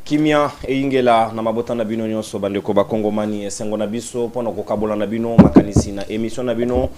Kimia eingela na mabota na bino nyonso bandeko bakongomani esengo na biso pona kokabola na bino makanisi na émission na bino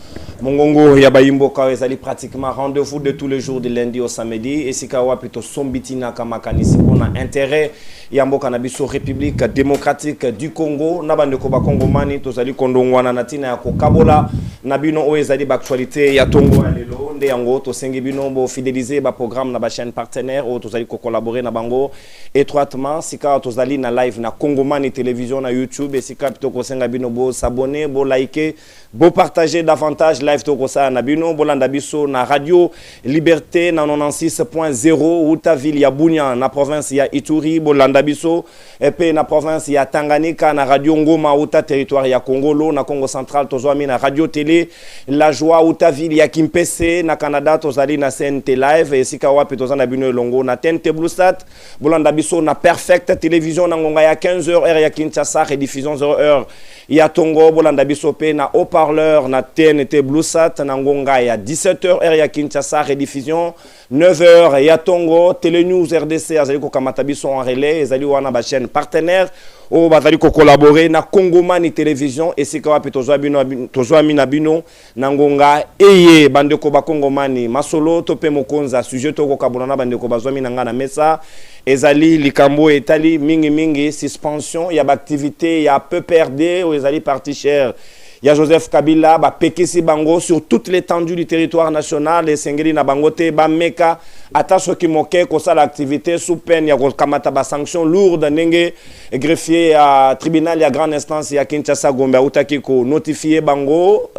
mongongo ya bayimboka ezali pratiquement rendez-vous de tous les jours de lundi au samedi esika wapi to sombitina ka makanisi pona intérêt ya mboka na biso République démocratique du Congo na bandeko bakongomani tozali kondongwana na tina ya kokabola na bino o ezali actualité ya tongo ya lelo nde yango to sengi bino bo fidéliser ba programme na ba chaîne partenaire o tozali ko collaborer na bango étroitement sika tozali na live na Kongomani télévision na YouTube et sika pitoko senga bino bo s'abonner bo liker bo partager davantage live toko sa na bino bolanda biso na radio Liberté na 96.0 uta ville ya Bunia na province ya Ituri bolanda biso epe na province ya Tanganyika na radio Ngoma uta territoire ya Kongolo na Congo central tozwami na radio télé La Joie uta ville ya Kimpese na Canada tozali na CNT live et sika wapi tozana bino longo na TNT Bluesat bolanda biso na Perfect télévision na ngonga ya 15h heure ya Kinshasa rediffusion 0h ya Tongo bolanda biso pe na haut-parleur na TNT Bluesat na ngonga ya 17h heure ya Kinshasa rediffusion 9h ya Tongo Télénews RDC azali ko kamata biso en relais ezali wana ba chaîne partenaire o bazali ko collaborer na Kongomani télévision et sika wapi tozwa mina bino na ngonga eye bandeko ba Kongomani masolo to pe mokonza sujet to ko kabona na bandeko bazwa mina ngana mesa ezali likambo etali mingi suspension ya ba activité ya peu perdre o ezali parti cher ya Joseph Kabila ba pekisi bango sur toute l'étendue du territoire national et sengeli na bangote ba meka attache ki moke ko sala activité sous peine ya ko kamata ba sanction lourde ndenge greffier à tribunal ya grande instance ya Kinshasa Gombe utaki ko notifier bango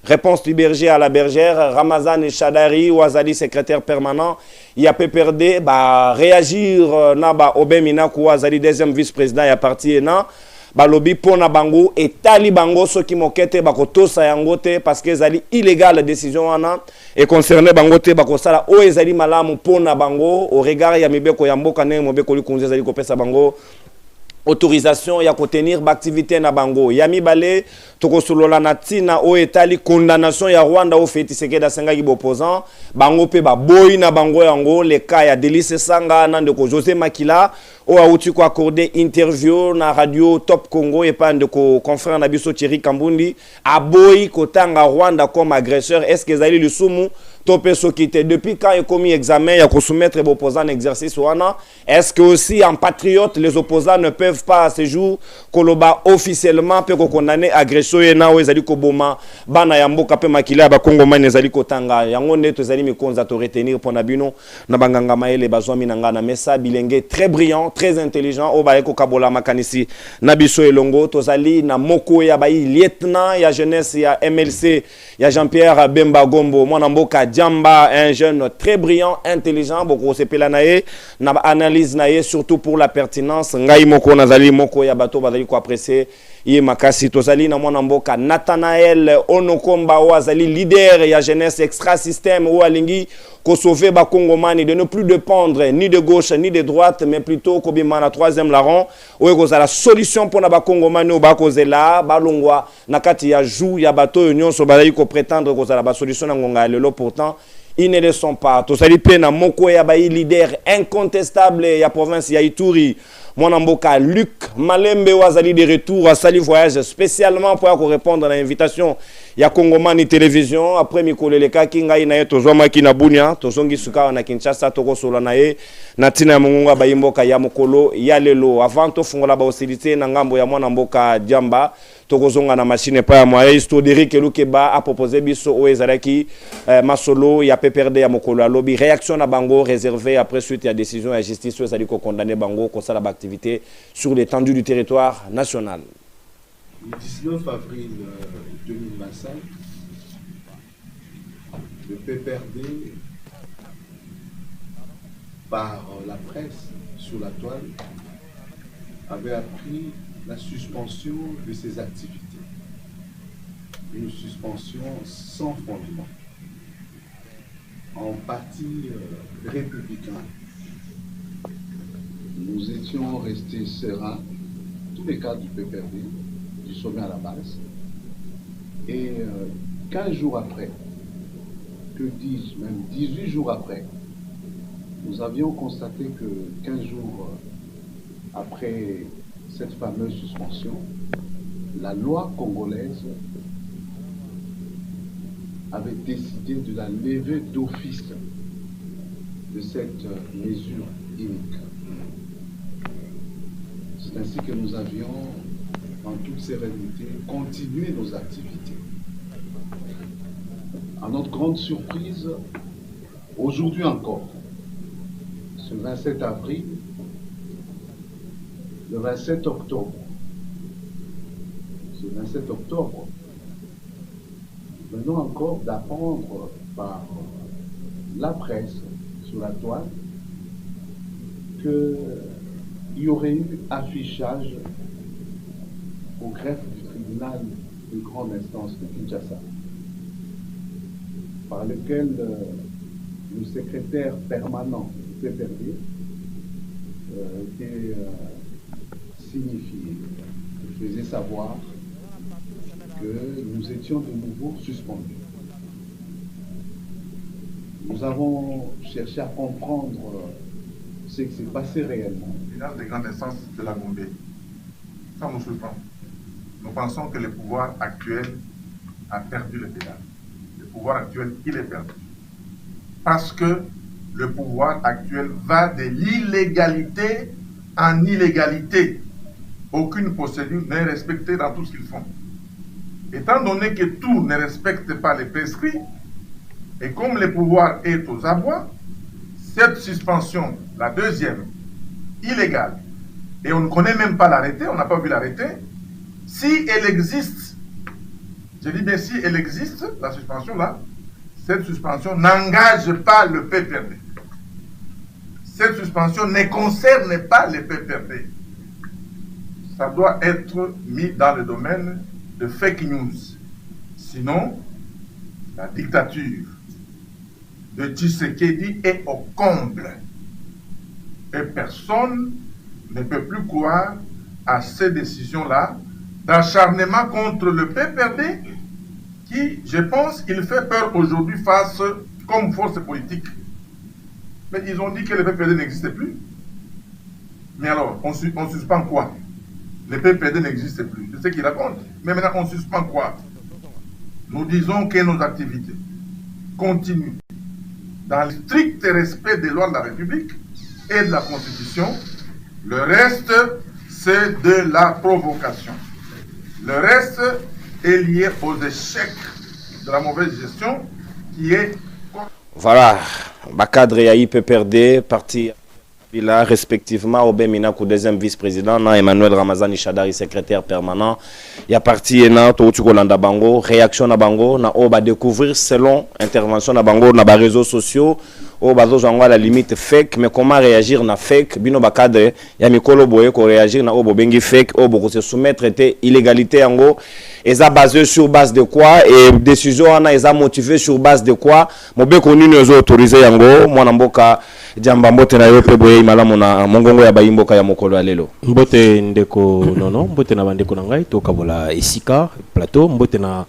réponse du berger à la bergère Ramazan et Chadari Ouazali secrétaire permanent il a PPRD ba réagir na ba Obemina ko Ouazali deuxième vice-président ya parti na balobi pona bango etali bango soki mokete bakotosa yango te parce que ezali illégal décision wana et concerné bango te bakosala o ezali malamu pona bango au regard ya mibeko ya mboka ne mobeko likunze ezali kopesa bango autorisation ya kotenir activité na bango ya mibale tokosolola na tina o etali condamnation ya Rwanda o Félix Tshisekedi asengaki opposant bango pe ba boyi na bango yango le cas ya Delice Sanga na ndeko José Makila o auti ko accorder interview na radio Top Congo et pas ndeko confrère na biso Thierry Kambundi a boyi kotanga Rwanda comme agresseur est-ce que ezali le sumu topé sokité depuis quand il commis examen ya ko soumettre les opposants en exercice wana est-ce que aussi en patriote les opposants ne peuvent pas à ce jour koloba officiellement pe ko condamner agression na o ezali ko boma bana ya mboka pe makila ba Kongomani ezali ko tanga yango neto ezali mikonza to retenir pona bino na banganga maele bazwami na ngana mesa bilenge très brillant très intelligent o ba ko kabola makanisi na biso elongo tozali na moko ya ba lieutenant ya jeunesse ya MLC ya Jean-Pierre Bemba Gombo mwana mboka Jamba un jeune très brillant intelligent boko sepela nae na analyse nae surtout pour la pertinence ngai moko nazali moko ya bato bazali ko apprécier ye makasi tozali na mwana mboka Nathanaël Onokomba o azali leader ya jeunesse extra système o alingi ko sauver ba Kongomani de ne plus dépendre ni de gauche ni de droite mais plutôt ko bima na troisième larron o eko la solution pour na ba Kongomani o ba kozela balongwa na kati ya jou ya bato nyonso bazali ko prétendre ko la ba solution na ngonga lelo pourtant ils ne le sont pas. Tosali pe na moko ya bayi leader incontestable ya province ya Ituri. Mwana mboka Luc Malembe wazali de retour à Sali voyage spécialement pour répondre à l'invitation ya Kongomani télévision après mikoleleka kinga ina yeto zoma kina Bunia tozongi suka na Kinshasa toko solo na ye na tina ya mungunga bayimboka ya mokolo ya lelo avant to fungola ba hostilité na ngambo ya mwana mboka Jamba tokozonga na machine pa ya moya historique Lukeba a proposé biso o ezalaki masolo ya PPRD ya mokolo ya lobby réaction na bango réservée après suite ya décision ya justice ezali ko condamner bango ko sala ba activité sur l'étendue du territoire national. Le 19 avril 2025, le PPRD, par la presse sur la toile, avait appris la suspension de ses activités. Une suspension sans fondement, en parti républicain. Nous étions restés sereins, tous les cadres du PPRD, du sommet à la base. Et 15 jours après, que dis-je, même 18 jours après, nous avions constaté que 15 jours après cette fameuse suspension, la loi congolaise avait décidé de la lever d'office de cette mesure unique. C'est ainsi que nous avions, en toute sérénité, continué nos activités. À notre grande surprise, aujourd'hui encore, ce 27 avril, le 27 octobre, venons encore d'apprendre par la presse sur la toile qu'il y aurait eu affichage au greffe du tribunal de grande instance de Kinshasa, par lequel le secrétaire permanent du PPRD était signifié, faisait savoir que nous étions de nouveau suspendus. Nous avons cherché à comprendre ce qui s'est passé réellement. Le tribunal de grande instance de la Gombe, ça nous surprend. Nous pensons que le pouvoir actuel a perdu le pédale. Le pouvoir actuel, il est perdu. Parce que le pouvoir actuel va de l'illégalité en illégalité. Aucune procédure n'est respectée dans tout ce qu'ils font. Étant donné que tout ne respecte pas les prescrits, et comme le pouvoir est aux abois, cette suspension, la deuxième, illégale, et on ne connaît même pas l'arrêté, on n'a pas vu l'arrêté, si elle existe, je dis bien si elle existe, la suspension là, cette suspension n'engage pas le PPRD. Cette suspension ne concerne pas le PPRD. Ça doit être mis dans le domaine de fake news. Sinon, la dictature de Tshisekedi est au comble. Et personne ne peut plus croire à ces décisions-là d'acharnement contre le PPRD qui, je pense, il fait peur aujourd'hui face comme force politique. Mais ils ont dit que le PPRD n'existait plus. Mais alors, on suspend quoi? Le PPRD n'existe plus. C'est ce qu'ils racontent. Mais maintenant, on suspend quoi? Nous disons que nos activités continuent dans le strict respect des lois de la République et de la Constitution. Le reste, c'est de la provocation. Le reste est lié aux échecs de la mauvaise gestion qui est... Voilà, Bakadre Yahi PPRD, parti là, respectivement, Obé Minakou, deuxième vice-président, Emmanuel Ramazani Chadari, secrétaire permanent. Il y a parti Ena, Toutukolanda Bango, réaction na Bango, na Oba découvrir selon intervention na Bango, na réseaux sociaux, Oba Zozango à la limite fake, mais comment réagir na fake, Bino Bakadre, ya Mikolo Boye, ko réagir na Obo Bengi fake, Obo se soumettre était illégalité en gros, et ça basé sur base de quoi, et décision ana, et ça motivé sur base de quoi, Mobé connu nous autorisé en gros, moi Namboka, Diamba Mbote na yo pe boye malamu na mongongo ya bayimboka ya mokolo ya lelo. Mbote ndeko nono, mbote na bandeko na ngai to kabola esika plateau, mbote na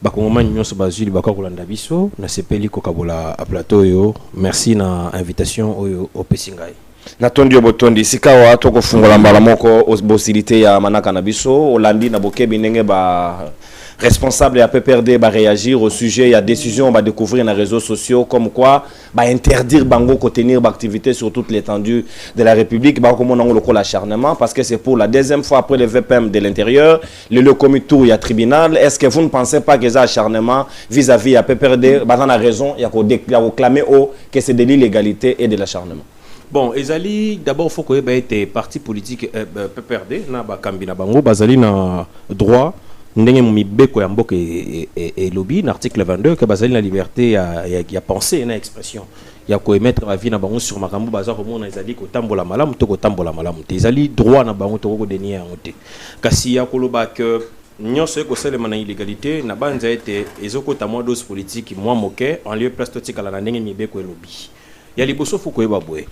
bakongomani nyonso bazuli bakakolanda biso na sepeli ko kabola a plateau yo. Merci na invitation oyo opesi ngai. Natondi obotondi sika wa to ko fungola mbala moko possibilité ya manaka na biso olandi na bokebi ndenge ba responsable à PPRD va réagir au sujet, il y a décision, on va découvrir dans les réseaux sociaux comme quoi va interdire Bango de tenir l'activité sur toute l'étendue de la République, bah comme on a le l'acharnement parce que c'est pour la deuxième fois après le VPM de l'intérieur, le comité tour il y a tribunal. Est-ce que vous ne pensez pas que ça acharnement vis-à-vis à PPRD, bah on a raison, il y a qu'à clamer haut que c'est de l'illégalité et de l'acharnement. Bon, Ezali, d'abord, il faut que les partis politiques PPRD, na bakambi na bango, bazali na droit. Ndenge mibeko ya mboka et lobby l'article 22 que bazali la liberté ya penser na expression ya ko émettre avis na bango sur makambo baza ko mona ezali ko tambola malamu to ko tambola malamu te ezali droit na bango to ko denier yango te kasi ya koloba que nyonso ko selema na illégalité na banza ete ezoko ta moi dose politique moi moke en lieu place to tikala na ndenge mibeko et lobby ya liboso faut ko eba boye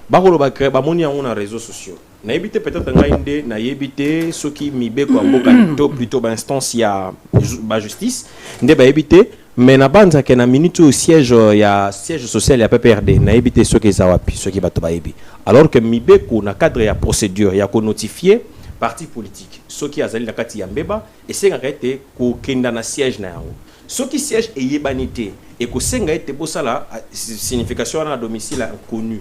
bakoloba que ba moni yango na réseaux sociaux na éviter peut-être ngainde na éviter ceux qui mibeko mboka to plutôt ba instance ya ba justice nde ba éviter mais na banza ke na minute au siège social ya PPRD na éviter ceux qui zawapi ceux qui bato baebi alors que mibeko na cadre ya procédure ya ko notifier parti politique ceux qui azali na kati ya mbeba et senga été ko kenda na siège na yango ceux qui siège et yebanité et ko senga été bosala signification na domicile inconnu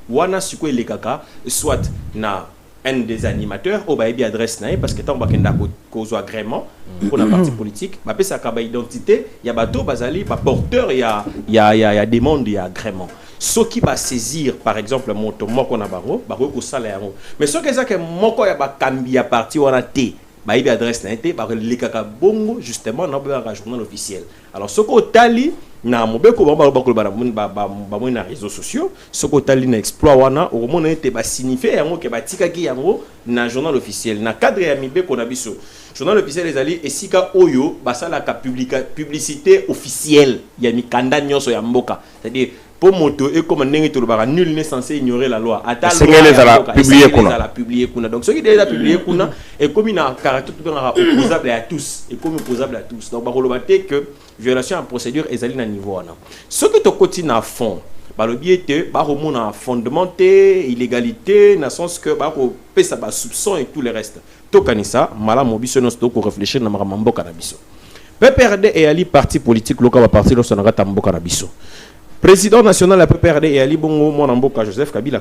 wana siko elekaka soit na un des animateurs au baïbi adresse naïe parce que tant que kenda cause agrément pour la partie politique ma pe sa kaba identité ya bato bazali ba porteur ya demande ya agrément ce qui va saisir par exemple moto moko na bango ba ko sala yango mais ce que ça que moko ya ba kambi ya parti wana té baïbi adresse naïe té ba le kaka bongo justement na ba journal officiel alors ce ko tali na mobeko ba na réseaux sociaux ce que tali na exploit wana au moment était ba signifier yango ke batika ki yango na journal officiel na cadre ya mibeko na biso journal officiel ezali esika oyo basala ka publicité officielle ya mikanda nyonso ya mboka c'est-à-dire pour moto et comme ndenge to ba nul n'est censé ignorer la loi ata la publier kuna donc ce qui déjà publié kuna et comme il a caractère tout opposable à tous et comme opposable à tous donc ba kolobate que violation en procédure ezali na niveau wana ce que to continue à fond ba le biais te ba remona fondamenté illégalité na sens que ba ko pesa ba soupçon et tout le reste to kanisa mala mobiso no sto ko réfléchir na mboka na biso PPRD et ali parti politique loka ba parti lo sonaka tamboka na biso président national la PPRD et ali bongo mona mboka Joseph Kabila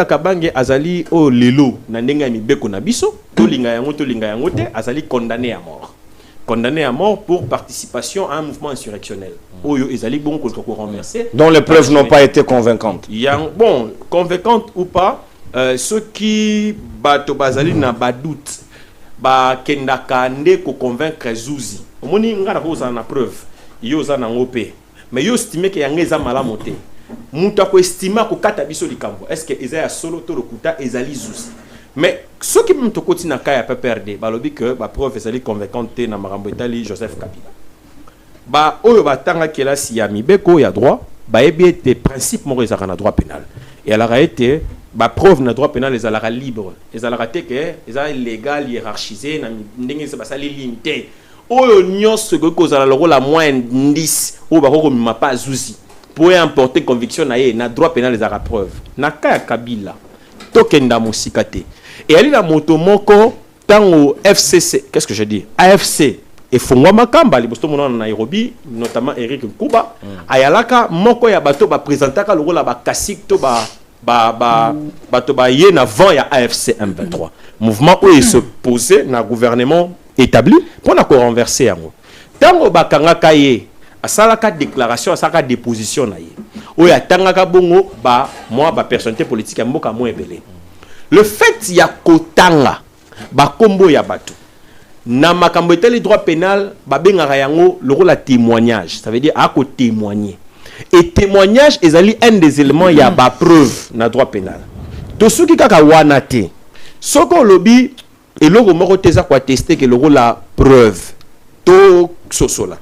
Kabange azali o lelo na ndenga mibeko na biso to linga yango te azali condamné à mort pour participation à un mouvement insurrectionnel. Oyo ezali bon ko renverser. Dont les preuves n'ont pas été convaincantes. Bon, convaincantes ou pas, ceux qui bato bazali na badoute ba kendaka nde ko convaincre Zuzi. Omoni ngara ko za na preuve. Yo za na ngopé. Mais yo estime que yanga eza malamu te. Muta ko estima ko kata biso likambo. Est-ce que eza ya solo to lokuta ezali Zuzi? Mais ce qui me tokoti na kaya PPRD balobi que ba preuve ezali convaincante na marambo etali Joseph Kabila ba oyo batanga kelasi ya mibeko ya droit ba ebité principe moko ezaka na droit pénal et elle a été ba preuve na droit pénal ezalaka libre ezalaka te que ezala légal hiérarchisé na ndenge se basali limité oyo nyonso ko kozala lokola moins 10 oyo bakoko mima pa Zuzi pour importer conviction na ye na droit pénal ezaka preuve na kaya Kabila tokenda musikate et elle a moto moko tango FCC qu'est-ce que je dis AFC et fongwa makamba libosto mona na Nairobi notamment Eric Kuba ayalaka moko ya bato ba présentaka lokola ba kasik to bato ba ye na vent ya AFC M23 mouvement où il se posait na gouvernement établi pour na ko renverser yango tango bakangaka ye asalaka déclaration asalaka déposition na ye oyo atangaka bongo ba moi ba personnalité politique ya mboka mo ebele. Le fait ya kotanga ba kombo ya bato na makambo etali droit pénal ba bengaka yango le rôle à témoignage, ça veut dire à ko témoigner et témoignage ezali un des éléments ya ba preuve na droit pénal to soki kaka wana te soko lobi eloko moko teza ko attester que le rôle la preuve to sosola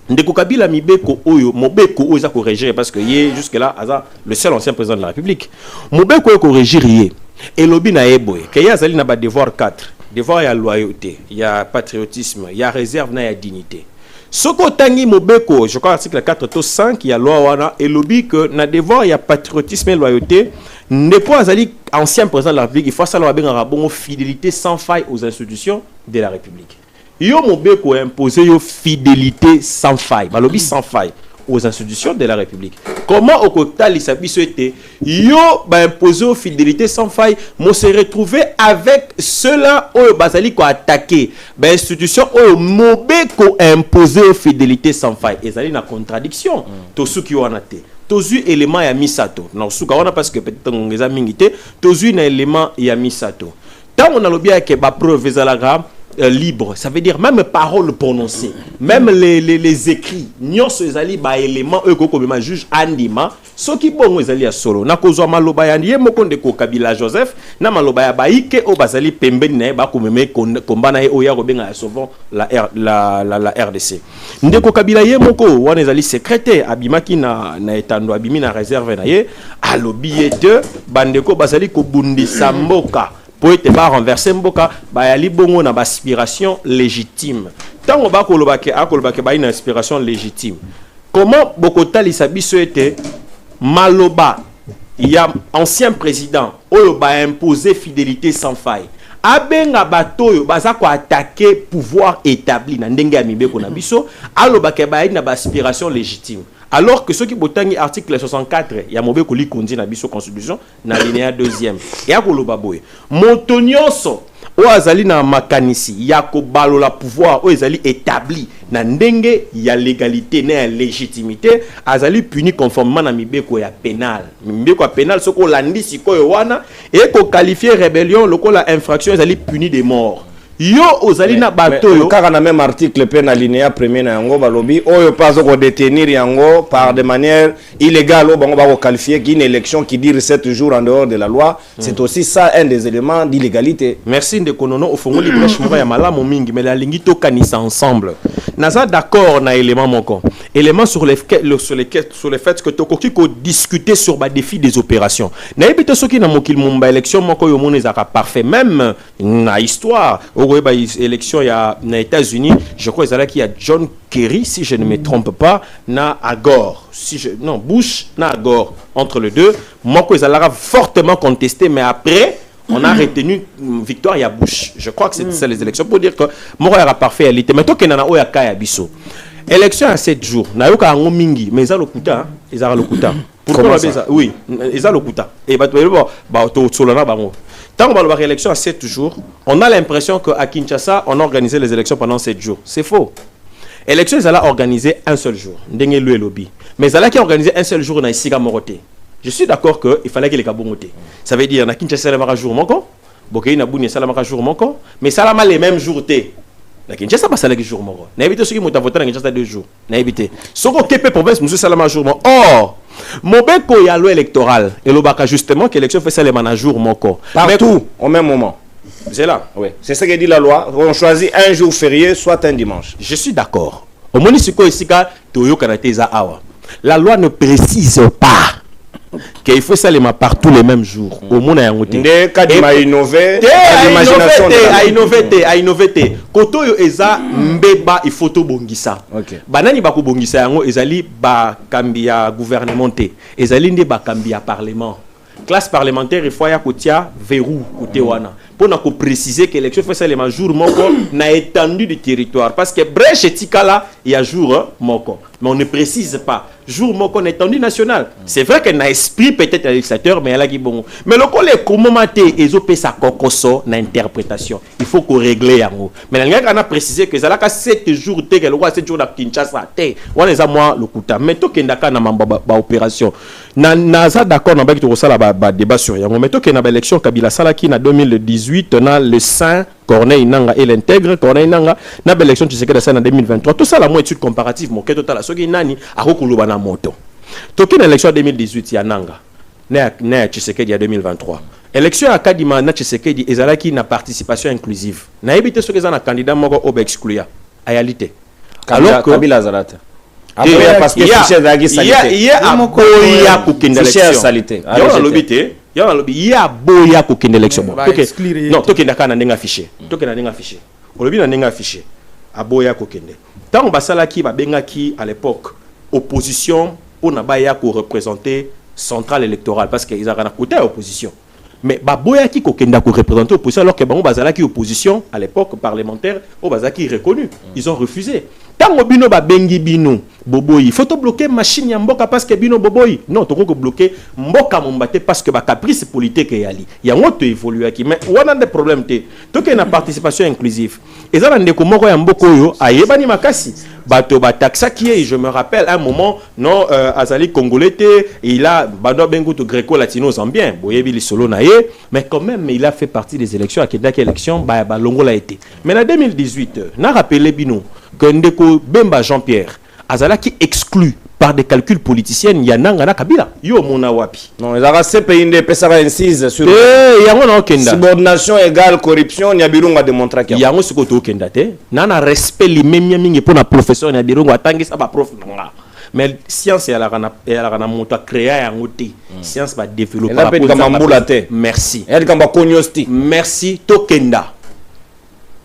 ndeko Kabila mibeko oyo mobeko oyo za corriger parce que yé jusque là aza le seul ancien président de la République mobeko oyo corriger yé et lobi na eboye que ya zali na ba devoir 4 devoir ya loyauté ya patriotisme ya réserve na ya dignité soko tangi mobeko je crois article 4 to 5 ya loi wana et lobi que na devoir ya patriotisme et loyauté ndeko azali ancien président de la République il faut ça la benga bongo fidélité sans faille aux institutions de la République. Yo mobeko imposer yo fidélité sans faille balobi sans faille aux institutions de la République. Comment au total ça biso été yo ba imposer fidélité sans faille mo se retrouver avec ceux-là au bazali ko attaquer ba institution au mobeko imposer fidélité sans faille ezali na contradiction to suki wana te tozu élément ya misato na suka wana parce que peut-être ngeza mingité tozu na élément ya misato tant on a lobia ke ba preuve ezalaka libre, ça veut dire même paroles prononcées, même les écrits, nyos ezali ba élément eux ko comme juge andima, ce qui bon ezali ya solo. Na kozwa maloba ya ndiye moko ndeko Kabila Joseph, na maloba ya baike o bazali pembeni na ba komeme komba na ye o ya robenga ya souvent la RDC. Ndeko Kabila ye moko wana ezali secrétaire abimaki na etando abimi na réserve na ye, alobi ete bandeko bazali ko bundisa mboka. Pour être renverser mboka ba yali bongo na aspiration légitime. tango ba kolobake ba une inspiration légitime. Comment Bokotali Sabiso était maloba, il y a ancien président, oyo ba imposer fidélité sans faille. Abenga batoyo baza ko attaquer pouvoir établi na ndenge ya mibeko na biso, alobake ba une aspiration légitime. Alors que ceux qui botangi article 64 ya mobeko li kondi na biso constitution na linéa 2e. Et akoloba boye. Montonyoso o azali na makanisi ya ko balola pouvoir o ezali établi na ndenge ya légalité na ya légitimité azali puni conformément na mibeko ya pénal. Mibeko ya pénal soko landi sikoyo wana et ko qualifier rébellion lokola infraction ezali puni de mort. Yo ozali na batoyo car na même article pe na linéa premier na yango balobi oyo pas ko détenir yango par de manière illégale o bango ba ko qualifier qu'une élection qui dure 7 jours en dehors de la loi, c'est aussi ça un des éléments d'illégalité. Merci de konono au fongo librèche moko ya malamu mingi mais la lingi to kanisa ensemble. Naza d'accord na élément moko. Élément sur les fait que to koki ko discuter sur ba défi des opérations. Na ebite soki na mokil mumba élection moko yo mona ezaka parfait même na histoire. Élection il y a aux États-Unis, je crois qu'il y a John Kerry, si je ne me trompe pas, na Agor, Bush, na Agor, entre les deux, Moko Ezalara fortement contesté, mais après, on a retenu victoire à Bush. Je crois que c'est les élections pour dire que Moko a parfait à l'été. Mais toi, Kenana Oyaka ya Bisso. Élection à 7 jours, na yoka ngo mingi, mais ça le kuta, ezara le kuta. Pourquoi ça? Oui, ezara le kuta. Et bah to solana bango. Tant qu'on va avoir l'élection à 7 jours, on a l'impression qu'à Kinshasa, on a organisé les élections pendant 7 jours. C'est faux. L'élection, ils allaient organiser un seul jour. Mais ils allaient organiser un seul jour dans Isiga Moroté. Je suis d'accord qu'il fallait que les Kabongoté. Ça veut dire que Kinshasa, il y a un jour, Bokéi Nabouni, il y a un jour, mais ça a les mêmes jours. La Kinshasa, pas ça les jours. N'habitez ceux qui m'ont voté dans Kinshasa 2 jours. N'habitez. Ce qu'on peut province, monsieur Salama jour. Or, Mobeko y a loi électorale et l'obaka justement que l'élection fait ça les managers moko partout au même moment. C'est là. Oui. C'est ce que dit la loi. On choisit un jour férié, soit un dimanche. Je suis d'accord. Au municipal ici Toyo Kanateza Awa. La loi ne précise pas qu'il faut ça les partout les mêmes jours. Au monde a innové. A innové. Koto yo eza mbeba il faut to bongisa. Banani bako bongisa yango ezali ba kambia gouvernementé. Ezali nde ba kambia parlement. Classe parlementaire il faut ya kotia verrou côté wana. Pour na ko préciser que l'élection fait ça les jours moko na étendue du territoire parce que brèche etikala il y a jour moko. Mais on ne précise pas. Jour moko na étendue nationale. C'est vrai qu'elle a esprit peut-être le législateur mais elle a qui bon. Mais le collègue comment maté ezope sa kokoso na interprétation. Il faut qu'on règle yango. Mais on a précisé que ça la 7 jours té que le roi 7 jours na Kinshasa té. On les a moi le kuta. Mais to kendaka na mamba ba opération. Na za d'accord na ba ki to sala ba débat sur yango. Mais to kendaba élection Kabila Salaki na 2018 na le Saint Corneille Nanga et l'intègre Corneille Nanga na l'élection tu sais que ça en 2023 tout ça la moitié étude comparative mon que total soki nani akokuluba na moto toki na élection 2018 ya Nanga na Tshisekedi ya 2023 élection à Kadima na Tshisekedi ezalaki na participation inclusive na ebité soki za na candidat moko oba exclure ayalité alors que Kabila Zalata après parce que fichier d'agi salité il y a boya kokende élection salité yo na lobité ya na lobi ya boya kokende élection non tokenda kana ndenga affiché tokenda ndenga affiché olobi na ndenga affiché aboya kokende tant basalaki babengaki à l'époque opposition on ba ya ko représenter centrale électorale parce que ils a na côté opposition mais baboya ki kokenda ko représenter opposition alors que bango bazalaki opposition à l'époque parlementaire au bazaki reconnu ils ont refusé tango bino babengi bino boboyi faut to bloquer machine ya mboka parce que bino boboyi non to ko bloquer mboka mombate parce que ba caprice politique yali yango to évoluer ki mais wana des problèmes te to ke na participation inclusive ezala ndeko moko ya mboko yo ayebani makasi bato ba taxaki je me rappelle un moment non azali congolais te il a bando bengo to greco latino zambien boyebi li solo na ye mais quand même il a fait partie des élections akendaki élection ba longola été mais en 2018 na rappelé bino que ndeko Bemba Jean-Pierre azalaki exclu par des calculs politiciens yananga na Kabila yo mona wapi non les aracé pays de pesara insise sur yango na okenda subordination égale corruption nya birunga démontrer que yango sikoto okenda te nana respect limemia mingi pona professeur nya birunga atangisa ba prof nga mais science ya la rana monta créer yango te science va développer la merci merci elle kamba konyosti merci tokenda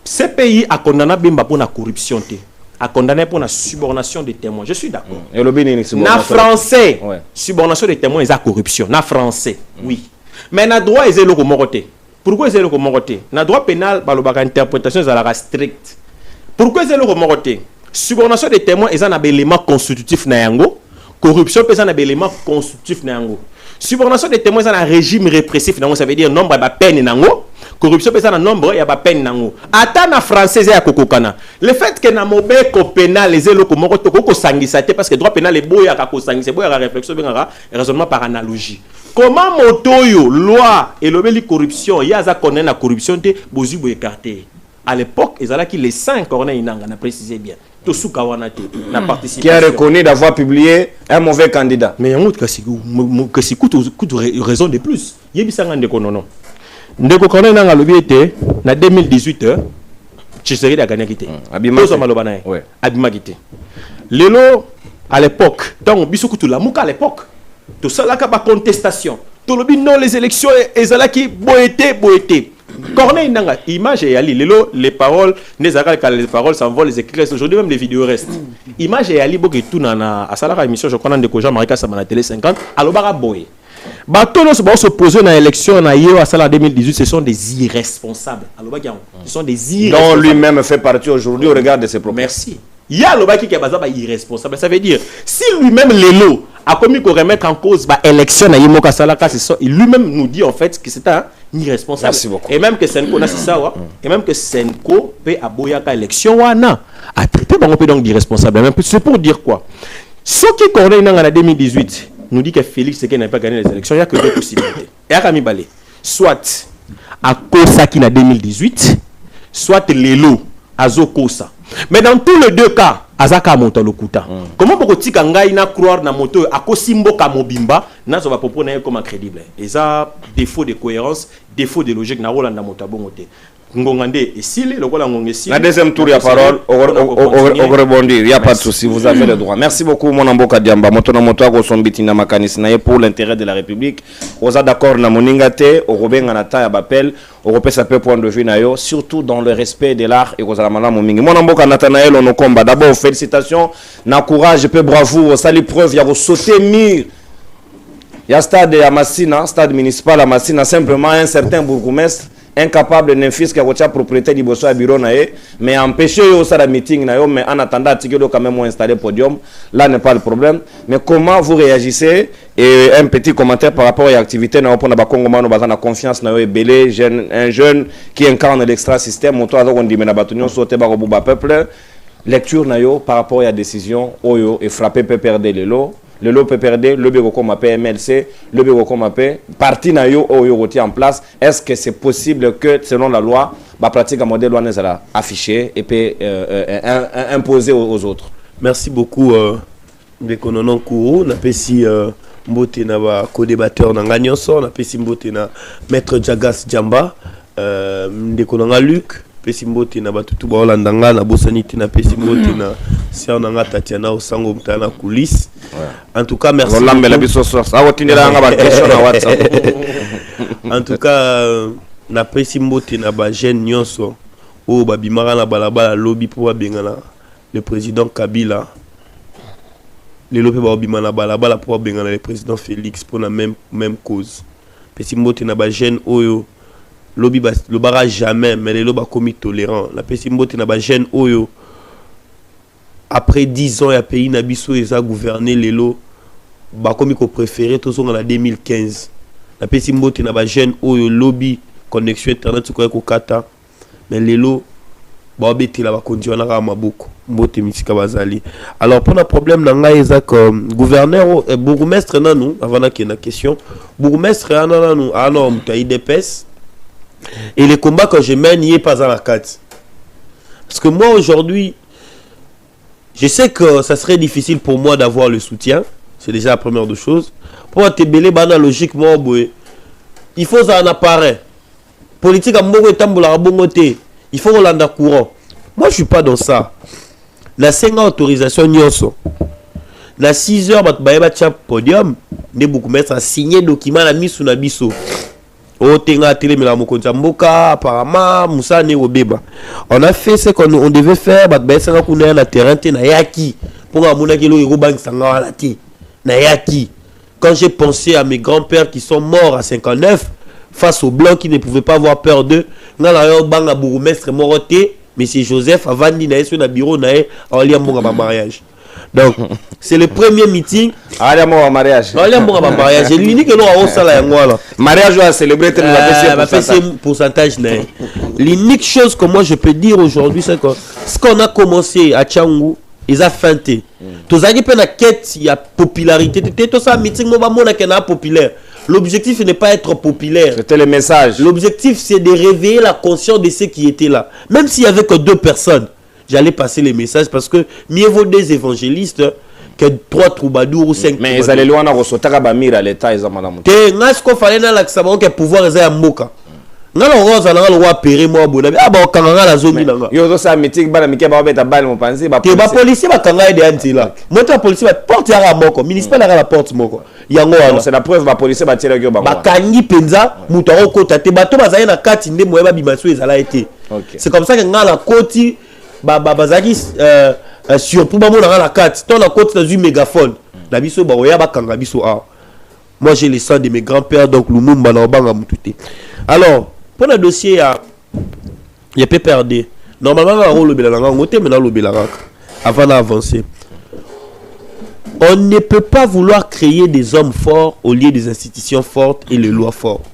CPI a condamné Bemba pour la corruption, a condamné pour la subornation des témoins. Je suis d'accord. Et le bénin, Na français, ouais. subornation des témoins, ils ont corruption. Na français, oui. Mais na droit, ils ont le comoroté. Pourquoi ils ont le comoroté? Na droit pénal, la interprétation est stricte. Pourquoi ils ont le comoroté? Subornation des témoins, ils ont un élément constitutif na yango. Corruption, ils ont un élément constitutif na yango. Subornation des témoins, ils ont un régime répressif na yango. Ça veut dire nombre de peine na yango. Corruption, c'est un nombre, il y a pas peine nango. Attends na français ya kokokana. Le fait que na mobeko pénal les élo komoko toko sangisate parce que droit pénal est boya ka ko sangise boya réflexion benga raisonnement par analogie. Comment motoyo loi et lobeli corruption ya za connaît na corruption te bozu bo écarté. À l'époque, ils allaient qui les 5 corneilles inanga na préciser bien. To suka wana te na participation. Qui a reconnu d'avoir publié un mauvais candidat. Mais en autre que coûte raison de plus. Yebisanga ndeko non. Ndeko Corneille nanga lobi était na 2018 Tshisekedi a gagné quitté. Ouais. Abima quitté. Lelo à l'époque, donc biso kutu la muka à l'époque. Tout ça là ka ba contestation. To lobi non les élections ezala ki boété. Corneille nanga image et ali lelo les paroles les paroles s'envolent les écrits aujourd'hui même les vidéos restent. Image et ali boki tout na à salaka émission je connais ndeko Jean Marika Sama na télé 50 alobara boy. Batolos vont s'opposer à l'élection à 2018, ce sont des irresponsables. Ce sont des irresponsables. Dont lui-même fait partie aujourd'hui au regard de ses propos. Merci. Il y a l'Oba qui est irresponsable. Ça veut dire, si lui-même Lélo a commis qu'on remettre en cause l'élection à Yimoka Salaka, lui-même nous dit en fait que c'est un irresponsable. Merci beaucoup. Et même que Senko n'a ça, et même que Senko peut aboyaka élection wana a traité on peut donc d'irresponsable. C'est pour dire quoi? Ce qui Corneille en 2018 nous dit que Félix Tshisekedi n'a pas gagné les élections, il n'y a que deux possibilités. Et à Kamibale, soit à Kosa qui n'a 2018, soit Lelo à Zokosa. Mais dans tous les deux cas, Azaka monta lokuta. Comment peut-on kangai na croire na moto à Kosimbo Kamobimba, na ça va proposer comme crédible. Et ça défaut de cohérence, défaut de logique na Rolanda Motabongote. Ngongande et Sile, le rôle Ngongesi. La deuxième tour, il y a parole, au rebondir, il n'y a pas de souci, vous avez le droit. Merci beaucoup, mon Amboka Diamba. Motono Motoago Sombitina Makanisnaye pour l'intérêt de la République. Osa d'accord na Moningate, au Robin Anata Abapel, au Repé Sapé point de vue nayo, surtout dans le respect de l'art et aux Alamana Momingi. Mon Amboka Nathanaël, on combat. D'abord, félicitations, na courage, peu bravoure, sali preuve, il y a sauté mire. Il y a stade à Massina, stade municipal à Massina, simplement un certain bourgmestre incapable d'un fils qui a la propriété du bosso à bureau mais empêcher au ça meeting mais en attendant que quand même installer podium là n'est pas le problème. Mais comment vous réagissez? Et un petit commentaire par rapport à l'activité na pour na Congo mano bazana confiance na belé un jeune qui incarne l'extra système moto on dit mais na batunyo sauter ba robuba peuple lecture na yo par rapport à la décision oyo et frapper peut perdre les lots. Le lot peut perdre, le bureau comme MLC, le bureau comme parti na yo en place. Est-ce que c'est possible que selon la loi, la pratique à modèle loi sera affichée et peut imposer aux autres? Merci beaucoup Ndekononon Kourou, na pesi mbote na ba co-débatteur na nganyonso, na pesi mbote na maître Jagas Djamba, Ndekononga Luc, pesi mbote na batutu ba Holandanga na bosanité na pesi mbote na sœur nanga Tatiana Osango mtana coulisses. En tout cas, merci. En tout cas, na pesi mbote na ba jeune nyonso o ba bimara na balabala lobby pour bengana le président Kabila. Les lobby ba bimara na balabala pour bengana le président Félix pour la même cause. Pesi mbote na ba jeune oyo lobby ba le bara jamais mais les lobby commis tolérant. La pesi mbote na ba jeune oyo après 10 ans, il y a pays Nabiso et a gouverné les lots. Comme il préféré, tout ça en 2015. La PC Mbote n'a pas jeune au lobby, connexion internet, c'est quoi Kata. Mais les lots, bah, bêti là, va conduire à Maboko. Mbote Misika Bazali. Alors, pour le problème, n'a pas comme gouverneur, bourgmestre, nous, avant qu'il y ait une question. Bourgmestre, nous, alors, tu as IDPS. Et les combats que je mène, il n'y a pas à la carte. Parce que moi, aujourd'hui, je sais que ça serait difficile pour moi d'avoir le soutien. C'est déjà la première des choses. Pour te belé, logiquement, il faut un appareil. Politique à Mbongo et il faut Hollande courant. Moi, je ne suis pas dans ça. La 5 autorisation, nyonso. La 6 heures, podium, ne beaucoup mettre à signer document la mise sous la biso. Otenga télé mais la mokonza mboka apparemment Moussa ne obeba. On a fait ce qu'on devait faire, bah ben ça qu'on est na terrain na yaki. Pour amona kilo ego bank sanga la ti. Na yaki. Quand j'ai pensé à mes grands-pères qui sont morts à 59 face aux blancs qui ne pouvaient pas avoir peur d'eux, na la yo banga bourgmestre moroté, monsieur Joseph avandi na sur na bureau na en lien mon mariage. Donc, c'est le premier meeting. Allez, mon mariage. Allez, mon mariage. J'ai l'unique que nous avons ça là. Mariage, on a célébré le pourcentage. L'unique chose que moi je peux dire aujourd'hui, c'est que ce qu'on a commencé à Tchangou, ils ont feinté. Tous les gens qui quête, il y a popularité. Tout ça, meeting, populaire. L'objectif n'est pas être populaire. C'était le message. L'objectif, c'est de réveiller la conscience de ceux qui étaient là. Même s'il n'y avait que 2 personnes. J'allais passer les messages parce que mieux vaut des évangélistes que 3 troubadours ou 5 troubadours. Mais ils allaient loin à Rosotara Bamir à l'état, ils ont madame. Ce qu'il fallait dans l'accent, que pouvoir est à Moka. Nous avons le roi Péré, moi, Bonabi. Ah, bah, quand on a la zone, il y a aussi un meeting, bah, Mickey, bah, bah, bah, mon pensée, bah, bah, policier, bah, quand on a des anti là. Moi, la police, bah, porte à Moko, municipal à la porte, Moko. C'est la preuve, bah, policier, bah, tirer le bah, Kangi Penza, Moutaro Kota, te bateau, bah, na kati, ne moi, bah, bimassou, ils allaient été. C'est comme ça que dans la côte, bah, bazaki, surtout, bah, mon dans la carte, ton la côte, dans une mégaphone. La biso, bah, oya, bah, kanga biso, ah. Moi, j'ai les sang de mes grands-pères, donc, Lumumba, Nabanga, Moutouté. Alors, pour le dossier, il y a PPRD. Normalement, on a le Bélalang, mais le Bélalang, avant d'avancer. On ne peut pas vouloir créer des hommes forts au lieu des institutions fortes et les lois fortes.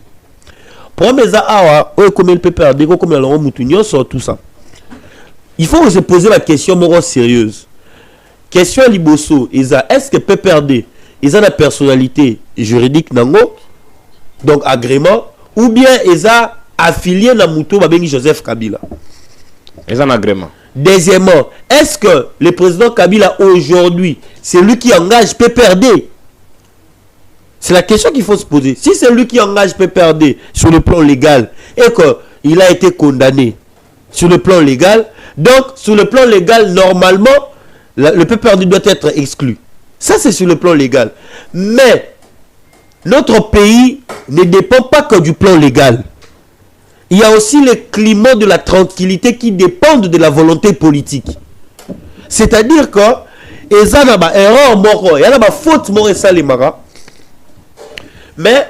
Pour mes comme le PPRD, comme le Moutounion, sur tout ça. Il faut se poser la question sérieuse. Question Liboso, est-ce que PPRD, ils ont la personnalité juridique nango, donc agrément, ou bien ils ont affilié na Moutou Babengi Joseph Kabila? Ils ont un agrément. Deuxièmement, est-ce que le président Kabila aujourd'hui, c'est lui qui engage PPRD? C'est la question qu'il faut se poser. Si c'est lui qui engage PPRD sur le plan légal et qu'il a été condamné sur le plan légal, donc sur le plan légal, normalement, le PPRD doit être exclu. Ça, c'est sur le plan légal. Mais notre pays ne dépend pas que du plan légal. Il y a aussi le climat de la tranquillité qui dépendent de la volonté politique. C'est-à-dire que il y a une faute mais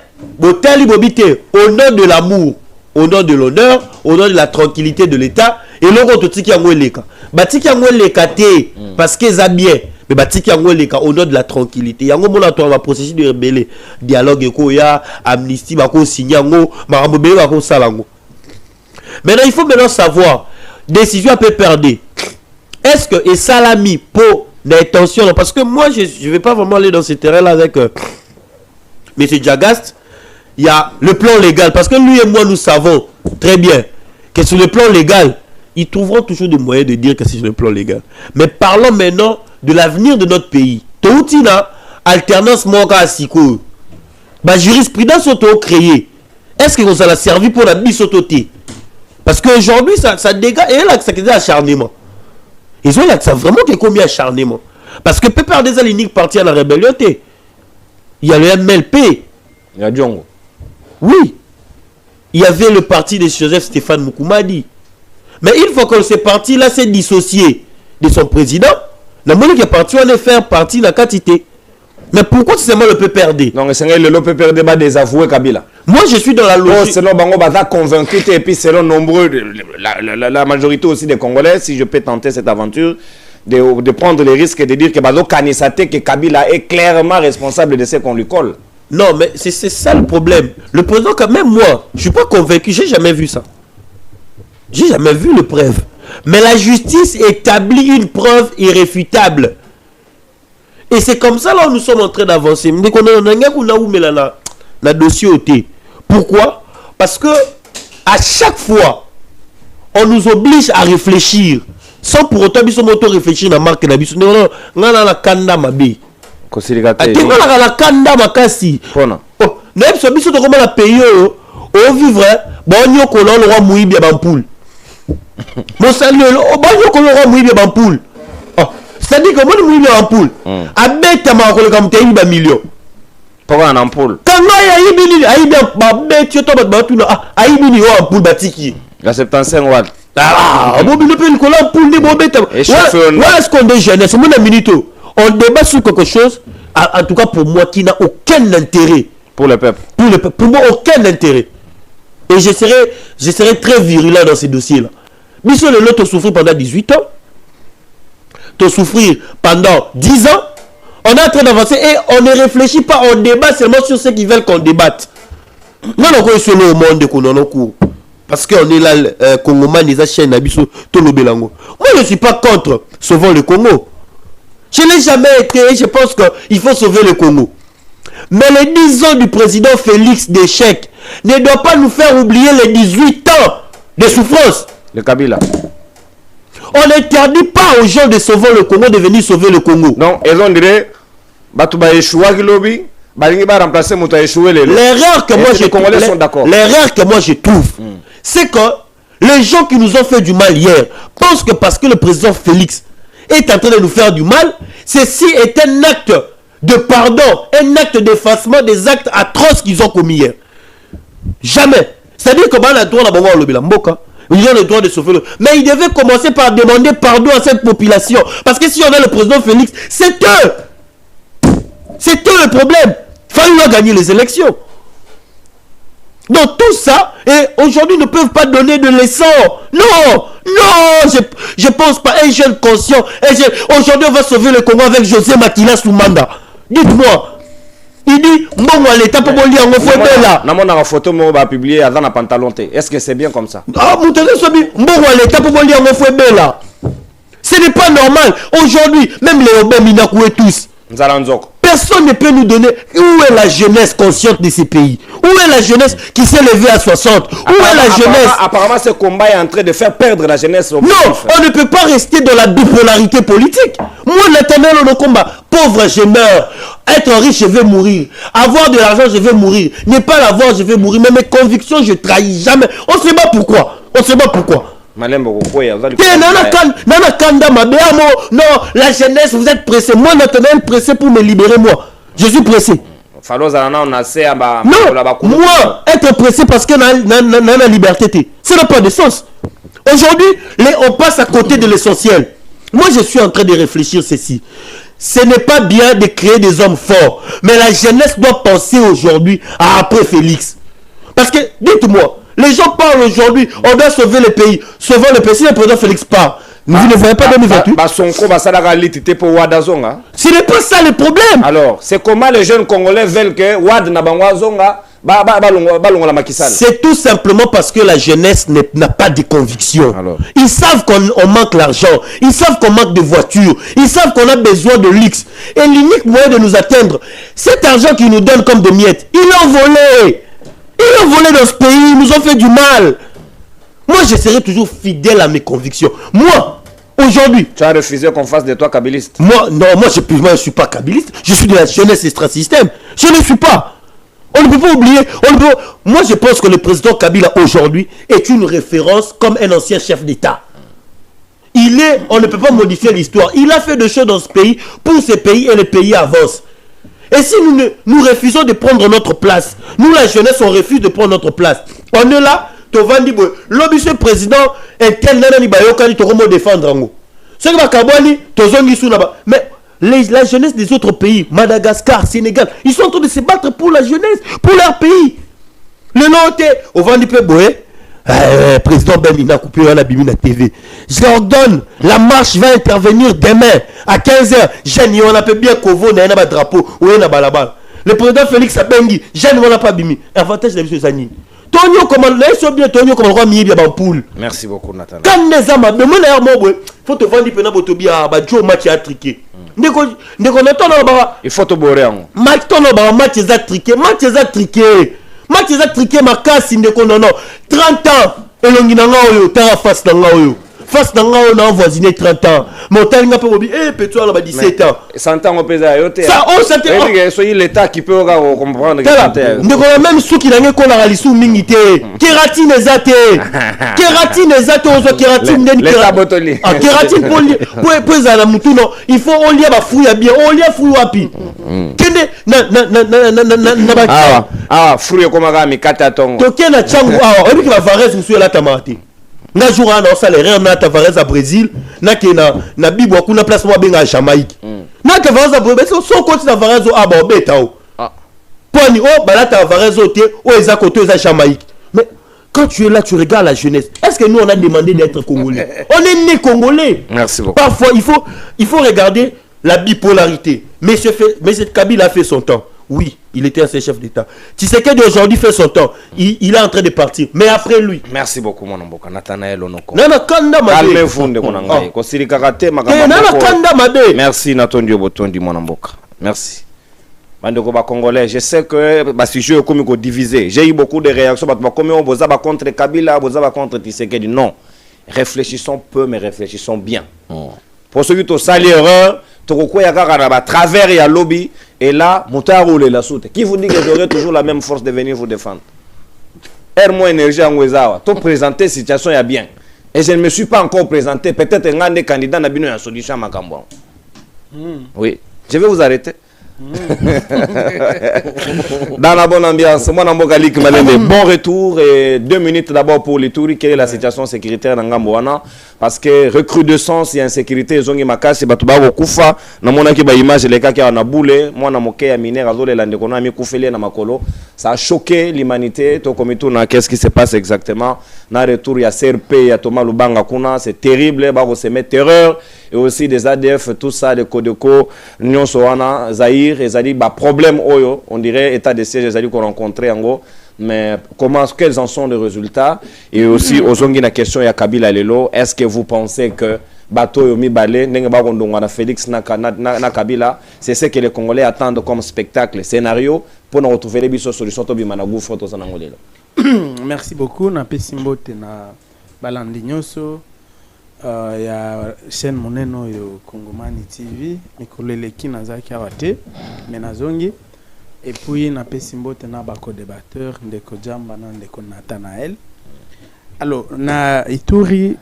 au nom de l'amour, au nom de l'honneur, au nom de la tranquillité de l'État, et l'autre tiki yango eleka. Batiki yango eleka te parce que ça bien, mais batiki yango eleka au nom de la tranquillité. Yango mona to va processus de rebelle, dialogue eko ya amnistie bako signer yango, makambo be bako salango. Maintenant, il faut maintenant savoir, décision à PPRD. Est-ce que et salami pour l'intention, parce que moi je ne vais pas vraiment aller dans ce terrain-là avec M. Djagast. Il y a le plan légal, parce que lui et moi nous savons très bien que sur le plan légal, ils trouveront toujours des moyens de dire que c'est sur le plan légal. Mais parlons maintenant de l'avenir de notre pays. Toutina, alternance moka asiko. Ba jurisprudence auto créée. Est-ce que ça a servi pour la bisototé? Parce qu'aujourd'hui, ça dégage. Et là, ça crée acharnement. Ils ont là que ça vraiment combien acharnement. Parce que PPRD est l'unique parti à la rébellion. Il y a le MLP. Il y a Djongo. Oui. Il y avait le parti de Joseph Stéphane Moukoumadi. Mais une fois que ce parti-là s'est dissocié de son président, la monnaie qui est partie, on est faire partie de la quantité. Mais pourquoi c'est seulement le PPRD? Non, c'est le PPRD va désavouer Kabila. Moi, je suis dans la logique. Selon Bango Baza convaincu, et puis selon nombreux, la majorité aussi des Congolais, si je peux tenter cette aventure, de prendre les risques et de dire que Bazo Kanisate, que Kabila est clairement responsable de ce qu'on lui colle. Non, mais c'est ça le problème. Le président, quand même moi, je ne suis pas convaincu, j'ai jamais vu ça. J'ai jamais vu le preuve. Mais la justice établit une preuve irréfutable. Et c'est comme ça là où nous sommes en train d'avancer. Pourquoi? Parce que à chaque fois, on nous oblige à réfléchir. Sans pour autant réfléchir à la marque de la kanda mabe. La kanda makasi. La pays au vivre, bon yo kolon le roi Mouibi Bampoul. Mon salut, bon yo kolon le roi Mouibi Bampoul. C'est-à-dire que moi Mouibi Bampoul, abeta ma kolon comme million. Pourquoi en ampoule? Quand il a bien babé, tu as battu, aïbini ou ampoule batiki. La 75 watts. Ah, bon, il ne peut pas ampoule ni bobé. Est-ce qu'on est jeunesse? C'est mon minito. On débat sur quelque chose, en tout cas pour moi, qui n'a aucun intérêt. Pour le peuple. Pour moi, aucun intérêt. Et je serai très virulent dans ces dossiers-là. Mais si le lot te souffrir pendant 18 ans, te souffrir pendant 10 ans, on est en train d'avancer et on ne réfléchit pas, on débat seulement sur ceux qui veulent qu'on débatte. Non, on est sur le monde qu'on en a cours. Parce qu'on est là, Congoman, les chaînes, Abisso, Tolo Belango. Moi, je ne suis pas contre sauvant le Congo. Je n'ai jamais été, et je pense qu'il faut sauver le Congo. Mais les 10 ans du président Félix d'échec ne doivent pas nous faire oublier les 18 ans de souffrance. Le Kabila. On n'interdit pas aux gens de sauver le Congo de venir sauver le Congo. Non, ils ont dit, Batouba échoué qui lobby, Balingi va remplacer Mouta échoué les lots. L'erreur que moi les Congolais sont d'accord. L'erreur que moi je trouve, c'est que les gens qui nous ont fait du mal hier pensent que parce que le président Félix est en train de nous faire du mal, ceci est un acte de pardon, un acte d'effacement des actes atroces qu'ils ont commis hier. Jamais. C'est-à-dire que on a le droit d'avoir le Bilamboka. Ils ont le droit de sauver le... Mais ils devaient commencer par demander pardon à cette population. Parce que si on a le président Félix, c'est eux. C'est eux le problème. Il fallait gagner les élections. Donc tout ça, et aujourd'hui ne peuvent pas donner de leçons. Non, non, je pense pas. Un jeune conscient, aujourd'hui on va sauver le Congo avec José Makila Soumanda. Dites-moi. Il dit, bon, l'État peut pas lire en photo là. N'a photo moi va publier avant la pantalon. Est-ce que c'est bien comme ça? Ah, bon, l'État peut pas lire en photo là. Ce n'est pas normal. Aujourd'hui, même les Obé Minakoué tous. Personne ne peut nous donner où est la jeunesse consciente de ces pays. Où est la jeunesse qui s'est levée à 60? Où est la jeunesse? Apparemment, ce combat est en train de faire perdre la jeunesse. Non, on ne peut pas rester dans la bipolarité politique. Moi, l'éternel, le combat. Pauvre, je meurs. Être riche, je vais mourir. Avoir de l'argent, je vais mourir. Ne pas l'avoir, je vais mourir. Mais mes convictions, je trahis jamais. On ne sait pas pourquoi. On ne sait pas pourquoi. Non, la jeunesse, vous êtes pressé. Moi, maintenant, pressé pour me libérer, moi. Je suis pressé. Non, moi, être pressé parce que la liberté, ça n'a pas de sens. Aujourd'hui, on passe à côté de l'essentiel. Moi, je suis en train de réfléchir ceci. Ce n'est pas bien de créer des hommes forts. Mais la jeunesse doit penser aujourd'hui à après Félix. Parce que, dites-moi, les gens parlent aujourd'hui, on doit sauver le pays. Sauvons le pays, si le président Félix part, vous ne voyez pas 2028. Ce n'est pas ça le problème. Alors, c'est comment les jeunes Congolais veulent que Wad Nabangwazonga c'est tout simplement parce que la jeunesse n'a pas de conviction. Alors. Ils savent qu'on manque l'argent. Ils savent qu'on manque de voitures. Ils savent qu'on a besoin de luxe. Et l'unique moyen de nous atteindre, cet argent qu'ils nous donnent comme des miettes, ils l'ont volé. Ils l'ont volé dans ce pays. Ils nous ont fait du mal. Moi, je serai toujours fidèle à mes convictions. Moi, aujourd'hui... Tu as refusé qu'on fasse de toi kabiliste. Moi, non, moi, je ne suis pas kabiliste. Je suis de la jeunesse extra-système. Je ne suis pas. On ne peut pas oublier. Moi, je pense que le président Kabila aujourd'hui est une référence comme un ancien chef d'État. On ne peut pas modifier l'histoire. Il a fait des choses dans ce pays pour ce pays et le pays avance. Et si nous refusons de prendre notre place, nous la jeunesse, on refuse de prendre notre place. On est là, l'objet ce président est tel nanani bayokani tokomo défendre. Ce qui va kabwani tozongi sou là-bas. Mais la jeunesse des autres pays, Madagascar, Sénégal, ils sont en train de se battre pour la jeunesse, pour leur pays. Le noté, au Vendipe Boé, président Benina coupé la bimine à TV. Je leur donne, la marche va intervenir demain à 15h. Jeanne, on appelle bien Kovo, on a un drapeau, ou un balabal. Le président Félix Abengi, Jeanne, on n'a pas bimi. Avantage de la vie Zani. Tonio, comment le roi Miye Bampoul. Merci beaucoup, Nathan. Quand les hommes, mais moi, il faut te vendre pendant Botobi à Badjo, match à triquer. Il faut te boire. Match à triquer. Match à triquer, ma casse, non. 30 ans, et l'on a face dans face dans on a voisiné 30 ans. Mon tel n'a pas oublié, petit là 17 ans. 100 ans au pays à yote. Ça, oh, ça te. Soyez l'État qui peut comprendre. Ne connaît même ceux qui n'ont qu'on a réalisé sous minité. Kératine ezate. Kératine ezate aux kératine den kératine. Ah, kératine pour la moutou non. Il faut on lia ba fouille bien, on lia fouille wapi. Kende na fouille comme ami kata tongo. Toké na changu ah, on dit que va Varese monsieur la tamati. Na joura na salaire na Tavares à Brésil, na ke na bibo kuna place moi benga Jamaïque. Na Tavares à Brésil, son côté Tavares au aba betao. Poni oh bala Tavares au té, oh eza côté eza Jamaïque. Mais quand tu es là, tu regardes la jeunesse. Est-ce que nous on a demandé d'être congolais? On est né congolais. Merci beaucoup. Parfois il faut regarder la bipolarité. Mais cette Kabila a fait son temps. Oui, il était un chef d'État. Tshisekedi aujourd'hui fait son temps. Il est en train de partir. Mais après lui. Merci beaucoup, mon amboka. Nathanaël Onoko. Calmez-vous, merci, Nathan Botondi, mon amboka. Merci. Bandeko ba Congolais, je sais que si je suis comme divisé, j'ai eu beaucoup de réactions. Comme on boza contre Kabila, boza contre Tshisekedi. Non. Réfléchissons peu, mais réfléchissons bien. Pour ceux qui ont sali erreur, travers et à lobby, et là, la soute. Qui vous dit que j'aurai toujours la même force de venir vous défendre? Air-moi énergie en Ouezawa. Tout présenter, situation est bien. Et je ne me suis pas encore présenté. Peut-être un des candidats n'a bien une solution à Macambon. Oui. Je vais vous arrêter. Dans la bonne ambiance, moi Nambogali Malende, bon retour et 2 minutes d'abord pour les tours. Quelle est la situation sécuritaire dans Gamboana? Parce que recrudescence et insécurité, zongi makasi batuba kufa na mona ki ba image les cas qui en a boulé, moi na moké ya minère azole la ndekona mi kufeli na makolo. Ça a choqué l'humanité. To comme tout na qu'est-ce qui se passe exactement? Na retour il y a CRP, il y a Thomas Lubanga kuna, c'est terrible, ba se met terreur et aussi des ADF tout ça de Kodeko, Nyon Soana, Zaïre et Zali ba problème oyo, on dirait état de siège Zali qu'on rencontrait en gros. Mais quels en sont les résultats? Et aussi, aux la question il y a Kabila Lelo, est-ce que vous pensez que bateau yomi balé na Félix na Kabila, c'est ce que les Congolais attendent comme spectacle, scénario pour nous retrouver les bisos solutions to bimana gouffre to sanangolelo. Merci beaucoup na pesimbote na balandi nyoso ya chaîne moneno yo Kongomani TV mikolele kinazaki awate menazongi. Et puis, na pesimbote na bako débatteur ndeko Jamba na ndeko Nathanaël. Alors, na Ituri,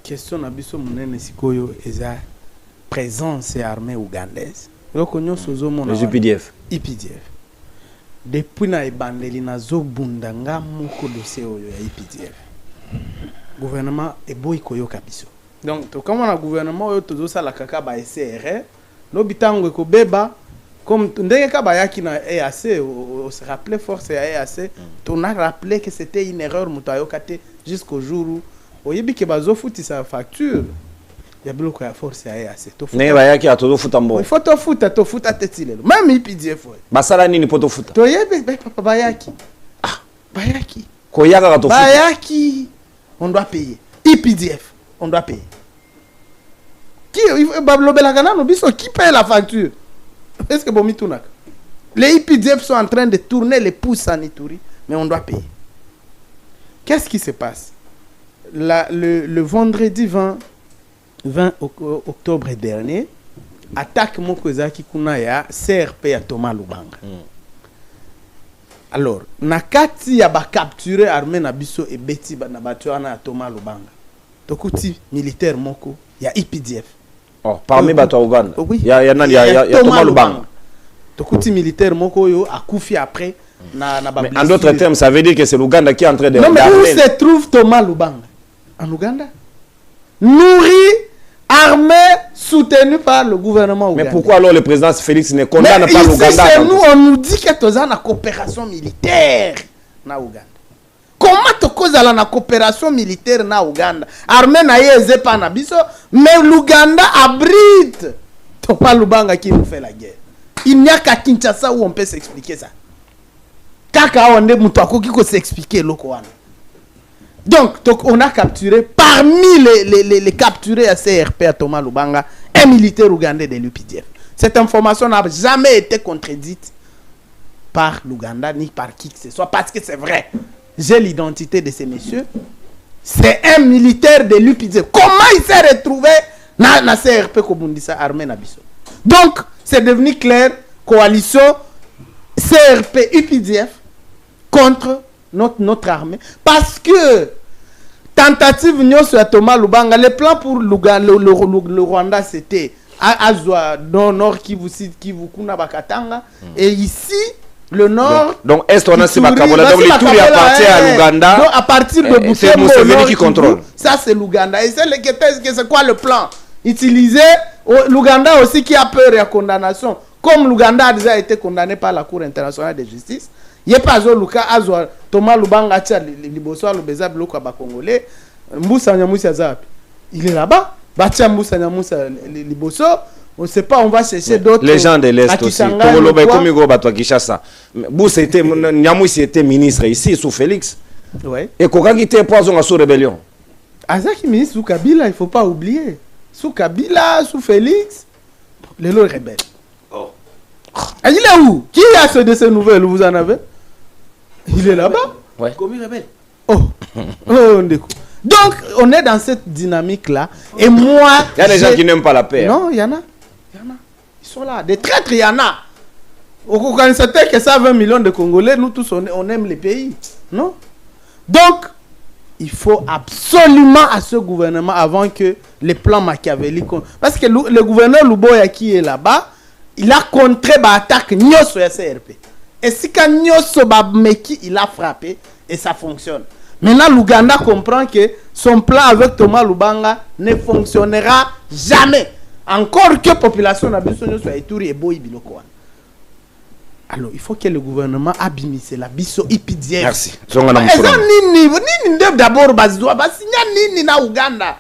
question na biso munene sikoyo eza présence armée ougandaise. Loko nyoso zo mona. Les UPDF. IPDF. Depuis na ebandeli na zo bundanga moko dossier oyo ya IPDF. Gouvernement eboyi koyoka biso. Donc, to comme na gouvernement oyo tozo sala kaka ba SRR, no bitango ko beba. Comme ndenge kabayaki na EAC, on se rappelait force à EAC, on a rappelé que c'était une erreur mutayokate jusqu'au jour où oyebi ke bazo futi sa facture. Ya bloqué à force à EAC. Ne bayaki a todo futambo. Il faut to futa tetilelo. Même IPDF. Basala nini poto futa. To yebi papa bayaki. Ah, bayaki. Koyaka to futa. Bayaki. On doit payer. IPDF, on doit payer. Qui Bablobela kana no biso qui paye la facture? Est-ce que les IPDF sont en train de tourner les pouces en Ituri, mais on doit payer. Qu'est-ce qui se passe? Le vendredi 20 octobre dernier, attaque Mokozaki Kunaya, CRP à Thomas Lubanga. Alors, nakati ya ba capturer armée na biso et beti na batuana à Thomas Lubanga. Tokuti militaire moko ya IPDF. Oh, parmi bateaux Ouganda. Oui. Il y a Thomas Lubanga. Tokuti militaire moko yo a koufi après na en d'autres termes, ça veut dire que c'est l'Ouganda qui est en train de. Non, mais où se trouve Thomas Lubanga? En Ouganda. Nourri, armé, soutenu par le gouvernement ougandais. Mais pourquoi alors le président Félix ne condamne pas l'Ouganda? Chez nous, on nous dit que tu as une coopération militaire na Ouganda. Comment tu causes la coopération militaire na Ouganda? Armée na yeze pas na biso, mais l'Ouganda abrite Thomas Lubanga qui nous fait la guerre. Il n'y a qu'à Kinshasa où on peut s'expliquer ça. Kaka on est moutako qui peut s'expliquer l'Okoana. Donc, on a capturé, parmi les capturés à CRP à Thomas Lubanga, un militaire ougandais de l'UPDF. Cette information n'a jamais été contredite par l'Ouganda ni par qui que ce soit, parce que c'est vrai. J'ai l'identité de ces messieurs. c'est un militaire de l'UPDF. Comment il s'est retrouvé dans la CRP Kobundisa armée Nabiso? Donc, c'est devenu clair, coalition CRP UPDF contre notre armée. Parce que tentative nyonso ya Thomas Lubanga, le plan pour le Rwanda c'était Azwa, nord Kivu, Sud Kivu, Kuna Bakatanga. Et ici, le nord. Donc est on a si Makabola, donc les tours appartiennent à l'Ouganda. Donc à partir de Butembo, c'est Museveni qui contrôle. Ça c'est l'Ouganda. Et c'est quoi le plan? Utiliser l'Ouganda aussi qui a peur et à condamnation. Comme l'Ouganda a déjà été condamné par la Cour internationale de justice. Il n'y a pas Luka Azwa, Thomas Lubanga, Liboso, Lubeza, Bloko, Congolais. Mboussa Nyamoussa Zap. Il est là-bas. Batia Mboussa Nyamoussa Liboso. On ne sait pas, on va chercher d'autres. Les gens de l'Est aussi. Tongolobe Komigo Batwa Kishasa. Mboussa était, Nyamoussa était ministre ici, sous Félix. Ouais. Et Kokaki était poison à sous rébellion. Azaki ministre sous Kabila, il ne faut pas oublier. Sous Kabila, sous Félix, les lots rebelles. Oh. Il est où? Qui a ce de ces nouvelles? Vous en avez? Il est là-bas? Ouais. Comme rebelle. Oh. Oh, donc, on est dans cette dynamique-là. Et moi. Il y a des gens qui n'aiment pas la paix. Non, il y en a. Il y en a. Ils sont là. Des traîtres, il y en a. Quand c'était que ça, 20 millions de Congolais, nous tous, on aime les pays. Non? Donc, il faut absolument à ce gouvernement, avant que les plans machiavéliques. Parce que le gouverneur Luboya qui est là-bas, il a contré l'attaque Nyoso ya CRP. Et si quand Nyoso Meki, il a frappé et ça fonctionne. Maintenant, l'Ouganda comprend que son plan avec Thomas Lubanga ne fonctionnera jamais. Encore que la population n'abisso Nyoso ya Ituri et Boyi Biloko. Alors, il faut que le gouvernement abimise la biso IPDF. Merci. Nini d'abord bazwa basinya nini na Uganda.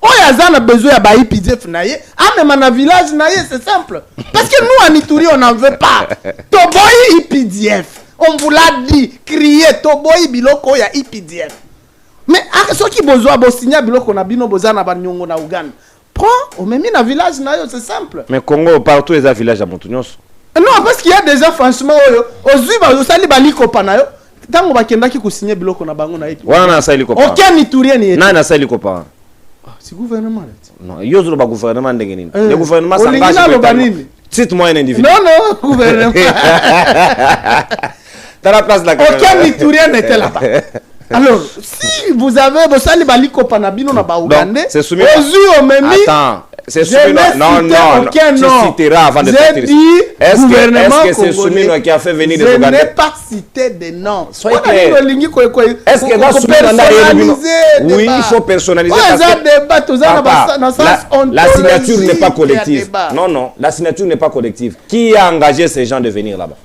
Oya zana besoin ya ba IPDF na ye, même na village na ye, c'est simple. Parce que nous en Ituri on n'en veut pas. Toboyi IPDF. On vous l'a dit, crier Toboyi biloko ya IPDF. Mais ceux qui besoin bosinya biloko na bino bozana ba nyongo na Uganda. Prends, on met na village na yo, c'est simple. Mais Congo partout les villages à Montunyos. Non, parce qu'il y a déjà franchement osali baliko panayo tango bakenda ki kusigner biloko na bango na yetu. Wana sali ko pa. Aucun Iturien ni yetu. Na sali ko pa. C'est gouvernement là. Non, yozo ba gouvernement ndenge nini. Le gouvernement s'engage. Cite-moi un individu. Non, gouvernement. Dans la place de la Aucun Iturien n'était là-bas. Alors, si vous avez bosali baliko panabino na ba Ougandais, c'est soumis. Attends. C'est soumis. Non. Tu citeras avant de partir. J'ai dit gouvernement est-ce que c'est soumis qui a fait venir des Ougandais? Je n'ai pas cité de nom. Soyez clair. Est-ce que dans soumis oui, il faut personnaliser. La signature n'est pas collective. Non, la signature n'est pas collective. Qui a engagé ces gens de venir là-bas?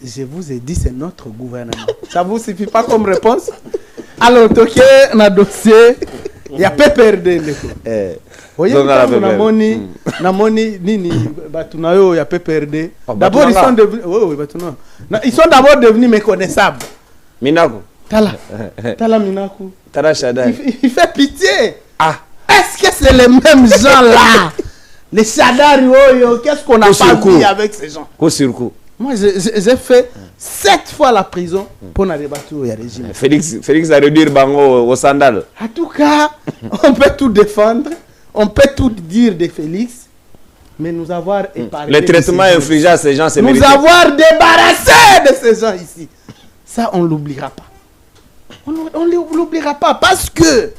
Je vous ai dit, c'est notre gouvernement. Ça vous suffit pas comme réponse? Alors, toké, na dossier, il y a PPRD. Voyez, namoni nini batunayo ya PPRD. D'abord, ils sont devenus, ils sont d'abord devenus méconnaissables. Minaku. Tala Minaku. Tala Shadai. Il fait pitié. Ah. Est-ce que c'est les mêmes gens là? Les Shadari, qu'est-ce qu'on a pas vu avec ces gens? Moi, j'ai fait 7 fois la prison pour aller débattre au régime. Félix a réduit Bango au sandal. En tout cas, on peut tout défendre, on peut tout dire de Félix, mais nous avoir épargné. Le traitement infligé à ces gens, c'est mérité. Nous avoir débarrassé de ces gens ici. Ça, on ne l'oubliera pas. On ne l'oubliera pas parce que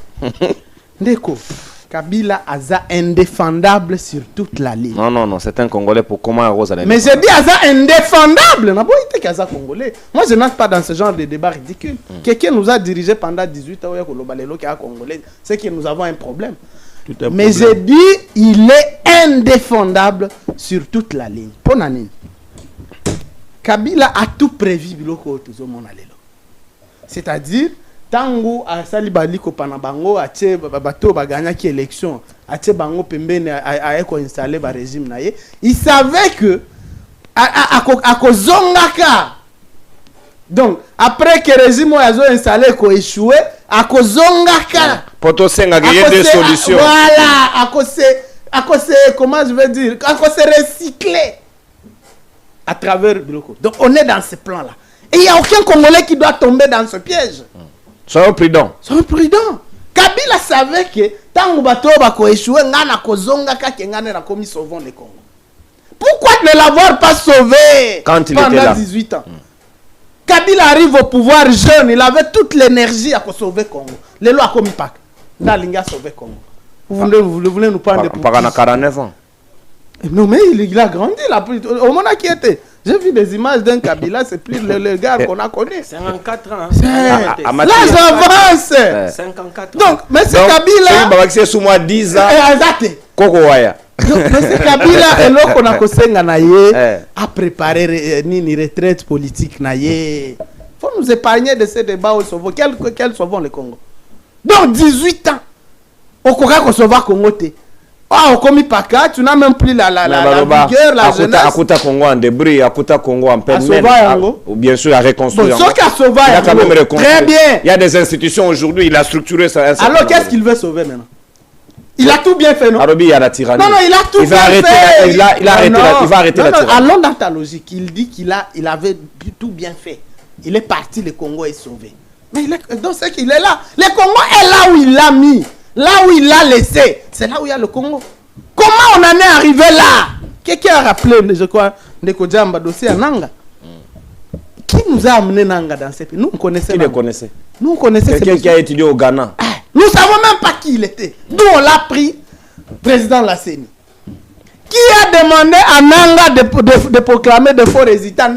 Ndeko, Kabila Aza indéfendable sur toute la ligne. Non, c'est un Congolais pour comment Rose. Mais j'ai dit Aza indéfendable. N'a pas été qu'Aza Congolais. Moi, je n'entre pas dans ce genre de débat ridicule. Quelqu'un nous a dirigé pendant 18 ans qui est Congolais. C'est que nous avons un problème. Mais j'ai dit il est indéfendable sur toute la ligne. Ponanine. Kabila a tout prévu. C'est-à-dire tango asali baliko panabango atie bato baganya ki élection atie bango pembeni a eko installer ba régime na ye, il savait que akozongaka. Donc après que régime yazo installer ko échouer akozongaka poto senga qu'il y ait des solutions. Voilà, akose comment je vais dire, akose recycler à travers Biloko. Donc on est dans ce plan là et il y a aucun Congolais qui doit tomber dans ce piège. Soyons prudents. Soyons prudents. Kabila savait que tant bato bako échoué ngana kozonga kake ngana na komi sauvons le Congo. Pourquoi ne l'avoir pas sauvé quand il pendant était là 18 ans? Kabila arrive au pouvoir jeune, il avait toute l'énergie à sauver le Congo. Les lois comme pas. Nalinga sauver Congo. Vous voulez nous parler de Par 49 ans. Non mais il a grandi là. Au moment qui était. J'ai vu des images d'un Kabila, c'est plus le gars qu'on a connu. 54 ans. Là j'avance. 54 ans. Donc, M. Kabila. C'est sous moi 10 ans. Exact. Koko Waya. M. Kabila et l'autre qu'on a kosenga na ye a préparé une retraite politique na ye. Faut nous épargner de ces débats au Sauvo. Quel sauvons le Congo? Donc 18 ans. Au Koga ko sauva Congo te. Ah, au Komi Paka, tu n'as même plus la vigueur, la jeunesse. Akuta Congo en débris, Akuta Congo en peine. Ou bien sûr, à reconstruire. Bon, il a quand même reconstruit. Très bien. Il y a des institutions aujourd'hui, il a structuré ça. Alors, qu'est-ce qu'il veut sauver maintenant? Il a tout bien fait, non? Arobi, il y a la tyrannie. Non, il a tout bien fait. Il va arrêter la tyrannie. Allons dans ta logique. Il dit qu'il avait tout bien fait. Il est parti, le Congo est sauvé. Mais donc c'est qu'il est là. Le Congo est là où il l'a mis. Là où il l'a laissé. C'est là où il y a le Congo. Comment on en est arrivé là? Quelqu'un a rappelé, je crois, Ndeko Djamba dossier à Nanga. Qui nous a amené Nanga dans ce pays? Nous, on connaissait. Qui le connaissait? Nous, on connaissait. Quelqu'un qui a étudié au Ghana. Nous ne savons même pas qui il était. Nous, on l'a pris, président de la CENI. Qui a demandé à Nanga de proclamer de faux résidents?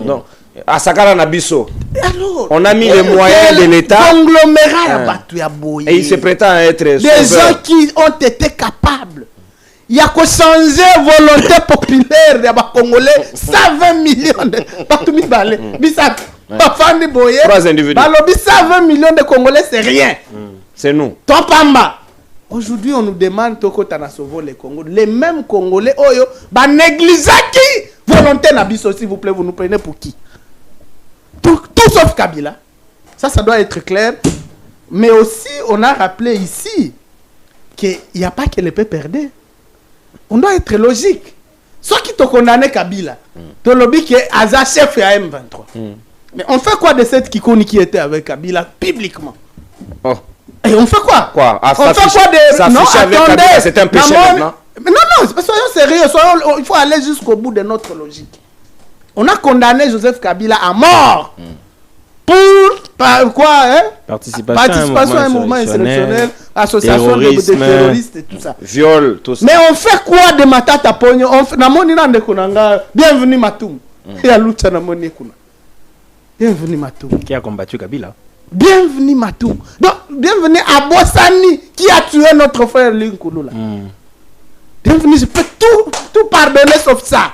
Non. À Sakara Nabiso. Alors, on a mis les moyens de l'État. Et il se prétend être des gens qui ont été capables. Il y a qu'à changer volonté populaire des Congolais. 120 millions de. 3 individus. 120 millions de Congolais, c'est rien. C'est nous. Topamba. Aujourd'hui, on nous demande de sauver les Congolais. Les mêmes Congolais, oyo, ba négliger qui volonté Nabiso, s'il vous plaît, vous nous prenez pour qui? Tout sauf Kabila. Ça doit être clair. Mais aussi, on a rappelé ici qu'il n'y a pas que le peuple. On doit être logique. Ceux qui te condamnent Kabila, tu lobby qui est Aza chef à M23. Mais on fait quoi de cette Kikoni qui était avec Kabila publiquement? Et on fait quoi? On fait quoi de... Non, attendez. C'est un péché maintenant. Non, soyons sérieux. Il faut aller jusqu'au bout de notre logique. On a condamné Joseph Kabila à mort pour quoi, hein? Participation à un mouvement insurrectionnel, association de terroristes et tout ça. Viol, tout ça. Mais on fait quoi de Matata Pogno? Bienvenue Matoum. Bienvenue Matoum. Qui a combattu Kabila? Bienvenue Matoum. Donc, bienvenue à Bossani qui a tué notre frère Linkulula. Bienvenue, je peux tout pardonner sauf ça.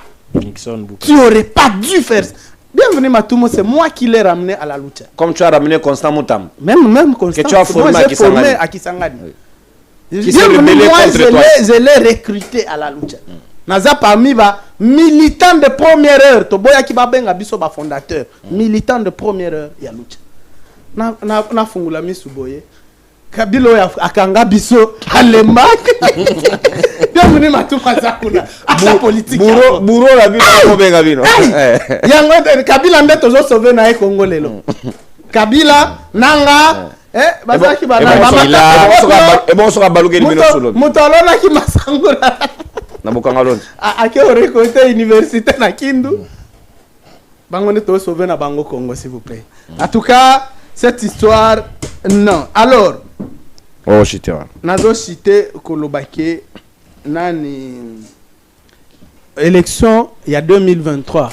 Tu n'aurais pas dû faire ça. Bienvenue Matoum, c'est moi qui l'ai ramené à la lutte. Comme tu as ramené Constant Moutam. Même Constant. Que tu as formé à Kisangani. Bienvenue, moi je l'ai recruté à la lutte. Naza parmi ba militant de première heure. Toboya ki babenga biso ba fondateur. Militant de première heure ya lutte. Na fungula misuboye. Kabilo ya akanga biso alema. Bienvenue Matoum Azakuna. Asa politique. Bourreau la vie na kobenga bino. Yango Kabila nde tozo sauver na Congo lelo. Kabila nanga bazaki bana et bon sera baluke bino solo. Mutolona ki masangura. Na bokanga lon. Ake récolter université na Kindu. Bango ne to sauver na bango Congo s'il vous plaît. En tout cas, cette histoire non. Alors oh chita. Nazo cité Kolobake nani élection il y a 2023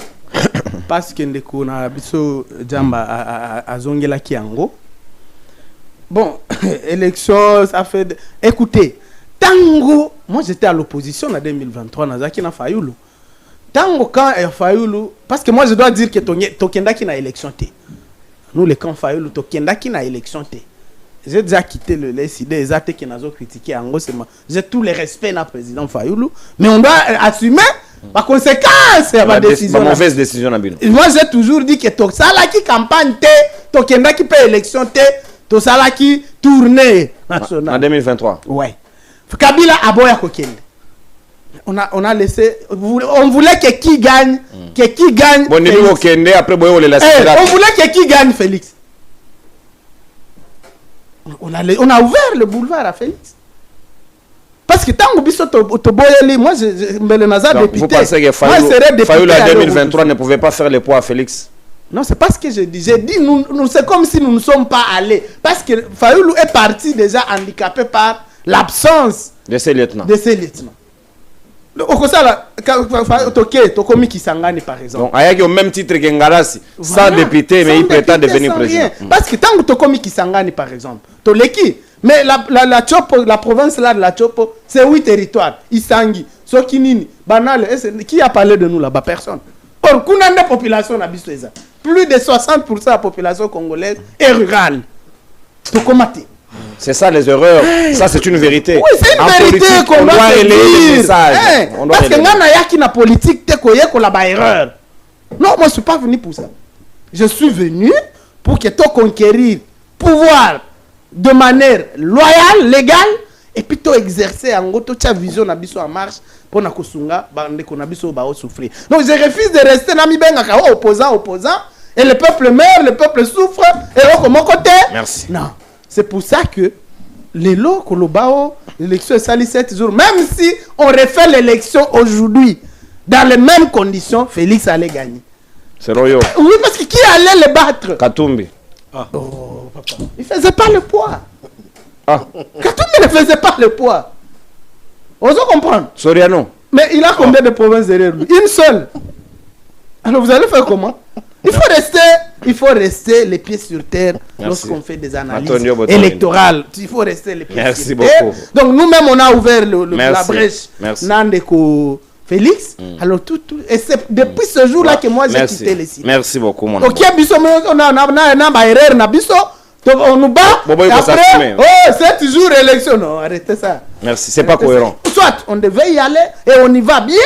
parce que ndeko na biso Djamba azongela kiango. Bon, élection ça fait écoutez, tango moi j'étais à l'opposition en 2023 Nazaki na Fayulu. Tango quand Fayulu parce que moi je dois dire que Tokenda qui na élection té. Nous les camps Fayulu Tokenda qui na élection té. J'ai déjà quitté le LSID, les athées qui nous ont critiqué en gros, j'ai tout le respect na président Fayoulou, mais on doit assumer la conséquence de la décision. La mauvaise décision. Moi j'ai toujours dit que tout ça là qui campagne té, tout qui peut élection té, tout ça là qui tournée nationale. En 2023. Ouais. Kabila aboya kokende. On a laissé, on voulait que qui gagne, Bon, on voulait que qui gagne Félix. on a ouvert le boulevard à Félix. Parce que tant que biso to boyeli, moi je me le nazar député. Vous pensez que Fayoulou en 2023 ne pouvait pas faire le poids à Félix? Non, c'est pas ce que je dis. J'ai dit, nous c'est comme si nous ne sommes pas allés. Parce que Fayoulou est parti déjà handicapé par l'absence de ces lieutenants. Au Kosala, Tokomi Kisangani par exemple. Donc, il y a au même titre que Ngarasi, sans député, mais il prétend devenir président. Parce que tant que Tokomi Kisangani par exemple, Toleki, mais la province là de la Chopo, c'est 8 territoires. Isangi, Sokinini, Banal, qui a parlé de nous là-bas? Personne. Or, Kunanda population na Bisweza. Plus de 60% de la population congolaise est rurale. Tokomati. C'est ça les erreurs. Ça c'est une vérité. Oui, c'est une vérité qu'on doit relayer le message. Parce que ngana yaki na politique te koye ko la ba erreur. Non, moi je suis pas venu pour ça. Je suis venu pour que tu conquérir pouvoir de manière loyale, légale, et puis tu exercer en gros ta vision na biso en marche pour na kosunga bande ko na biso ba souffrir. Donc je refuse de rester na mi benga ka opposant et le peuple meurt, le peuple souffre et au mon côté. Merci. Non. C'est pour ça que les lots Kolobao, l'élection est salie 7 jours. Même si on refait l'élection aujourd'hui, dans les mêmes conditions, Félix allait gagner. C'est Royo. Oui, parce que qui allait le battre? Katumbi. Ah. Oh, papa. Il ne faisait pas le poids. Ah. Katumbi ne faisait pas le poids. On se comprend. Soriano. Mais il a combien de provinces derrière lui? Une seule. Alors vous allez faire comment? Il faut rester les pieds sur terre lorsqu'on fait des analyses électorales. Il faut rester les pieds sur terre. Donc nous-mêmes, on a ouvert la brèche. Nandeko Félix. Alors et c'est depuis ce jour-là que moi j'ai quitté les sites. Merci beaucoup, mon ami. Ok, on a erreur, on nous bat. Après, 7 jours élection. Non, arrêtez ça. Merci, c'est pas cohérent. Soit on devait y aller et on y va bien.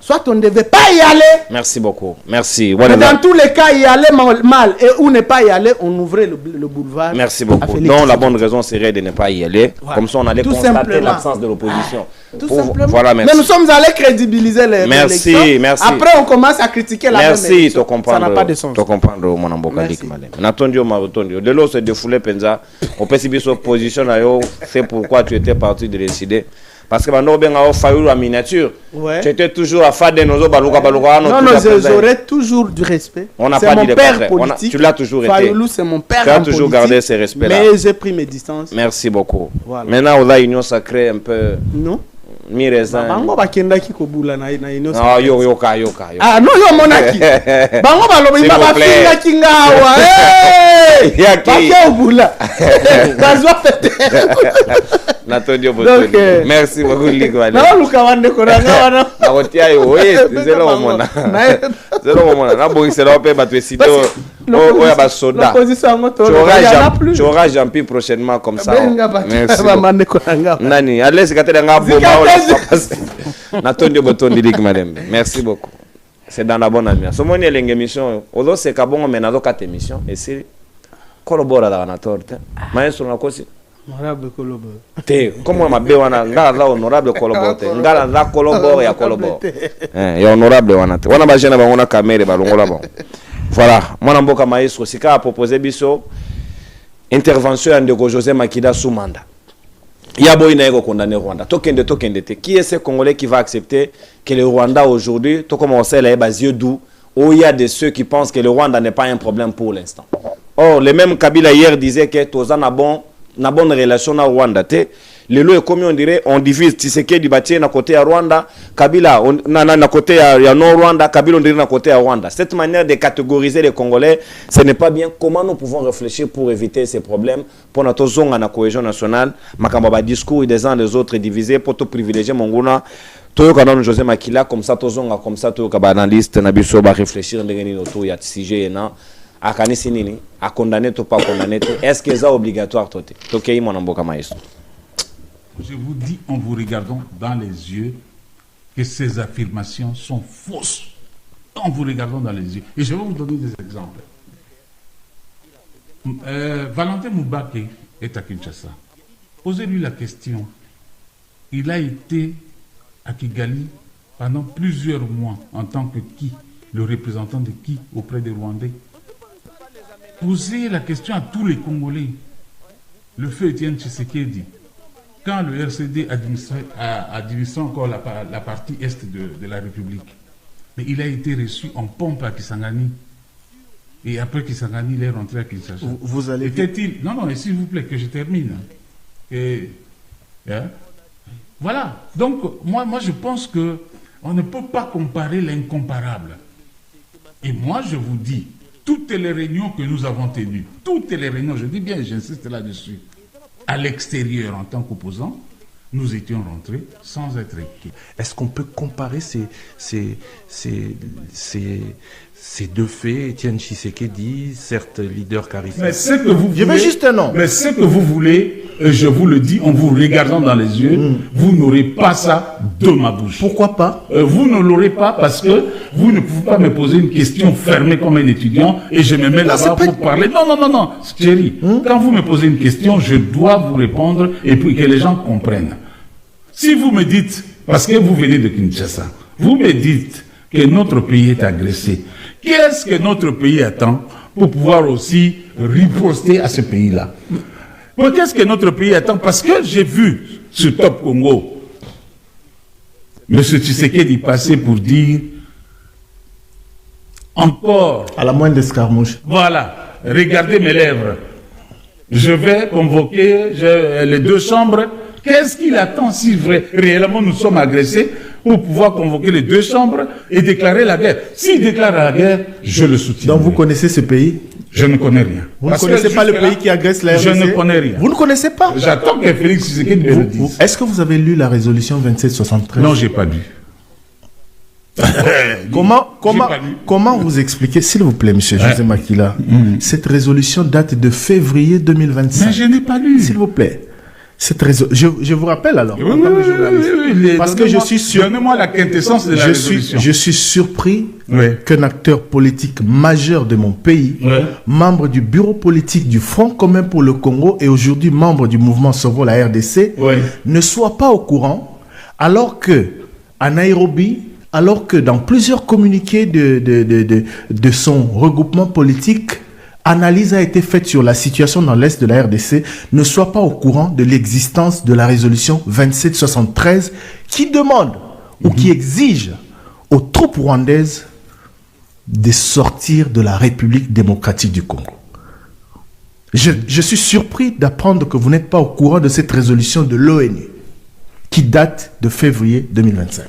Soit on ne devait pas y aller. Merci beaucoup. Merci. Mais dans tous les cas, y aller mal et où ne pas y aller, on ouvrait le boulevard. Merci beaucoup. Donc la bonne raison serait de ne pas y aller. Voilà. Comme ça, on allait constater l'absence de l'opposition. Tout simplement. Voilà, merci. Mais nous sommes allés crédibiliser les élections. Merci. Après, on commence à critiquer la même élection. Ça n'a pas de sens. Tu comprends, mon ambokalik malem. Natondio marotondio. De l'eau se défoulé penza. On peut subir son position c'est pourquoi tu étais parti de décider. Parce que maintenant, on a Fayoulou en miniature. Ouais. Tu étais toujours à Fade Nozo Balouka Balouka. Non, j'aurais toujours du respect. On n'a pas dit le contraire. Tu l'as toujours été. Fayoulou, c'est mon père. Tu as toujours gardé ces respects-là. Mais j'ai pris mes distances. Merci beaucoup. Voilà. Maintenant, on a une union sacrée un peu. Non. Mi-raisin. Bango bakenda ki kobula na union sacrée. Ah, yoka. Ah, non, yo monaki. Bango balobi bafinga kingawa. Hey! Yaki. Bakobula. Bazwa fete. Natondio Botoni. Merci beaucoup Ligwale. Na luka wande koranga wana. Na wotia yo zelo momona. Zelo momona. Na bo iselo pe batwe sido. Oh ya ba soda. L'opposition ngoto. Tu auras Jampi prochainement comme ça. Merci. Nani, allez c'est katela nga bomba. Natondio Botoni Ligwale. Merci beaucoup. C'est dans la bonne ambiance. Somoni elenge émission. Ozo c'est kabongo menazo 4 émissions et c'est collabora dans la torte. Maestro na kosi. Honorable Kolobo. Comment ma be wana ngala honorable Kolobo te. Ngala la Kolobo ya Kolobo. Ya honorable wana te. Wana ba jena ba ngona kamere ba longola ba. Voilà, mwana mboka maestro sika a proposé biso intervention de José Makida Soumanda. Yabo ina ego condamné Rwanda. Tokende te. Qui est ce Congolais qui va accepter que le Rwanda aujourd'hui, tout comme on sait là est basé d'où il y a de ceux qui pensent que le Rwanda n'est pas un problème pour l'instant. Or, le même Kabila hier disait que Toza n'a bonne relation na Rwanda te. Le lot est comme on dirait, on divise Tshisekedi Batié na côté à Rwanda, Kabila na côté à Nord Rwanda, Kabila on dirait na côté à Rwanda. Cette manière de catégoriser les Congolais, ce n'est pas bien. Comment nous pouvons réfléchir pour éviter ces problèmes pour notre zone na cohésion nationale, makamba discours des uns des autres divisés pour tout privilégier Monguna. Toyoka non José Makila comme ça tozonga comme ça toyoka ba analyste na biso ba réfléchir ndenge ni autour ya sujet na akanisi nini a condamner to pas condamner est-ce que c'est obligatoire toté tokei mon mboka maestro. Je vous dis en vous regardant dans les yeux que ces affirmations sont fausses. En vous regardant dans les yeux. Et je vais vous donner des exemples. Valentin Moubake est à Kinshasa. Posez-lui la question. Il a été à Kigali pendant plusieurs mois en tant que qui? Le représentant de qui auprès des Rwandais? Posez la question à tous les Congolais. le feu Étienne Tshisekedi, quand le RCD administrait encore la partie est de la République, mais il a été reçu en pompe à Kisangani. Et après Kisangani, il est rentré à Kinshasa. Vous allez... Était-il... Non, et s'il vous plaît, que je termine. Voilà. Donc, moi, je pense qu'on ne peut pas comparer l'incomparable. Et moi, je vous dis, toutes les réunions que nous avons tenues, toutes les réunions, je dis bien, j'insiste là-dessus, à l'extérieur en tant qu'opposant, nous étions rentrés sans être inquiets. Est-ce qu'on peut comparer ces deux faits, Étienne Tshisekedi, certes leader charismatique. Mais ce que vous voulez, je veux juste un nom. Mais ce que vous voulez, je vous le dis en vous regardant dans les yeux, vous n'aurez pas ça de ma bouche. Pourquoi pas? Vous ne l'aurez pas parce que vous ne pouvez pas me poser une question fermée comme un étudiant et je me mets là-bas pour parler. Non, chérie. Quand vous me posez une question, je dois vous répondre et puis que les gens comprennent. Si vous me dites, parce que vous venez de Kinshasa, vous me dites que notre pays est agressé, qu'est-ce que notre pays attend pour pouvoir aussi riposter à ce pays-là? Qu'est-ce que notre pays attend? Parce que j'ai vu sur Top Congo, M. Tshisekedi passer pour dire encore... À la moindre escarmouche. Voilà, regardez mes lèvres. Je vais convoquer les deux chambres. Qu'est-ce qu'il attend si réellement nous sommes agressés pour pouvoir convoquer les deux chambres et déclarer la guerre? S'il déclare la guerre, je le soutiens. Donc vous connaissez ce pays? Je ne connais rien. Vous ne connaissez pas le pays qui agresse la RDC? Je ne connais rien. Vous ne connaissez pas? J'attends que Félix Tshisekedi me le dise. Est-ce que vous avez lu la résolution 2773? Non, je n'ai pas lu. Comment vous expliquez, s'il vous plaît, monsieur José Makila, cette résolution date de février 2025? Mais je n'ai pas lu. S'il vous plaît. Je vous rappelle alors, en tant que journaliste, parce que je suis sûr. Donnez-moi la quintessence de la résolution. Je suis surpris qu'un acteur politique majeur de mon pays, membre du bureau politique du Front commun pour le Congo et aujourd'hui membre du mouvement Sauvons la RDC, ne soit pas au courant, alors que à Nairobi, alors que dans plusieurs communiqués de son regroupement politique, analyse a été faite sur la situation dans l'Est de la RDC, ne soit pas au courant de l'existence de la résolution 2773 qui demande ou qui exige aux troupes rwandaises de sortir de la République démocratique du Congo. Je suis surpris d'apprendre que vous n'êtes pas au courant de cette résolution de l'ONU qui date de février 2025.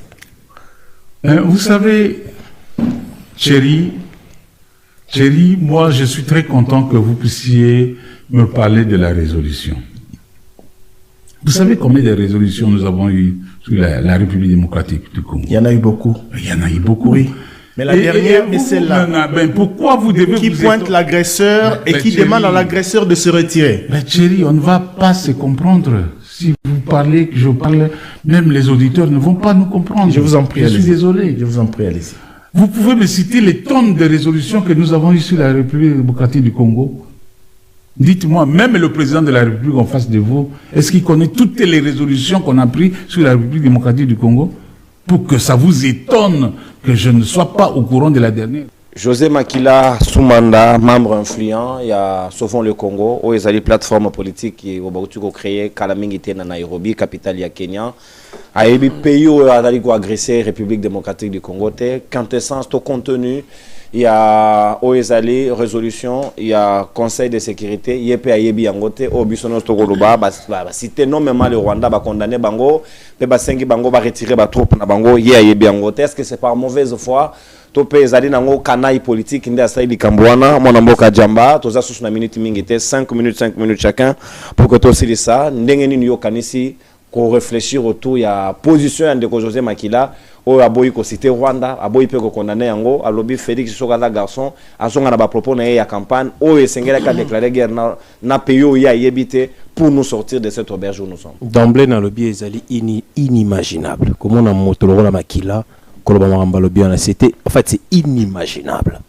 Vous savez, chérie, moi je suis très content que vous puissiez me parler de la résolution. Vous savez combien de résolutions nous avons eues sur la République démocratique du Congo? Il y en a eu beaucoup. Il y en a eu beaucoup. Oui. Mais la dernière, mais celle-là, pourquoi vous devez qui pointe l'agresseur et qui demande à l'agresseur de se retirer. Mais chérie, on ne va pas se comprendre. Si vous parlez, que je parle, même les auditeurs ne vont pas nous comprendre. Je vous en prie, je suis désolé. Je vous en prie, allez-y. Vous pouvez me citer les tonnes de résolutions que nous avons eues sur la République démocratique du Congo? Dites-moi, même le président de la République en face de vous, est-ce qu'il connaît toutes les résolutions qu'on a prises sur la République démocratique du Congo? Pour que ça vous étonne que je ne sois pas au courant de la dernière. José Makila Soumanda, membre influent, il y a Sauvons le Congo, où ils ont des plateformes politiques qui ont créé Kalamingité na Nairobi, capitale ya Kenya. A eu des pays où ils ont agressé la République démocratique du Congo. Quintessence, tout contenu, il y a OESALI, résolution, il y a Conseil de sécurité, il y a PAYB Angote, Obisonos Togoluba, cité nommément le Rwanda, condamné Bango, Sengi Bango va retirer les troupes na Bango, il y a PAYB Angote. Est-ce que c'est par mauvaise foi? Topé ezali nango kanaï politique nde asali kambwana mona mboka jamba toza susu na minute mingite 5 minutes chacun pour que tosili ça ndenge nini yo kanisi ko réfléchir autour ya position ya ndeko José Makila o aboyi ko citer Rwanda aboyi pe ko condamner yango alobi Félix Tshisekedi garçon azonga na ba propos na ya campagne o esengela ka déclarer guerre na pays ya yebité pour nous sortir de cette auberge où nous sommes. D'emblée dans le biais ezali inimaginable comment na motolo la Makila. C'était en fait c'est inimaginable.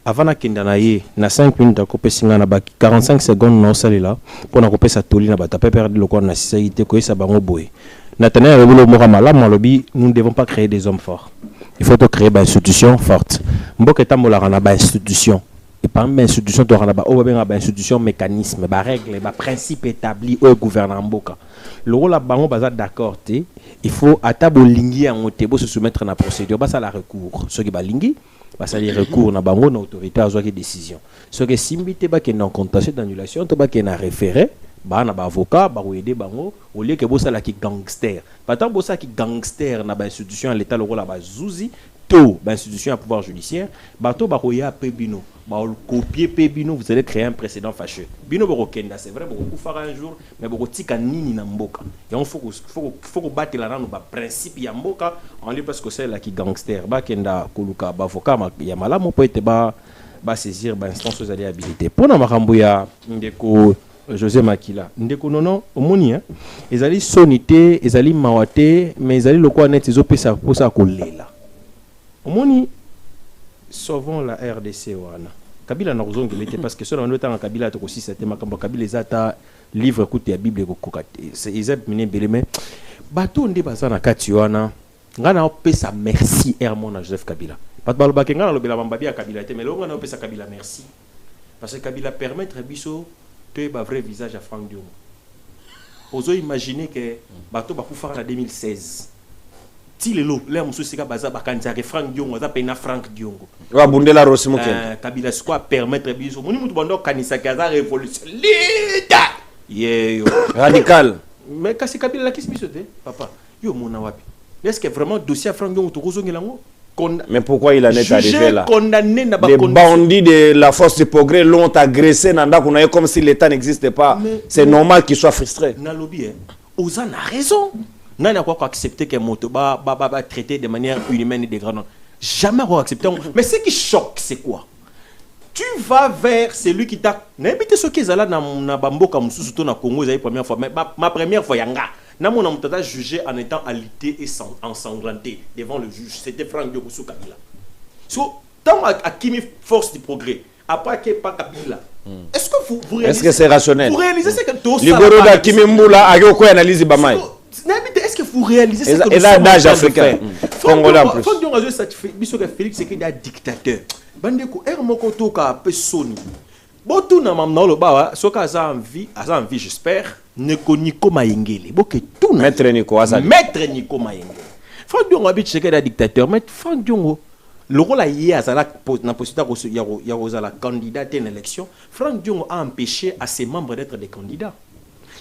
Avant na kindanaye na 5 minutes à couper singa na baki 45 secondes na osalela pour na couper sa toli na bata perdre le corps na société ko esa bango boy. Natana rebolo moramala malobi nous ne devons pas créer des hommes forts. Il faut créer une institution forte. Mboka tambola na ba institution et parmi l'institution de institution mécanisme règle principe établi au gouvernement le rôle bango baza d'accord il faut atabo lingi en otebo se soumettre à la procédure ça la recours ce qui ba lingi ça les recours na bango na autorité a qui décision ce que simbité ba en contentieux d'annulation to ba na référé ba na ba avocat ba aider bango au lieu que bossa la ki gangster patant bossa ki gangster na ba institution l'état le rôle ba zouzi to ba institution à pouvoir judiciaire bato ba koya pebino ba copier pebino vous allez créer un précédent fâcheux bino boko kenda c'est vrai boko faire un jour mais boko tika nini na mboka et on faut battre la rano ba principe ya mboka en lieu parce que c'est là qui gangster ba kenda koluka ba avocat ya malamu peut être ba saisir ba instance aux habilité pour na makambo ya ndeko José Makila ndeko nono omoni hein ezali sonité ezali mawate mais ezali lokwa net ezopesa posa kolela omoni sauvons la RDC wana Kabila na rozongeli parce que cela on temps Kabila to aussi c'était makambo Kabila ezata livre écoute ya Bible ko kokate c'est Isaac mine beleme bato nde bazana kati wana ngana opesa merci Hermon Joseph Kabila pat baloba ke ngana lobela mambabi ya Kabila te mais lo ngana opesa Kabila merci parce que Kabila permettre biso te ba vrai visage à Franck Diongo ozo imaginer que bato ba ku faire en 2016 ti lelo le musu sika baza bakanza ke Franck Diongo za pena Franck Diongo wa bundela Rosimo Kenda Kabila quoi permettre biso moni mutu bando kanisa kaza révolution leader yo radical mais kasi Kabila la kisi biso te papa yo mona wapi est-ce que vraiment dossier Franck Diongo to kozongela ngo mais pourquoi il en est arrivé là? Condamné na les bandits de la force de progrès l'ont agressé comme si l'État n'existait pas. C'est normal qu'il soit frustré. Na lobby Ozan a raison. N'a quoi accepter que moto ba traité de manière inhumaine et dégradante. Jamais accepter. Mais ce qui choque c'est quoi? Tu vas vers celui qui t'a n'habité ce qui est là na bamboka mususu to na Congo za première fois mais ma première fois yanga. Na mon amtata jugé en étant alité et ensanglanté devant le juge. C'était Franck Diongo Kabila. So, tant à Kimi force du progrès, après qu'il pas Kabila. Est-ce que vous réalisez? Est-ce que c'est rationnel? Vous réalisez ce que tout ça? Liboro da Kimi Mboula a quoi analyse Bamaï. Est-ce que vous réalisez ce que nous sommes d'âge africain? Congolais en plus. Franck Diongo a satisfait. Biso que Félix c'est qu'il est dictateur. Bandeko Hermoko Toka Pesoni. Botou na mamna lo bawa soka a envie j'espère Neko Nico Mayengele boke tout maître Nico Mayengele Franck Diongo habite chez un dictateur mais Franck Diongo le rôle a yé azala na possibilité ya rozala candidat à une élection Franck Diongo a empêché à ses membres d'être des candidats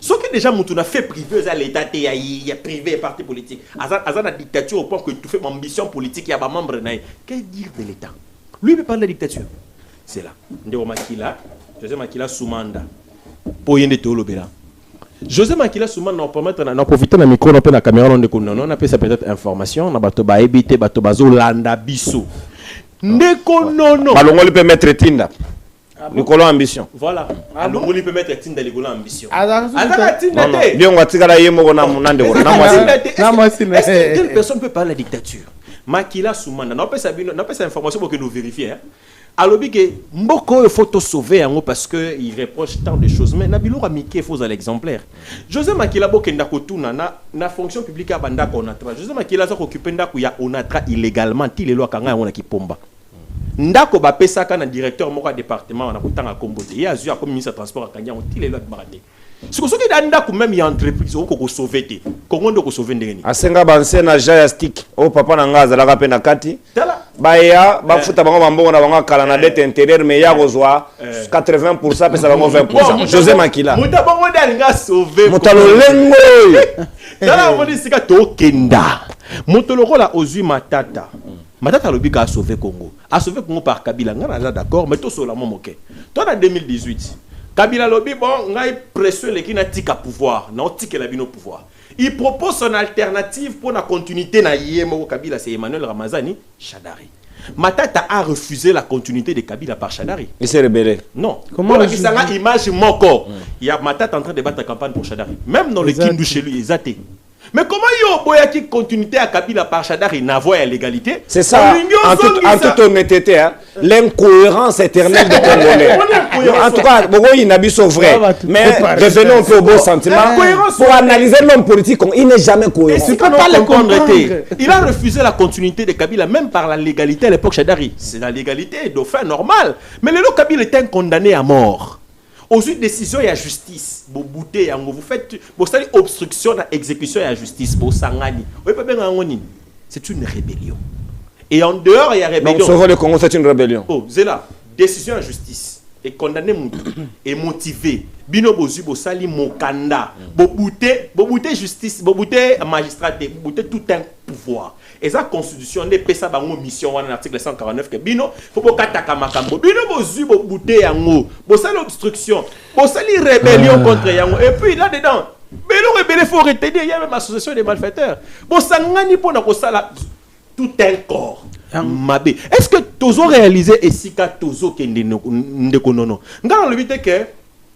ce que déjà mutu na fait privé à l'état il y a privé parti politique azana dictature au point que tu fais ambition politique il y a ba membre na que dire de l'état lui peut parler de dictature. C'est là. Ndeko Makila, José Makila Soumanda. Pour yende tolobela. José Makila Soumanda on permettre na profiter na micro na pe na caméra on ndeko non na pe ça peut-être information na bato ba ebité bato bazo landa biso. Ndeko non. Balongoli peut mettre Tinda. Nicolas ambition. Voilà. Balongoli peut mettre Tinda Nicolas ambition. Azala Tinda te. Bien on va tigala yemo na munande ko na mwasi. Est-ce que quelle personne peut parler de la dictature? Makila Soumanda. Na pe ça information pour que nous vérifier. Alors, que Mboko il faut te sauver parce qu'il reproche tant de choses. Mais Nabilo Ramike faut à l'exemplaire. José Makila Bokenda Kotuna na fonction publique à Bandako Onatra. José Makila a occupé Ndako ya Onatra illégalement. Ti les lois Kanga on a qui pomba. Ndako ba pesa kana directeur moko département na kotanga Kombote. Il a comme ministre de transport à Kanya on ti les lois baraté. Ce que qui Ndako même ya entreprise on ko sauver te. Kongo ndo ko sauver ndeni. Asenga banse na jaya stick. O papa na ngaza la kapena kati. Baya bafuta bango bambongo na bango kala na dette intérieure mais ya kozwa 80% pesa bango 20%. José Makila muta bango dalinga sauver mutalo lengo dala moni sika to kenda mutolo kola ozui matata lobika a sauver Congo par Kabila ngana d'accord mais to sola momoke to na 2018 Kabila lobi bon ngai pression le kina tika pouvoir na tika la bino pouvoir. Il propose son alternative pour la continuité na Yemo Kabila, c'est Emmanuel Ramazani, Chadari. Matata a refusé la continuité de Kabila par Chadari. Il s'est rebellé. Non. Comment il y a image mon corps. Il y a Matata en train de battre la campagne pour Chadari. Même dans le Kindu chez lui, il est athée. Mais comment yo boya qui continuité à Kabila par Chadari n'avoue à l'égalité? C'est ça, en toute honnêteté, hein, l'incohérence éternelle des Congolais. En tout cas, il n'a pas son vrai. Mais revenons un peu au bon sentiment. Pour analyser l'homme politique, il n'est jamais cohérent. Tu peux pas le comprendre. Il a refusé la continuité de Kabila, même par la légalité à l'époque Chadari. C'est la légalité, dauphin normal. Mais le Kabila était un condamné à mort. Aux décisions et à justice, vous faites obstruction à exécution et à justice. C'est une rébellion. Et en dehors, il y a rébellion. Donc, sauver le Congo, c'est une rébellion. Oh, c'est là. Décision à justice. Et condamné et motivé. Bino bozu bosali mokanda. Bobouté justice, bobouté magistrat, bobouté tout un pouvoir. Et sa constitution n'est pas ça dans mission en article 149 que bino faut pas kataka makambo. Bino bozu bobouté yango. Bosali obstruction, bosali rébellion contre yango. Et puis là dedans, bino rébellion faut retenir, il y a même association des malfaiteurs. Bosangani pour na kosala tout un corps. Mabé. Est-ce que Tozo réalisé et Sika Tozo qui ndekonono? Ngana le but que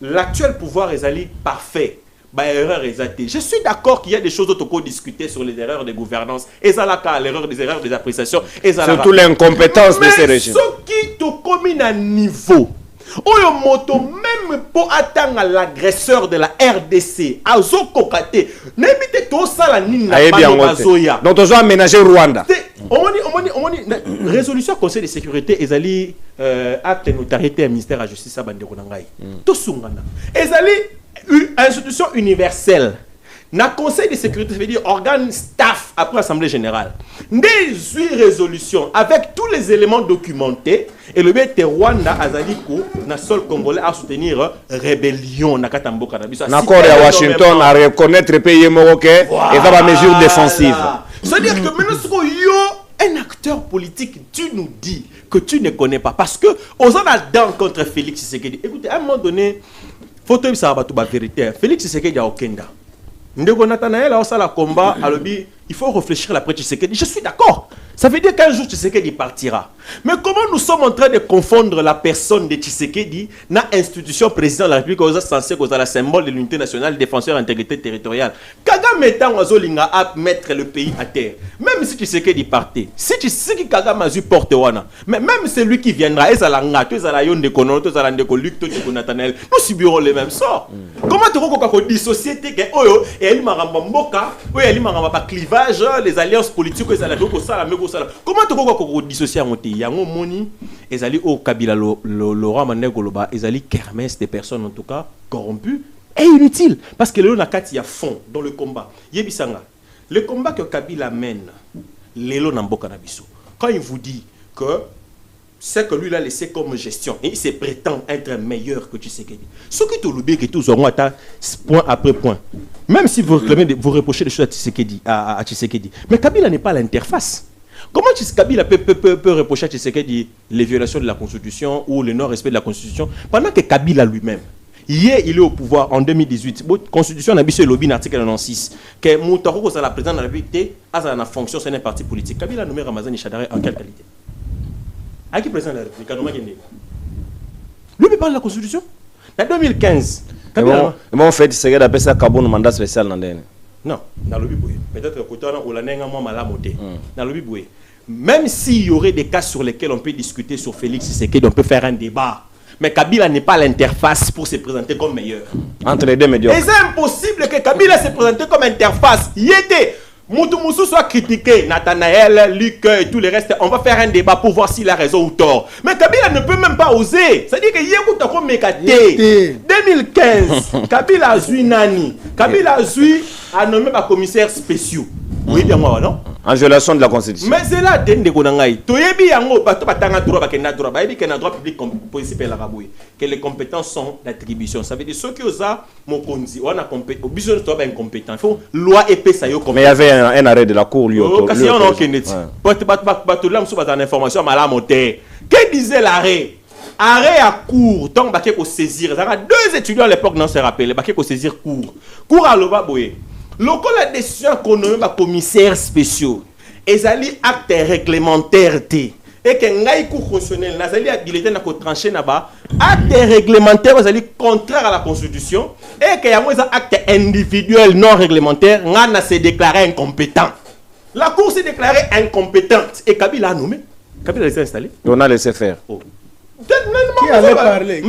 l'actuel pouvoir est allé parfait. Erreur exatée. Je suis d'accord qu'il y a des choses dont on peut discuter sur les erreurs de gouvernance, et ça là l'erreur des erreurs des appréciations, et ça surtout l'incompétence de ces régimes. Mais ce qui te commune à niveau. Oyo moto même pour atteindre l'agresseur de la RDC à Zokokate n'ébite tout ça la nina bazoya donc on a aménagé Rwanda. On dit résolution Conseil de sécurité ezali acte notariété à ministère de la justice à bandeko nangai tout sungana ezali une institution universelle. Na Conseil de sécurité, ça veut dire organe staff après l'Assemblée générale. Des 8 résolutions avec tous les éléments documentés. Et le but est Rwanda, Azaliko, na sol congolais à soutenir rébellion. Nakatambo Cannabis. D'accord, à Washington, à reconnaître le pays marocain et dans la mesure défensive. C'est-à-dire que maintenant, un acteur politique, tu nous dis que tu ne connais pas. Parce que, aux en a contre Félix Tshisekedi. Écoutez, à un moment donné, il faut que ça va la vérité. Félix Tshisekedi a Okenda. Ndeko Nathanaël a la combat à l'objet. Il faut réfléchir après Tshisekedi. Je suis d'accord. Ça veut dire qu'un jour Tshisekedi partira. Mais comment nous sommes en train de confondre la personne de Tshisekedi na institution président de la République aux censé cause la symbole de l'unité nationale, défenseur de l'intégrité territoriale. Kagame étant Wazolinga à mettre le pays à terre. Même si Tshisekedi partait, si Tshisekedi Kagame a porte wana, mais même celui qui viendra, Ezalanga, Ezalayon de Konon, Ezalande Luc, Nathanaël, nous subirons les mêmes sorts. Comment tu peux dissocier que Oyo et El Maramboka, ou El Maramba clivage, les alliances politiques, comment tu peux dissocier un yango moni ezali au Kabila Laurent Mandegoloba ezali kermesse des personnes en tout cas corrompues et inutiles parce que le nakati y a fond dans le combat yebisanga le combat que Kabila mène lelo na mboka na biso quand il vous dit que c'est que lui l'a laissé comme gestion et il se prétend être meilleur que Tshisekedi ce que tout le bien que tous auront atteint point après point même si vous réclamez vous reprochez des choses à Tshisekedi mais Kabila n'est pas l'interface. Comment Kabila peut reprocher à Tshisekedi les violations de la Constitution ou le non-respect de la Constitution pendant que Kabila lui-même, hier il est au pouvoir en 2018, la Constitution a mis lobby l'article 96, que Moutaro, la présidente de la République, a la fonction, c'est un parti politique. Kabila a nommé Ramazani Chadari en quelle qualité? À qui président de la République? Lui, il parle de la Constitution. En 2015, Kabila. Bon, en fait, Tshisekedi appelle ça Kabon mandat spécial. Non, dans le biboué. Peut-être que on a un malamoté. Dans le biboué. Même s'il y aurait des cas sur lesquels on peut discuter sur Félix Tshisekedi, on peut faire un débat. Mais Kabila n'est pas l'interface pour se présenter comme meilleur. Entre les deux médias. Et c'est impossible que Kabila se présente comme interface. Il était. Moutoumoussou soit critiqué, Nathanaël, Luc et tout le reste, on va faire un débat pour voir s'il a raison ou tort. Mais Kabila ne peut même pas oser. C'est-à-dire que Yékou Tako Mekate, 2015, Kabila a zui Nani, Kabila a zui a nommé ma commissaire spécial. Oui, bien moi, non? En violation de la Constitution. Mais c'est là, Dende Konangaï. Toyebi Yango, Batanga droit, Bakena droit, Bayebi Kena droit public principal araboui. Que les compétences sont d'attribution. Ça veut dire ceux qui osent, mon conzi, on a compétence. Au besoin de toi, ben compétent. Il faut loi épée ça y est. Mais il y avait un arrêt de la cour, lui. Oh, kasi on a aucun net. Batoulam sous battant information, malamoté. Que disait l'arrêt? Arrêt à court, tant baké ko saisir. Ça a 2 étudiants à l'époque, non, se rappelle. Baké ko saisir court. Court à l'oba boye. Lorsque la décision qu'on nomme commissaire spécial, ils allaient acte réglementaire. Et et que ngai cour constitutionnel nazali habilité na ko trancher na ba acte réglementaire nazali contraire à la constitution et que yango eza acte individuel non réglementaire ngana s'est déclaré incompétent. La cour s'est déclarée incompétente et Kabila a nommé. Kabila s'est installé. On a laissé faire. Qui allait parler?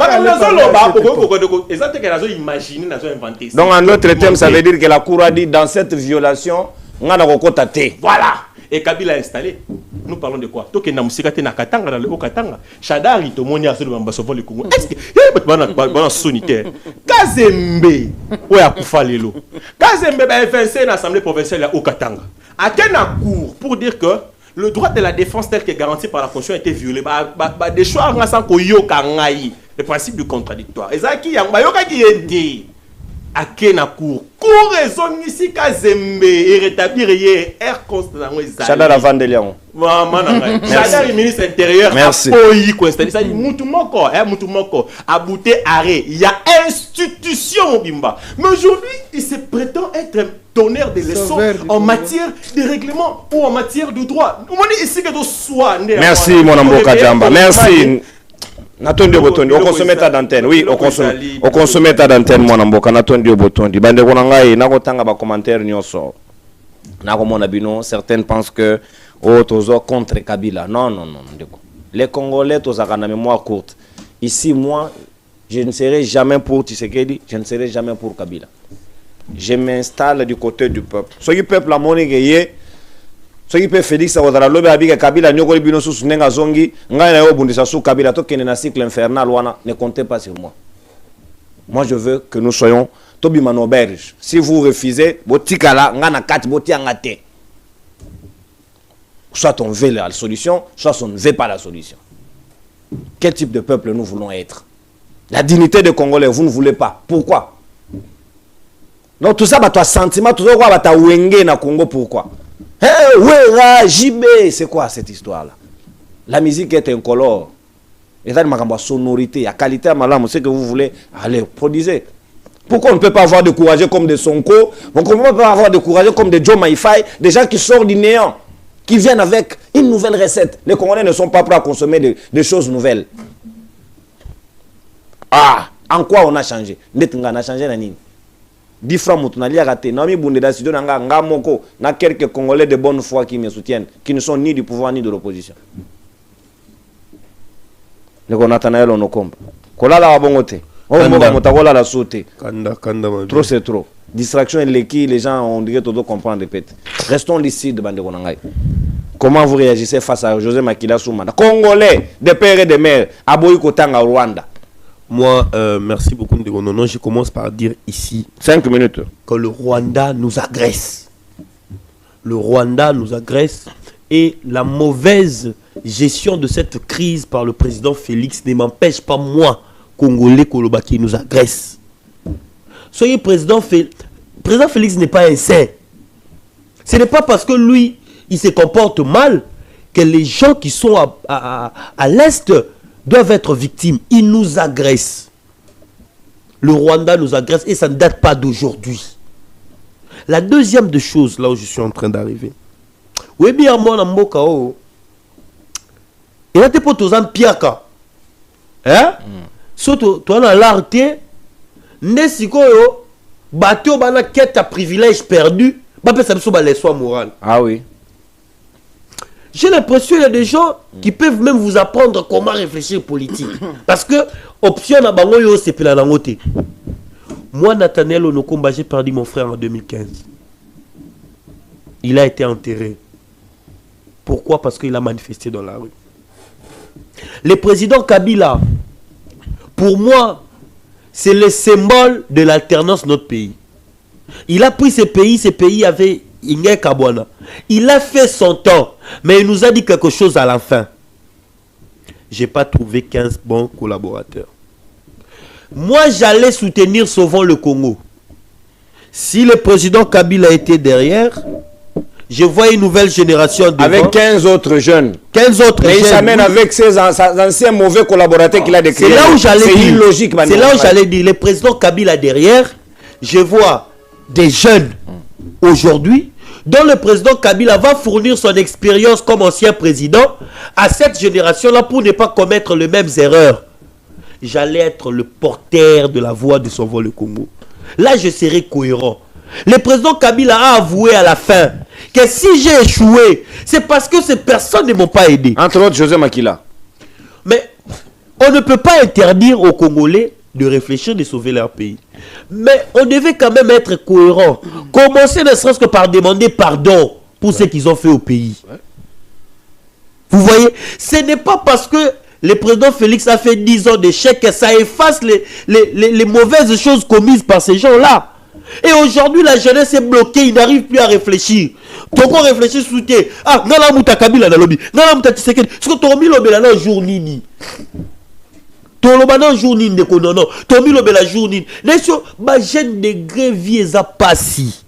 Donc en d'autres termes, ça veut dire que la cour a dit dans cette violation, on a recotaté. Voilà. Et Kabila est installé. Nous parlons de quoi? Toke na musika te na Katanga, dans le Haut-Katanga. Chadari tomoni a solo mbasofo le Congo. Est-ce que bana sonitaire Kazembe ouais akufa lelo. Kazembe ba FNC na assemblée provinciale à Haut-Katanga. A tena cour pour dire que le droit de la défense tel que garanti par la Constitution a été violé. Des choix sans koyoka ngai. Le principe du contradictoire. Ezaki yang bayoka ki ende. À Kena cour raison ici Kazembe et rétablir hier air constant. Chadar Avandelian. Chadar ministre intérieur. Merci. Apoyi ko installé ça mutumoko abouté arrêt. Il y a institution bimba. Mais aujourd'hui, il se prétend être un donneur de leçons en matière de règlement ou en matière de droit. Merci mon Amboka Djamba. Merci. Natondi Botondi, on consomme ta d'antenne. Oui, on consomme ta d'antenne, mon amboka. Natondi Botondi. Bande Gonangai, Nakotanga ba commentaire nyoso. Nakomona bino, certains pensent que Tozo contre Kabila. Non. Les Congolais, Tozo a une mémoire courte. Ici, moi, je ne serai jamais pour Tshisekedi, je ne serai jamais pour Kabila. Je m'installe du côté du peuple. Ce qui peuple a monné gagné. Ce qui peut Félix Awadara lobe abika Kabila nyokoli bino susu nenga zongi ngai na yo bundisa su Kabila to kene na cycle infernal wana ne comptez pas sur moi. Moi je veux que nous soyons tobi manoberge. Si vous refusez botikala ngana kati boti angate. Soit on veut la solution, soit on ne veut pas la solution. Quel type de peuple nous voulons être? La dignité des Congolais, vous ne voulez pas. Pourquoi? Donc tout ça bah toi sentiment tout ça quoi bah ta wenge na Congo pourquoi? JB, c'est quoi cette histoire-là? La musique est incolore. Il y a une sonorité, il y a qualité à malam, c'est que vous voulez, allez, produisez. Pourquoi on ne peut pas avoir de courageux comme des Sonko? Pourquoi on ne peut pas avoir de courageux comme des Joe Maïfai, des gens qui sortent du néant, qui viennent avec une nouvelle recette? Les Congolais ne sont pas prêts à consommer des choses nouvelles. Ah, en quoi on a changé? On a changé la ligne. 10 francs moutonali raté. Nami Bundeda Sido Nanga Moko, na quelques Congolais de bonne foi qui me soutiennent, qui ne sont ni du pouvoir ni de l'opposition. Le Nathanaël Onokomba. Kolala Abongote. Oh, Motakola la sauté. Trop c'est trop. Distraction et les gens on dirait tout comprendre répète. Restons lucides, Bande Gonangai. Comment vous réagissez face à José Makila Soumana? Congolais, de père et de mère, Aboyi Kotanga Rwanda. Moi, merci beaucoup de non, je commence par dire ici 5 minutes que le Rwanda nous agresse. Le Rwanda nous agresse et la mauvaise gestion de cette crise par le président Félix ne m'empêche pas, moi, Congolais Koloba, qui nous agresse. Soyez président Félix n'est pas un saint. Ce n'est pas parce que lui, il se comporte mal que les gens qui sont à l'Est doivent être victimes. Ils nous agressent. Le Rwanda nous agresse et ça ne date pas d'aujourd'hui. La deuxième des choses, là où je suis en train d'arriver. Oui, bien, moi, dans mon cas, il y a des potes en piaka. Hein? Surtout, toi, dans l'arté, Nesiko, bateau, bana, quête à privilège perdu, bah, ça me sauve les soins moraux. Ah oui. J'ai l'impression qu'il y a des gens qui peuvent même vous apprendre comment réfléchir politique. Parce que, option à Bangoyo, c'est plus la langote. Moi, Nathanaël Onokomba, j'ai perdu mon frère en 2015. Il a été enterré. Pourquoi? Parce qu'il a manifesté dans la rue. Le président Kabila, pour moi, c'est le symbole de l'alternance de notre pays. Il a pris ces pays avaient il a fait son temps, mais il nous a dit quelque chose à la fin. J'ai pas trouvé 15 bons collaborateurs. Moi, j'allais soutenir Sauvons le Congo. Si le président Kabila était derrière, je vois une nouvelle génération devant. Avec 15 autres jeunes. 15 autres jeunes. Et il s'amène avec ses anciens mauvais collaborateurs qu'il a décrits. C'est là où j'allais dire. C'est illogique. C'est là où j'allais dire. Le président Kabila derrière, je vois des jeunes aujourd'hui dont le président Kabila va fournir son expérience comme ancien président à cette génération-là pour ne pas commettre les mêmes erreurs, j'allais être le porteur de la voix de Sauvons le Congo. Là, je serai cohérent. Le président Kabila a avoué à la fin que si j'ai échoué, c'est parce que ces personnes ne m'ont pas aidé. Entre autres, José Makila. Mais on ne peut pas interdire aux Congolais de réfléchir, de sauver leur pays. Mais on devait quand même être cohérent. Commencer ne serait-ce que par demander pardon pour ce qu'ils ont fait au pays. Vous voyez, ce n'est pas parce que le président Félix a fait 10 ans d'échec que ça efface les mauvaises choses commises par ces gens-là. Et aujourd'hui, la jeunesse est bloquée, ils n'arrivent plus à réfléchir. Donc on réfléchit sous tes... Ah, nala muta Kabila na lobby, nala muta Tshisekedi. Est-ce que tu as mis le bel jour nini? Tolobana jour nini de konono. Tu as mis le bel jour nini. N'est-ce pas jeune de gréviers à passi.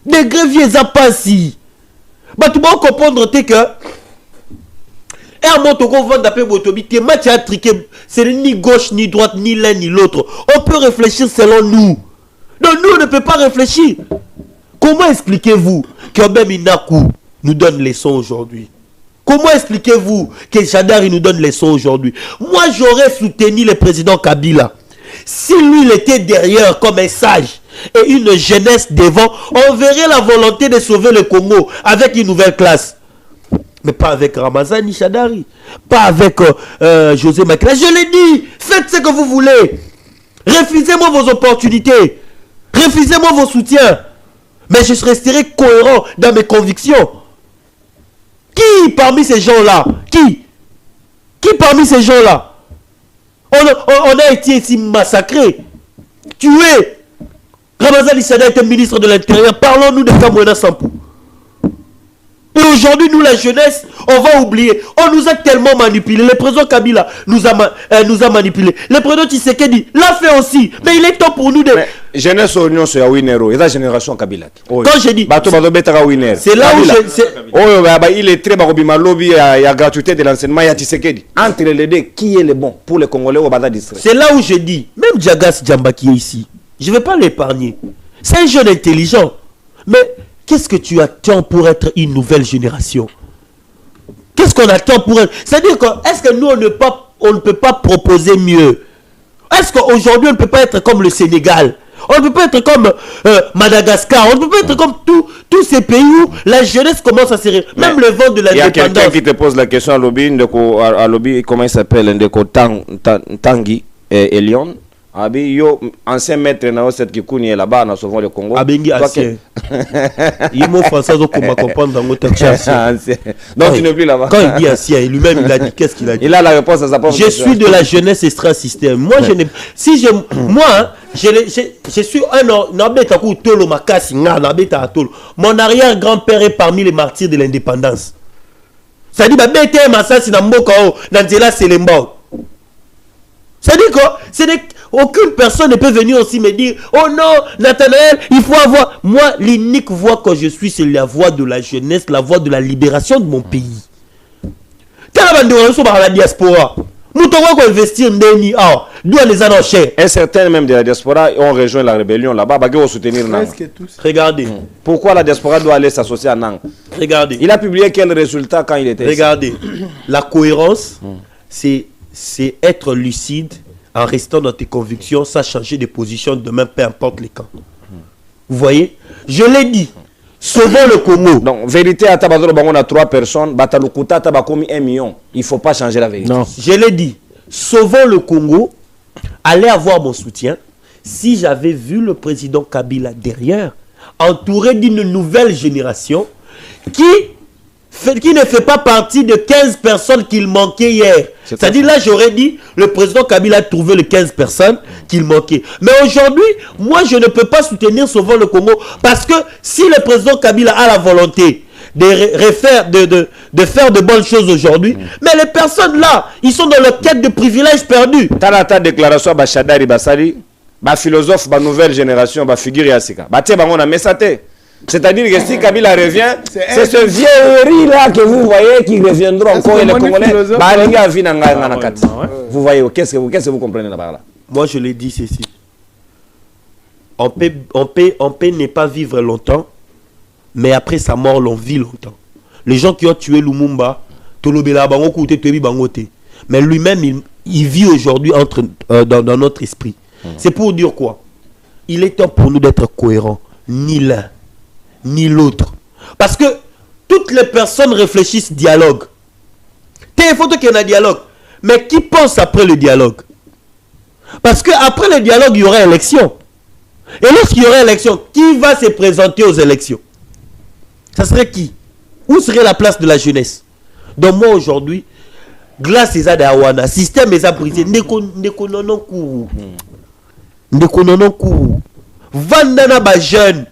Des gréviers à passi. Bah tu vas comprendre que... Et à mon tour, on va d'appeler Botobi, tes matchs à triquer, c'est ni gauche, ni droite, ni l'un, ni l'autre. On peut réfléchir selon nous. Donc nous, on ne peut pas réfléchir. Comment expliquez-vous qu'Obem Inaku nous donne les leçons aujourd'hui? Comment expliquez-vous que Jadari nous donne les leçons aujourd'hui? Moi, j'aurais soutenu le président Kabila. Si lui, il était derrière comme un sage et une jeunesse devant, on verrait la volonté de sauver le Congo avec une nouvelle classe. Mais pas avec Ramazani Chadari, pas avec José Makila. Je l'ai dit, faites ce que vous voulez. Refusez-moi vos opportunités. Refusez-moi vos soutiens. Mais je resterai cohérent dans mes convictions. Qui parmi ces gens-là? Qui parmi ces gens-là? On a été ici massacrés, tués. Ramazani Chadari était ministre de l'Intérieur. Parlons-nous de Kamwena Sampou. Et aujourd'hui, nous, la jeunesse, on va oublier. On nous a tellement manipulés. Le président Kabila nous a manipulés. Le président Tshisekedi l'a fait aussi. Mais il est temps pour nous de... Mais, jeunesse Union, c'est Winero. Et la génération Kabila. Quand j'ai dit... C'est là où je... il est très barobima lobby, il y a gratuité de l'enseignement, il y a Tshisekedi. Entre les deux, qui est le bon pour les Congolais au Bada district? C'est là où je dis, même Djagas Djamba qui est ici, je ne vais pas l'épargner. C'est un jeune intelligent. Mais... qu'est-ce que tu attends pour être une nouvelle génération? Qu'est-ce qu'on attend pour être... C'est-à-dire que, est-ce que nous, on ne peut pas proposer mieux? Est-ce qu'aujourd'hui, on ne peut pas être comme le Sénégal? On ne peut pas être comme Madagascar? On ne peut pas être comme tous ces pays où la jeunesse commence à serrer. Même le vent de l'indépendance. Il y a quelqu'un qui te pose la question à Lobby, comment il s'appelle? Ndeko Tanguy et Lyon. Abi yo ancien maître na cette qui connaît là-bas na Sauvons le Congo. Abengi ancien. Il mot français au comment comprendre dans notre ancien. Donc tu n'es plus là-bas. Quand il dit ancien, lui-même il a dit qu'est-ce qu'il a dit? Il a la réponse à sa propre question. Je suis de la jeunesse extra-système. Moi je n'ai je suis un nabeta ku tolo makasi nga nabeta atolo. Mon arrière-grand-père est parmi les martyrs de l'indépendance. Ça dit ba bete masasi na mboka o na nzela selemba. Ça dit quoi? Aucune personne ne peut venir aussi me dire oh non, Nathanaël, il faut avoir. Moi, l'unique voix que je suis, c'est la voix de la jeunesse, la voix de la libération de mon pays. La diaspora. Nous devons investir et certains même de la diaspora ont rejoint la rébellion là-bas pour soutenir Nang. Regardez. Pourquoi la diaspora doit aller s'associer à Nang? Regardez. Il a publié quel résultat quand il était Regardez. Ici? La cohérence, c'est être lucide en restant dans tes convictions sans changer de position demain, peu importe les camps. Vous voyez? Je l'ai dit. Sauvons le Congo. Donc, vérité, à Tabadoro, on a 3 personnes. Batalukuta, Tabakomi 1 million. Il ne faut pas changer la vérité. Non. Je l'ai dit. Sauvons le Congo. Allez avoir mon soutien. Si j'avais vu le président Kabila derrière, entouré d'une nouvelle génération qui ne fait pas partie de 15 personnes qu'il manquait hier. C'est-à-dire là, j'aurais dit, le président Kabila a trouvé les 15 personnes qu'il manquait. Mais aujourd'hui, moi, je ne peux pas soutenir Sauvons le Congo parce que si le président Kabila a la volonté de faire de bonnes choses aujourd'hui, mais les personnes là, ils sont dans leur quête de privilèges perdus. Ta déclaration, Chadari Bassali, philosophe, nouvelle génération, figure Yassika. On a messaté. C'est-à-dire que si Kabila revient, c'est ce vieillerie-là que vous voyez qui reviendront encore et les Congolais. Vous voyez, qu'est-ce que vous comprenez là-bas? Moi, je l'ai dit ceci. On peut ne pas vivre longtemps, mais après sa mort, l'on vit longtemps. Les gens qui ont tué Lumumba, Tolobela Bango Koute, Tuebi Bangote. Mais lui-même, il vit aujourd'hui dans notre esprit. C'est pour dire quoi? Il est temps pour nous d'être cohérents. Ni l'un, ni l'autre. Parce que toutes les personnes réfléchissent dialogue. Il faut qu'il y ait un dialogue. Mais qui pense après le dialogue? Parce qu'après le dialogue, il y aura élection. Et lorsqu'il y aura élection, qui va se présenter aux élections? Ça serait qui? Où serait la place de la jeunesse? Donc moi aujourd'hui, glace est à Dawana, système est à briser. Nekononon kou. Vandana ba jeune.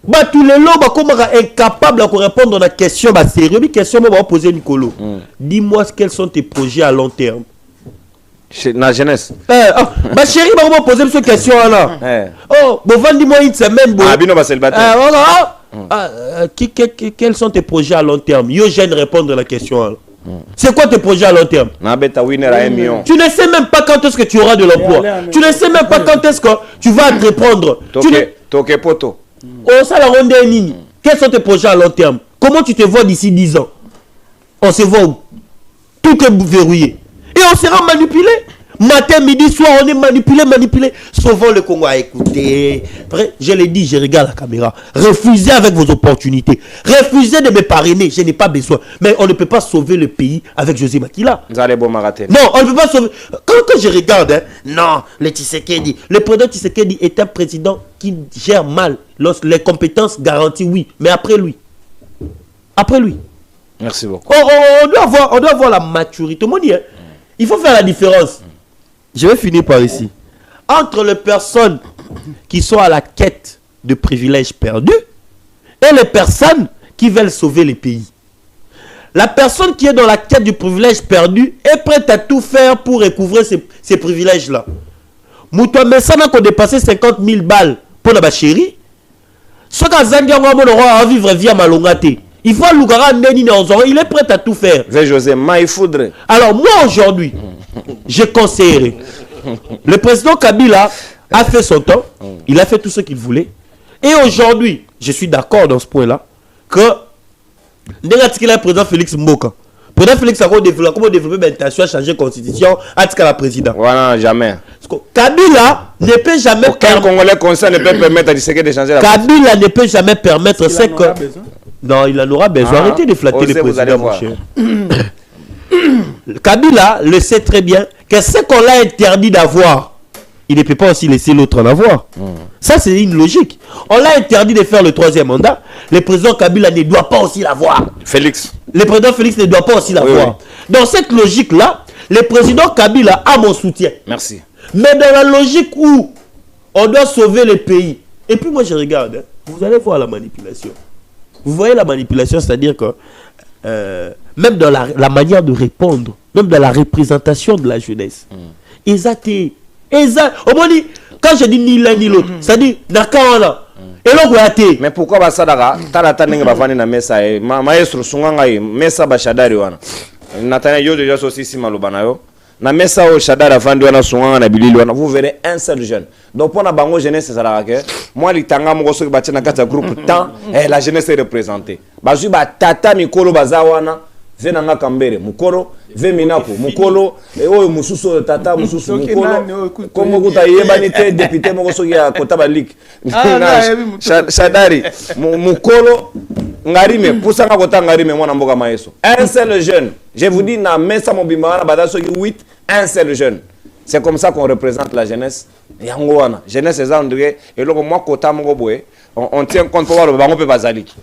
Bah tous les lots, bah comment incapable de répondre à la question, bah sérieux, mais question moi poser Nicolo. Dis-moi quels sont tes projets à long terme. Chez la jeunesse. Bah chérie, bah comment poser cette question là? Oh, bon dis-moi une semaine. Ah, bino bah célibataire. Quels sont tes projets à long terme? Yo, je viens de répondre à la question là. C'est quoi tes projets à long terme? Tu ne sais même pas quand est-ce que tu auras de l'emploi. Tu ne sais même pas quand est-ce que tu vas te répondre. Toke poto. Oh, ça la ronde nini. Quels sont tes projets à long terme? Comment tu te vois d'ici 10 ans? On se voit où? Tout est verrouillé. Et on sera manipulé. Matin, midi, soir, on est manipulé. Sauvons le Congo à écouter. Je l'ai dit, je regarde la caméra. Refusez avec vos opportunités. Refusez de me parrainer. Je n'ai pas besoin. Mais on ne peut pas sauver le pays avec José Makila. Vous allez bon m'arrêter. Non, on ne peut pas sauver. Quand je regarde, non, le Tshisekedi. Le président Tshisekedi est un président qui gère mal. Les compétences garanties, oui. Mais après lui. Merci beaucoup. On doit avoir la maturité. Il faut faire la différence. Je vais finir par ici. Entre les personnes qui sont à la quête de privilèges perdus et les personnes qui veulent sauver le pays. La personne qui est dans la quête du privilège perdu est prête à tout faire pour recouvrer ces privilèges-là. Moutou Messana qui a dépassé 50 000 balles pour la chérie. Ce qu'a Zandia à vivre via Malongate. Il faut il est prêt à tout faire. José, il faudrait. Alors moi aujourd'hui, je conseillerais. Le président Kabila a fait son temps. Il a fait tout ce qu'il voulait. Et aujourd'hui, je suis d'accord dans ce point-là que le président Félix Mboka. Le président Félix a développé l'intention à changer la constitution à la président. Voilà, jamais. Kabila ne peut jamais permettre. Congolais conscient ne peut permettre à Tshisekedi de changer la constitution. Kabila ne peut jamais permettre ce que. Non, il en aura besoin. Arrêtez de flatter le président, mon cher. Kabila le sait très bien que ce qu'on l'a interdit d'avoir, il ne peut pas aussi laisser l'autre en avoir. Ça, c'est une logique. On l'a interdit de faire le 3e mandat. Le président Kabila ne doit pas aussi l'avoir. Félix. Le président Félix ne doit pas aussi l'avoir. Oui. Dans cette logique-là, le président Kabila a mon soutien. Merci. Mais dans la logique où on doit sauver le pays, et puis moi je regarde, vous allez voir la manipulation. Vous voyez la manipulation, c'est-à-dire que même dans la manière de répondre, même dans la représentation de la jeunesse, quand je dis ni l'un ni l'autre, c'est-à-dire Nakana. Mais pourquoi va ça d'ara? Talata n'engue bavani na mesa e maestro sunganga e mesa ba shadari wana. Natana yo déjà aussi si malobana yo. Na mesa o shadara vandi wana sunganga na bilili wana. Vous verrez un seul jeune. Donc pour na bango jeunesse ça la que moi litanga mo so ba tina kata groupe temps et la jeunesse est représentée. Bazui ba tata mikolo bazawana. Venanga Kambere, Mukolo, Veminako, Mukolo, et oh, Mususo, Tata, Mususo, Mukolo, comme vous avez banité, député, Mogosoya, Kotabalik, Shadari, Mukolo, Ngarime, Poussanga Kota Ngarime, moi, Namboga Maeso. Un seul jeune, je vous dis, na Mesa Mobimara, Badaso 8, un seul jeune. C'est comme ça qu'on représente la jeunesse. Yangoana, jeunesse, c'est André, et donc moi, Kota Mogoboé, on tient compte pour voir le Bango Bazalik.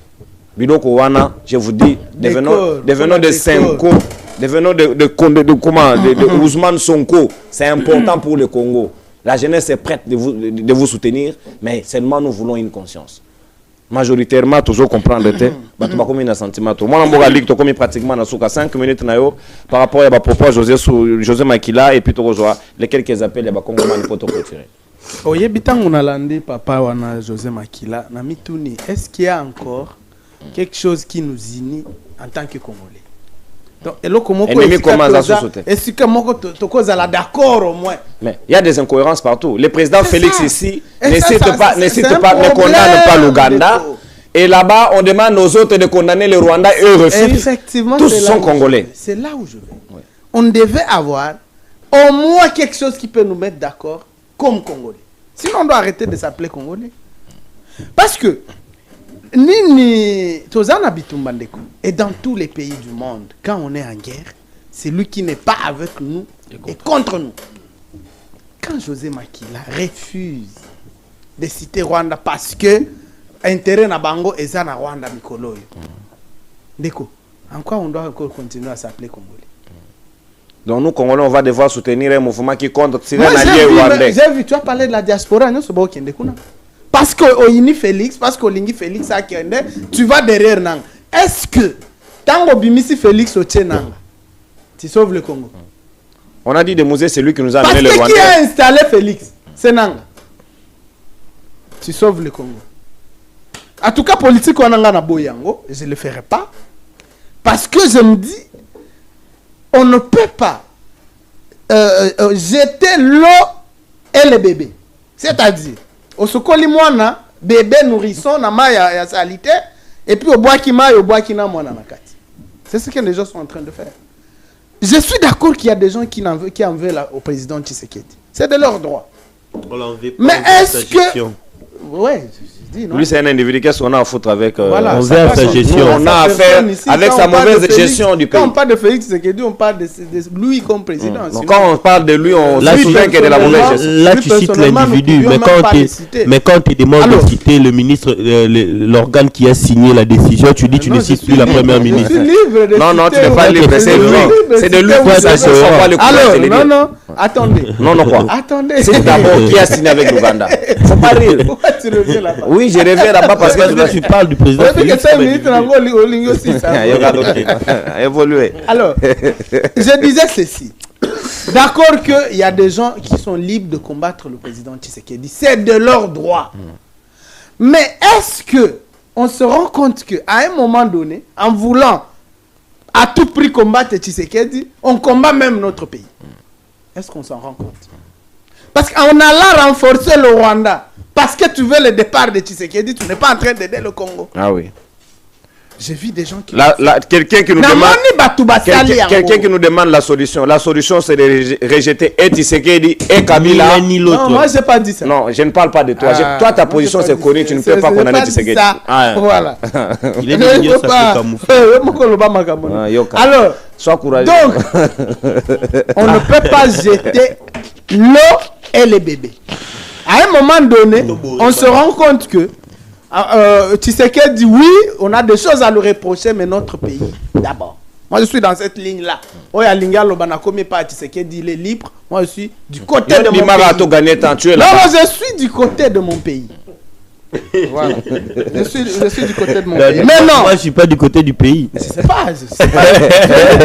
Biloko wana, je vous dis, devenons de Senko, devenons de Ousmane Sonko. C'est important pour le Congo. La jeunesse est prête de vous soutenir, mais seulement nous voulons une conscience. Majoritairement, toujours comprendre le comme un sentiment. Moi, je suis comme pratiquement 5 minutes par rapport à propos José Makila et puis les quelques appels de Congo pour te retirer. Oye, bitango nalandi papa wana José Makila, na mituni, est-ce qu'il y a encore quelque chose qui nous unit en tant que Congolais? Donc, est-ce que moi, tu d'accord au moins? Mais il y a des incohérences partout. Le président Félix ici ne condamne pas l'Ouganda. Et là-bas, on demande aux autres de condamner le Rwanda et eux refusent. Effectivement, tous c'est là sont où congolais. C'est là où je vais. Ouais. On devait avoir au moins quelque chose qui peut nous mettre d'accord comme Congolais. Sinon, on doit arrêter de s'appeler Congolais. Parce que Nini Tozana Bitumbandeko et dans tous les pays du monde, quand on est en guerre, c'est lui qui n'est pas avec nous et contre nous. Quand José Makila refuse de citer Rwanda parce que intérêt na bango et ça na Rwanda mikolo. Ndeko, en quoi on doit encore continuer à s'appeler Congolais? Donc nous, Congolais, on va devoir soutenir un mouvement qui contre J'ai vu, tu as parlé de la diaspora, non? Parce que Oyini Félix, parce que Olingi Félix a kende, tu vas derrière Nang. Est-ce que Tango Bimisi Félix au Nang, tu sauves le Congo? On a dit de Mouzé, c'est lui qui nous a amené le Rwanda. Parce que qui a installé Félix? C'est Nang. Tu sauves le Congo. En tout cas, politique, on a Boyango, je ne le ferai pas. Parce que je me dis, on ne peut pas jeter l'eau et le bébé. C'est-à-dire, au sokoli mwana, bébé nourrisson, na ma ya salité, et puis au bois qui ma, au bois qui na mwana na kati. C'est ce que les gens sont en train de faire. Je suis d'accord qu'il y a des gens qui en veulent au président Tshisekedi. C'est de leur droit. Mais est-ce que... Ouais, je dis non. Lui, c'est un individu, qu'est-ce qu'on a à foutre avec voilà, on veut sa gestion. On a affaire avec sa mauvaise gestion du pays. Quand on parle de Félix Tshisekedi, on parle de lui comme président. Donc quand on parle de lui, on se souvient qu'il est de la mauvaise gestion. Là, tu cites l'individu, mais quand tu demandes de citer le ministre, l'organe qui a signé la décision, tu dis tu ne cites plus la première ministre. Non, non, tu n'es pas libre, c'est lui. C'est de lui qui s'agit. Alors, non, attendez. Non, quoi. Attendez. C'est d'abord qui a signé avec l'Ouganda. Faut pas rire. Pourquoi tu reviens là-bas? Oui, je reviens là-bas parce que tu parles du président. Alors, je disais ceci. D'accord qu'il y a des gens qui sont libres de combattre le président Tshisekedi. C'est de leur droit. Mais est-ce que on se rend compte qu'à un moment donné, en voulant à tout prix combattre Tshisekedi, on combat même notre pays? Est-ce qu'on s'en rend compte? Parce qu'en allant renforcer le Rwanda, parce que tu veux le départ de Tshisekedi, tu n'es pas en train d'aider le Congo. Ah oui. J'ai vu des gens qui... Quelqu'un qui nous demande... Quelqu'un qui nous demande la solution. La solution, c'est de rejeter et Tshisekedi et Kabila. Non, moi, je n'ai pas dit ça. Non, je ne parle pas de toi. Toi, ta position, c'est connue. Tu ne peux pas condamner Tshisekedi. Voilà. Il est devenu ça Alors, sois courageux. Donc, on ne peut pas jeter l'eau et les bébés. À un moment donné, on se rend compte que Tshisekedi dit oui, on a des choses à le reprocher, mais notre pays d'abord. Moi, je suis dans cette ligne-là. Tshisekedi, il est libre. Moi, je suis du côté de mon pays. Non, je suis du côté de mon pays. Voilà. Je suis du côté de mon pays. Mais non, moi je suis pas du côté du pays. Je sais pas. Je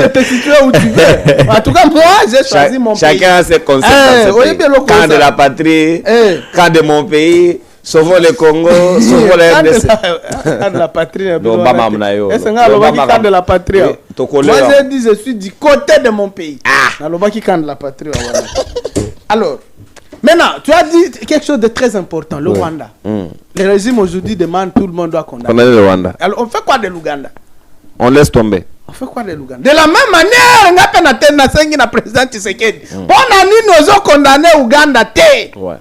te situer où tu veux. En tout cas, moi, j'ai choisi mon pays. Chacun a ses concepts. Camp de la patrie, camp de mon pays. Sauvons le Congo, sauvons la RDC. Camp de la patrie. Est-ce que camp de la patrie? Moi, j'ai dit, je suis du côté de mon pays. Camp de la patrie. Alors, maintenant, tu as dit quelque chose de très important, le Rwanda. Le régime aujourd'hui demande tout le monde doit condamner le Rwanda. Alors, on fait quoi de l'Ouganda? On laisse tomber. On fait quoi de l'Ouganda? De la même manière, on a peine à tenir président Tshisekedi. On a mis nos condamnés Ouganda. Ouais.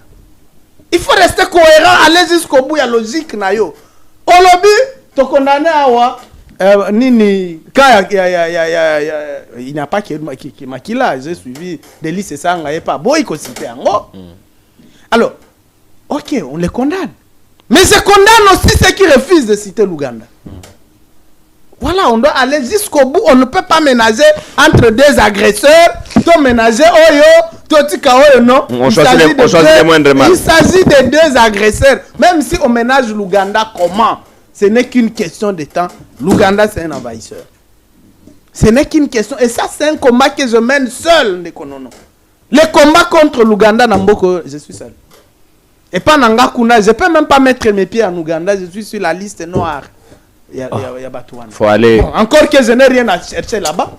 Il faut rester cohérent, aller jusqu'au bout, il y a logique. Au lobby, tu condamné à Nini. Il n'y a pas qui Makila. J'ai suivi des listes et ça, il n'y a pas. Bon, il cité en alors, ok, on les condamne. Mais je condamne aussi ceux qui refusent de citer l'Ouganda. Voilà, on doit aller jusqu'au bout. On ne peut pas ménager entre deux agresseurs. Tu ménager non. On choisit les moindres mal. Il s'agit de deux agresseurs. Même si on ménage l'Ouganda, comment? Ce n'est qu'une question de temps. L'Ouganda, c'est un envahisseur. Ce n'est qu'une question. Et ça, c'est un combat que je mène seul. Le combat contre l'Ouganda, je suis seul. Et pas Nangakuna, je ne peux même pas mettre mes pieds en Ouganda. Je suis sur la liste noire. Il y a Batouane. Faut aller. Bon, encore que je n'ai rien à chercher là-bas.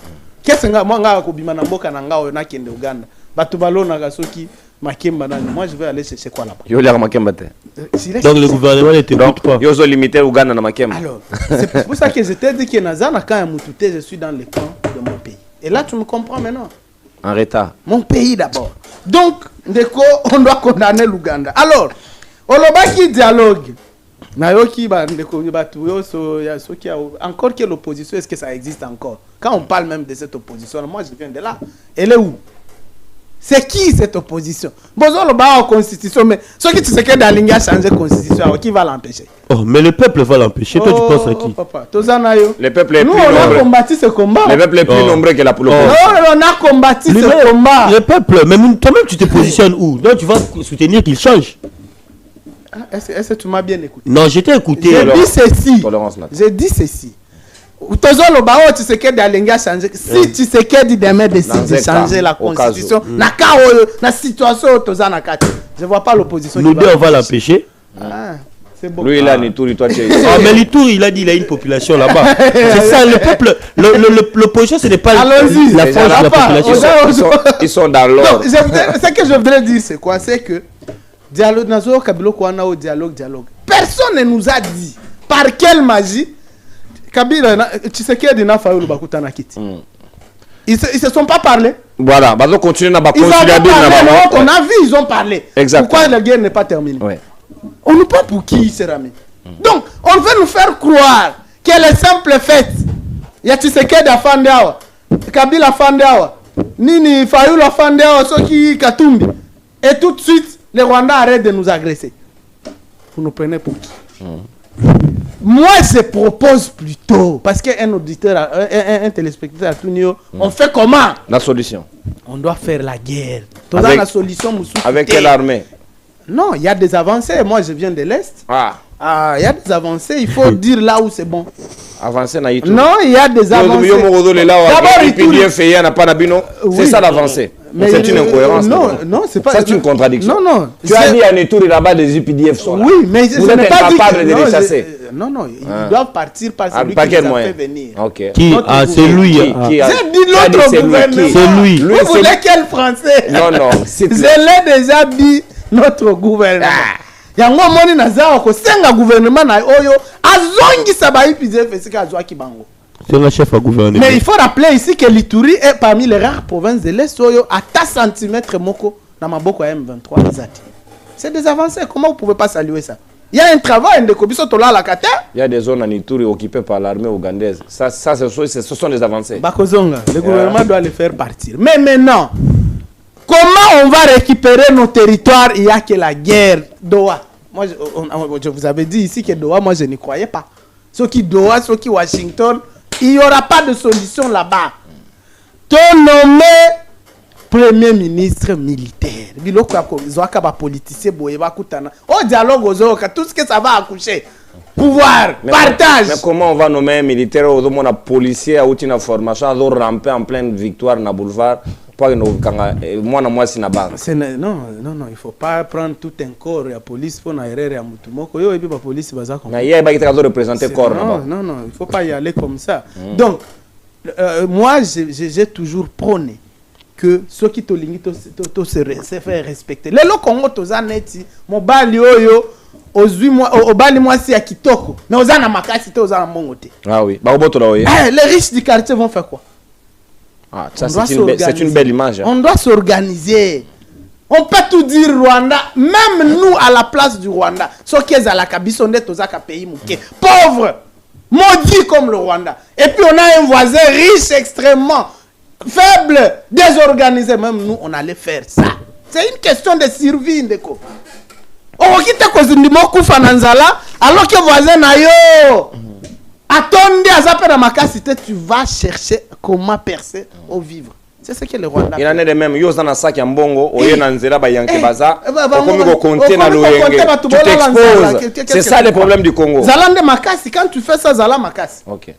Qu'est-ce que moi je suis Ouganda? Batubalo Nagasoki, Makemba nani. Moi je vais aller chercher quoi là-bas. Yo l'air Makemba te. Donc le gouvernement n'était pas. Yo zo limité Ouganda na Makemba. Alors, c'est pour ça que je t'ai dit que Nazana quand Moutoute, je suis dans le camp de mon pays. Et là tu me comprends maintenant. En retard. Mon pays d'abord. Donc, ndeko, on doit condamner l'Ouganda. Alors, olobaki dialogue. Nayoki ba ndeko batu yo so ya so qui a encore que l'opposition, est-ce que ça existe encore? Quand on parle même de cette opposition, moi je viens de là. Elle est où? C'est qui cette opposition? Bozo le ba en constitution, mais ceux qui tu sais que Dalinga a changé constitution, qui va l'empêcher? Oh, mais le peuple va l'empêcher. Toi, tu penses à qui? Papa, Tozanayo. Le peuple est Nous, plus on a nombreux. combattu ce combat. Le peuple est plus nombreux que la l'opposition. Non, on a combattu ce combat. Le peuple, mais toi-même, tu te positionnes où? Donc, tu vas soutenir qu'il change. Est-ce que tu m'as bien écouté? Non, je t'ai écouté. J'ai dit ceci. Tolérance là. J'ai dit ceci. Tozo le bao, tu sais que Dalinga changer. Si tu sais que demain décide de changer la constitution, na situation Toza na kati. Je vois pas l'opposition. Nous deux, on va l'empêcher. Ah, c'est bon. Lui il a Nitouri, toi tu es. Ah, mais Litour, il a dit il a une population là-bas. C'est ça, le peuple. L'opposition, ce n'est pas la force de la population. Ils sont dans l'ordre. Ce que je voudrais dire, c'est quoi? C'est que dialogue, Nazo Kabilo Kouana au dialogue. Personne ne nous a dit par quelle magie Kabila, tu sais qu'il y a des Nafayoul Bakutana Kiti. Ils se sont pas parlé. Voilà, bah donc continuer à Ils ont parlé, on a vu, ils ont parlé. Exactement. Pourquoi la guerre n'est pas terminée? Ouais. On ne pas pour qui, Sérami. Donc, on veut nous faire croire que les simples fêtes, il y a Tshisekedi à Fandeawa, Kabila Fandeawa, Nini Fayoul à Fandeawa, Soki Katumbi, et tout de suite, les Rwandais arrêtent de nous agresser. Vous nous prenez pour qui? Moi, je propose plutôt, parce qu'un auditeur, un téléspectateur, on fait comment? La solution. On doit faire la guerre. Avec, la solution, avec quelle armée? Non, il y a des avancées. Moi, je viens de l'Est. Ah, il y a des avancées. Il faut dire là où c'est bon. Avancer na Ituri. Non, il y a des avancées. C'est ça l'avancée. C'est une incohérence. Non, c'est pas. C'est une contradiction. Non. Tu as dit à Nitouri là-bas des UPDF sont là. Oui, mais vous êtes incapable de les chasser. Non, ils doivent partir par celui qui les a fait venir. Qui? Ah, c'est lui. J'ai dit l'autre gouvernement. C'est lui. Vous voulez quel français? Non. Je l'ai déjà dit, notre gouvernement. Yango moni nazao ko senga gouvernement na oyo azongi sabayi pizef esika azwa kibango. C'est le chef à gouvernement. Mais il faut rappeler ici que l'Ituri est parmi les rares provinces de l'Est oyo à ta centimètre moko na maboko ya M23 zati. C'est des avancées, comment vous pouvez pas saluer ça? Il y a un travail de Kobiso Tola la Kata. Il y a des zones en Ituri occupées par l'armée ougandaise. Ça ce sont des avancées. Bakozonga, le gouvernement doit les faire partir. Mais maintenant, comment on va récupérer nos territoires? Il n'y a que la guerre Doha. Moi, je vous avais dit ici que Doha, moi je n'y croyais pas. Ceux qui Doha, ceux qui Washington, il n'y aura pas de solution là-bas. Ton nommé Premier ministre militaire. Biloko Zoaka ba politicien boyeba kutana. Au dialogue aux autres, tout ce que ça va accoucher. Pouvoir, partage. Mais comment on va nommer un militaire au monde policier à une formation à ramper en pleine victoire na boulevard? Moi si na banque. Non, il faut pas prendre tout un corps la police pour na erreur ya mutumoko. Yo ebi ba police baza comme. Mais il y a ba qui représenter corps là-bas. Non, il faut pas y aller comme ça. Donc moi j'ai toujours prôné que ceux qui tolingi se faire respecter. Les Congo toza neti mobali oyo ozui moi obali moi si ya kitoko. Mais oza na makasi te oza na mongote. Ah oui. Ba oboto la oye. Les riches du quartier vont faire quoi? Ah, ça c'est une belle image. On doit s'organiser. On peut tout dire Rwanda, même nous à la place du Rwanda. Ceux qui sont à la Kabylie, on est aux pays pauvres, maudits comme le Rwanda. Et puis on a un voisin riche extrêmement faible, désorganisé. Même nous, on allait faire ça. C'est une question de survie, Ndeko. On quitte alors que voisin n'a yo. Attendez à Zapper Makasite, tu vas chercher comment percer au vivre. C'est ce que le Rwanda. Il en est de même. Yo zana sac mbongo, oye nanzela ba yanke baza. Comme go compter na loyenge. Tu t'exposes. C'est ça le problème du Congo. Zalande Makasi, quand tu fais ça, Zala Makasi. OK.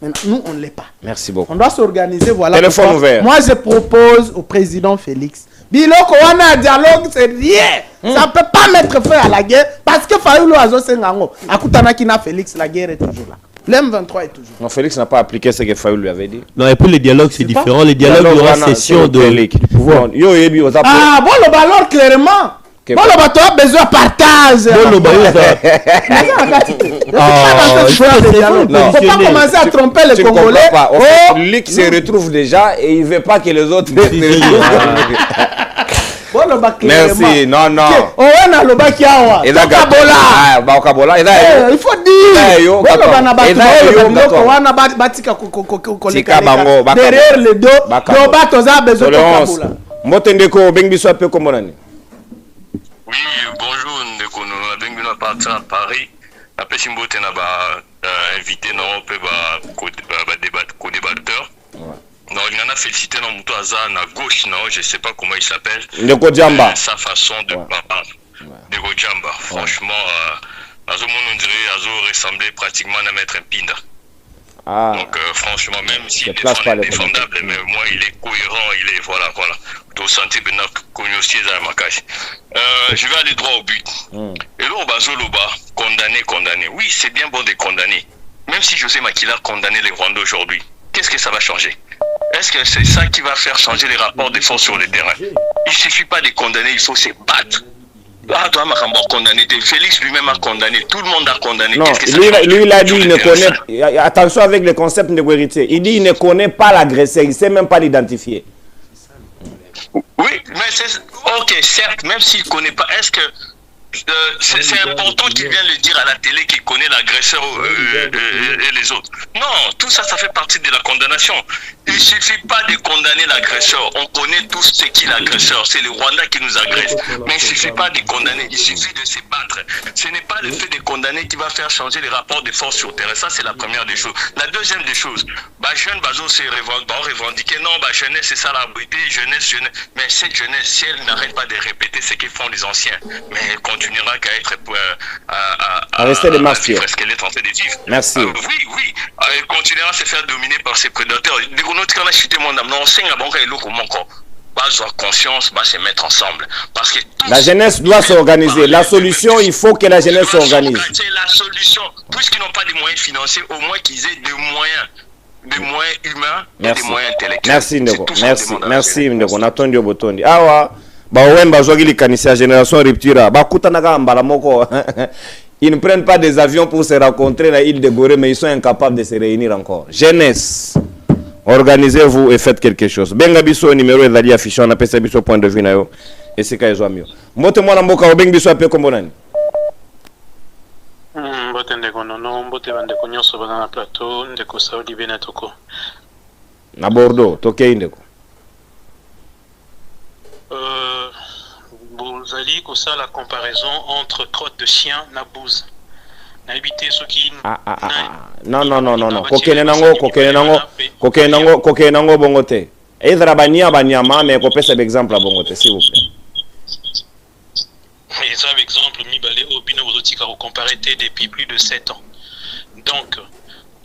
Maintenant, nous, on ne l'est pas. Merci beaucoup. On doit s'organiser, voilà. Téléphone ouvert. Moi, je propose au président Félix. Biloko wana dialogue, c'est rien. Ça ne peut pas mettre fin à la guerre parce que Fayoulou Azo Sengango. Akutana Kina Félix, la guerre est toujours là. L'M23 est toujours. Non, Félix n'a pas appliqué ce que Fayou lui avait dit. Non, et puis les dialogues, c'est différent. Les dialogues, il y aura session de pouvoir. Ah, bon, le alors clairement. Bon, le bateau a besoin de partage. Bon, le bateau, non, faut pas commencer à tromper les Congolais. Lui qui se retrouve déjà et il ne veut pas que les autres. Merci, non, non. Il faut dire. Derrière le dos, le bateau a besoin de Kabola. Oui, bonjour, Ndeko, nous avons partir à Paris. Après, si nous avons invité nos co-débatteurs. Non, il en a félicité dans mon hasard à gauche, non, je ne sais pas comment il s'appelle. Ndeko Djamba. Sa façon de parler. Ndeko Djamba. Franchement, on dirait ressemblait pratiquement à Maître Pinda. Ah. Donc, franchement, même s'il est défendable, mais moi, il est cohérent, il est, voilà. Au sentier de notre communauté à Makash. Je vais aller droit au but. Et là, Bazoloba, condamné. Oui, c'est bien bon de condamner. Même si José Makila a condamné les Rwandais aujourd'hui, qu'est-ce que ça va changer? Est-ce que c'est ça qui va faire changer les rapports de force sur le terrain? Il ne suffit pas de condamner, il faut se battre. Ah, toi, condamné. Félix lui-même a condamné. Tout le monde a condamné. Non, lui, il a dit il ne connaît. Attention avec le concept de vérité. Il dit il ne connaît pas l'agresseur, il ne sait même pas l'identifier. Oui, mais c'est. Ok, certes, même s'il ne connaît pas, est-ce que. C'est important qu'il vienne le dire à la télé qu'il connaît l'agresseur et les autres. Non, tout ça, ça fait partie de la condamnation. Il ne suffit pas de condamner l'agresseur. On connaît tous ce qu'est l'agresseur. C'est le Rwanda qui nous agresse. Mais il ne suffit pas de condamner. Il suffit de se battre. Ce n'est pas le fait de condamner qui va faire changer les rapports de force sur le terrain. Ça, c'est la première des choses. La deuxième des choses, jeune Bazo s'est revendiqué. Non, jeunesse, c'est ça la beauté. Jeunesse. Mais cette jeunesse, si elle n'arrête pas de répéter ce qu'ils font les anciens, mais elle continuera qu'à être à rester des martyrs. Parce qu'elle est en train de vivre. Merci. Oui. Elle continuera à se faire dominer par ses prédateurs. Conscience va se mettre ensemble. Parce que la jeunesse doit s'organiser. La solution, il faut que la jeunesse s'organise. C'est la solution. Puisqu'ils n'ont pas de moyens financiers, au moins qu'ils aient des moyens humains et des moyens intellectuels. Merci, Ndeko. Merci, Ndeko. Natondi Obotondi. Awa, Wemba Zogili Kanisia, Génération Ruptura. Bakutanaga Mbalamoko. Ils ne prennent pas des avions pour se rencontrer à l'île de Gorée, mais ils sont incapables de se réunir encore. Jeunesse, organisez-vous et faites quelque chose. Benga biso numéro ezali affiché, on appelle ça biso point de vue na yo. Et c'est quand ils ont mieux. Mote mwana mboka obengi biso ape kombonani. Mbote ndeko nono, mbote bandeko nyonso bana na plateau, ndeko Saudi Benatoko. Na Bordeaux, tokei ndeko. Vous allez comme ça la comparaison entre crotte de chien na bouse. Na éviter ceux qui non. Kokene nango bongote. Ezra banyama mais ko pesa exemple à bongote s'il vous plaît. Et ça exemple Mibale Obino Bozotika au comparer depuis plus de 7 ans. Donc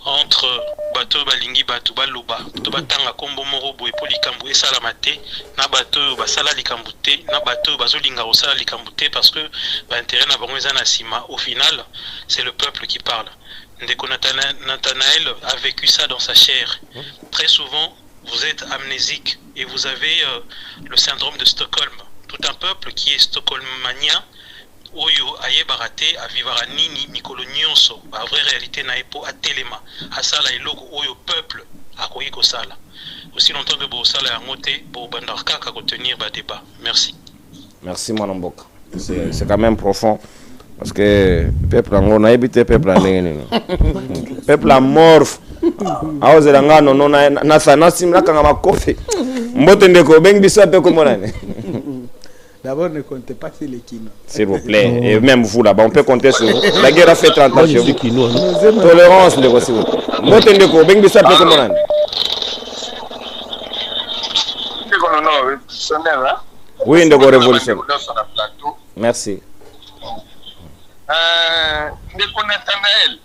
entre bateau balingi bateau baloba to batanga kombo moro boye po likambo esala mate na bateau basala likambo te na bateau bazolinga osala likambo te parce que l'intérêt na bango eza na sima. Au final c'est le peuple qui parle. Ndeko Nathanaël a vécu ça dans sa chair. Très souvent vous êtes amnésique et vous avez le syndrome de Stockholm. Tout un peuple qui est stockholmanien oyo aye barate avivara nini mikolo nyonso ba vraie réalité na epo atelema asala eloko oyo peuple akoyi kosala aussi longtemps que bosala yango te bo bandar kaka ko tenir ba débat. Merci mon mboka. C'est quand même profond parce que peuple ngo na ebité peuple ndenge peuple amorphe aozela ngano nona na sana simla kanga makofi mbote ndeko bengi biso ape komonane. D'abord, ne comptez pas sur les Kino. S'il vous plaît. Et même vous là-bas, on peut compter sur vous. La guerre a fait 30 ans chez vous. Tolérance, les voici. Motendeko, bengi bisa pe comment on. Oui, ndeko révolution. Merci. Ndeko Nathanaël.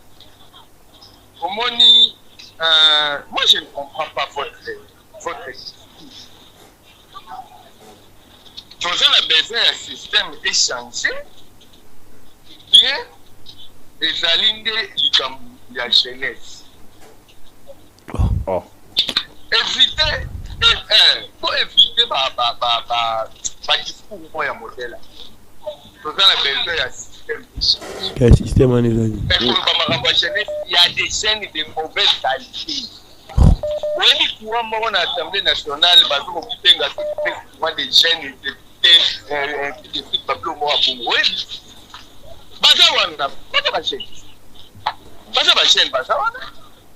Omoni, moi je ne comprends pas votre nous avons besoin d'un système échangé bien et Zalinde la jeunesse. Oh. Éviter, pour éviter discours pour un modèle. Tout ça, la besoin d'un système. Quel système on est là? Mais pour la jeunesse, il y a des jeunes de mauvaise qualité. Oui, pour un moment, l'Assemblée nationale, il y a des jeunes de Pablo Moa pour moi.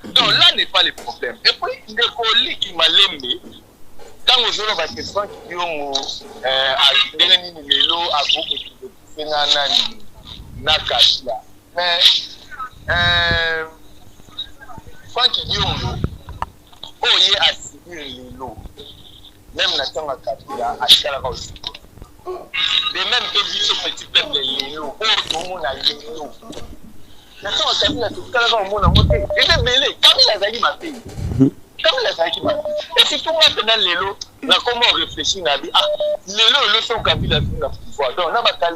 Donc là n'est pas le problème. Et puis, les collègues qui m'a l'aimé, quand vous avez la question qui ont mais Franck Diongo, oh, il est assis les lots. Même Nathan Kabila, à Chicago aussi. Les mêmes que ce petit peuple les lots, oh, tout le monde a les lots. Nathan Kabila, tout le monde a monté. Et c'est mêlé, Kabila Zali m'a fait. Kabila Zali m'a fait. Et si tout le monde dans les lots, là, comment on réfléchit, on a dit, ah, les lots sont Kabila dans le pouvoir. Donc, on a pas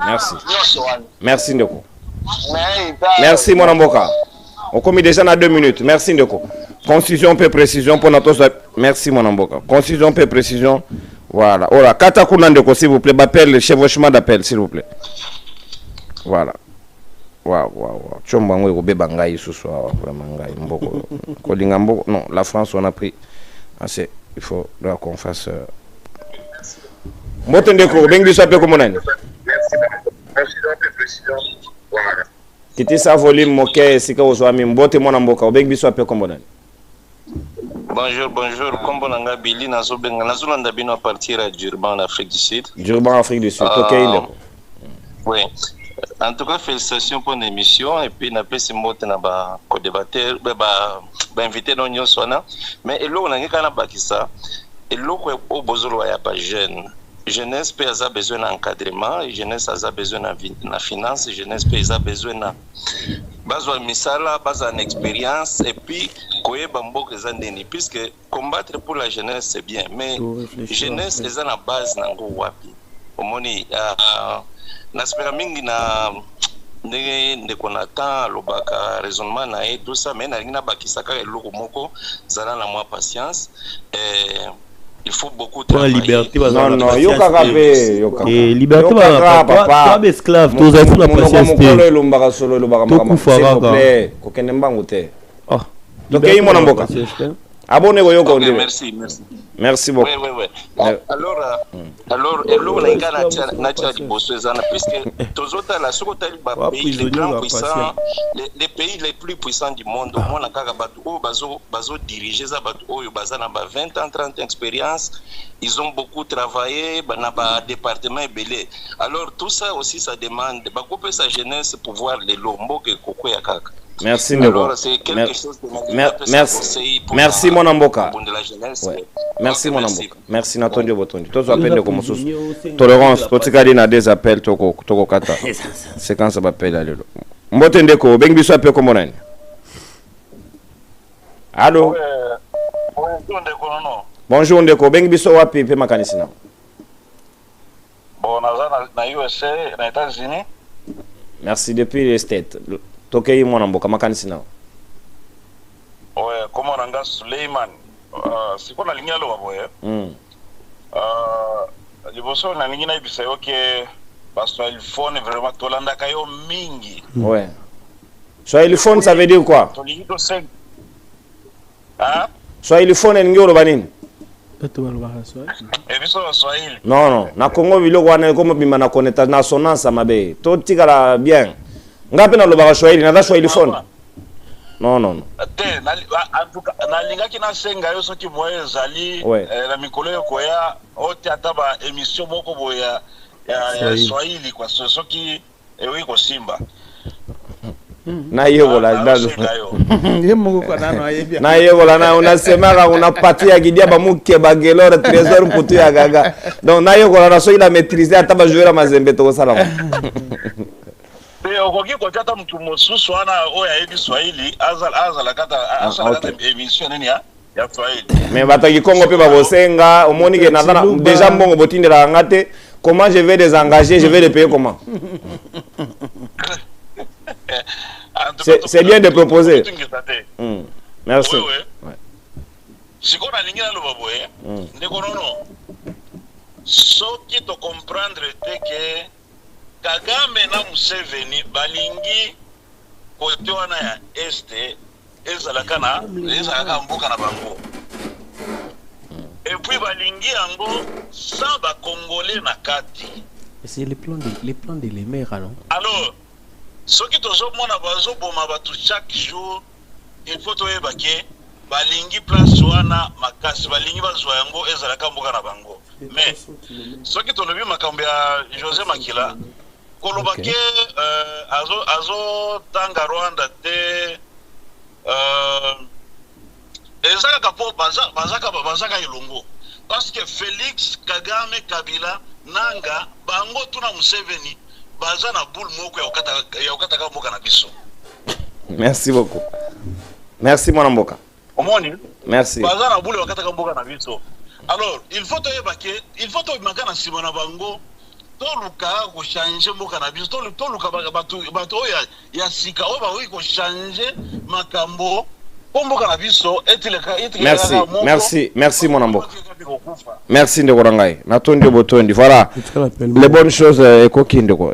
Merci. Merci Ndeko. Merci mon amboka. On commet déjà dans 2 minutes. Merci Ndeko. Concision peu précision pour notre. Merci mon amboka. Concision peu précision. Voilà. Voilà. Kata kuna Ndeko s'il vous plaît. M'appelle le chevauchement d'appel s'il vous plaît. Voilà. Waouh. Chomba ngwe ko beba ngai ce soir vraiment ngai mboko. Kolinga mboko. Non, la France on a pris assez. Il faut qu'on fasse. Mbote Ndeko, bengi so apeko monani. Merci de précision. Voilà. Kiti sa volume moke sika ozwami mbote mwana mboka bengi so apeko monani. Bonjour, kombo nanga Billy nazobenga nazolanda bino à partir à Durban en Afrique du Sud. Durban Afrique du Sud. OK Ndeko. Oui. En tout cas, félicitations pour l'émission et puis n'appelez ce mot na ba co-débatteur ba invité non nyoswana mais elo na ngika bakisa elo ko obozolo ya ba jeune. Jeunesse peut avoir besoin d'encadrement, jeunesse a besoin de finance, jeunesse peut avoir besoin de besoin de misala, besoin d'expérience et puis koye bambo kezandeni puisque combattre pour la jeunesse c'est bien mais jeunesse est la base nango wapi. Omoni naspera mingi na ndeko na temps lobaka raisonnement na et tout ça mais na ngina bakisaka eloko moko zala na moi patience il faut beaucoup de liberté. Non, yoka et liberté papa esclave tous avez la patience abonné ko yoko merci beaucoup. Oui. Alors elo na ngana na tia liboso ezana puisque tozota la sokota pays les grands puissants les pays les plus puissants du monde au moins na kaka batu o bazo diriger za batu o bazana ba 20 ans 30 ans d'expérience, ils ont beaucoup travaillé na ba département belé. Alors tout ça aussi ça demande ba couper sa jeunesse pouvoir les lombo que koko ya kaka. Merci Ndeko. Merci mon amboka. Ouais. Merci mon amboka. Merci Natondi Botondi. Tous appels comme sous tolérance, totikali na des appels toko kata. Séquence appel là lelo. Mbote Ndeko, bengi biso appel comme nani? Allô? Bonjour Ndeko, bengi biso wapi pe makanisi na? Bon, na USA, na États-Unis. Merci depuis les States. Tokei mwana mboka makanisi nao. Ouais, comment on a Suleiman. C'est quoi la ligne là boye? Liboso na ligne na ibisa yoke parce que il faut vraiment tolanda kayo mingi. Ouais. Swahiliphone ça veut dire quoi? Hein? Swahiliphone ni ngiro banini? Non, na Congo bilo wana comme bima na connecta na sonance mabe. To tikala bien. Ngapi na lobaka Swahili na Swahili phone? Non. Te na linga kina senga yo soki moye zali na mikolo yo koya oti ataba émission moko boya ya Swahili kwa soki ewe ko Simba. Na yevola ndazo. Yemo kwa nano ayebia. Na yevola na unasemaka unapatia kidia ba muke bagelora trésor putu ya gaga. Donc na yevola na so ila maîtriser ataba jouer mazembe to sala. Okoki kotata mtu mosusu ana oya yebi Swahili azala kata émission nini ya Swahili. Mais bataki Kongo pe babosenga omoni ke na déjà mbongo botindela ngate comment je vais les engager, je vais les payer comment? C'est bien de proposer. Merci. Si on a l'ingénieur le baboye, soki to comprendre que Kagame na Museveni balingi kote wana ya este ezalaka mboka na bango. Et puis balingi yango sans ba congolais na kati. C'est les plans de les mères, non? Alors, soki tozomona bazoboma batu chaque jour, il faut toyeba ke balingi place wana makasi balingi bazwa yango ezalaka mboka na bango. Mais soki tolobi makambo ya José Makila koloba ke azo tanga Rwanda te ezalaka po bazaka ilongo parce que Félix Kagame Kabila nanga bango tuna Museveni baza na boule moko ya okataka mboka na biso. Merci beaucoup. Merci mon mboka. Omoni? Merci. Baza na boule ya okataka mboka na biso. Alors, il faut to makana simana bango to luka ko changer mboka na biso to luka bato ya sika o ba wi ko changer makambo mboka na biso merci mon mboka. Merci Ndekorangai. Natondi botondi. Voilà. Les bonnes choses ekokinde ko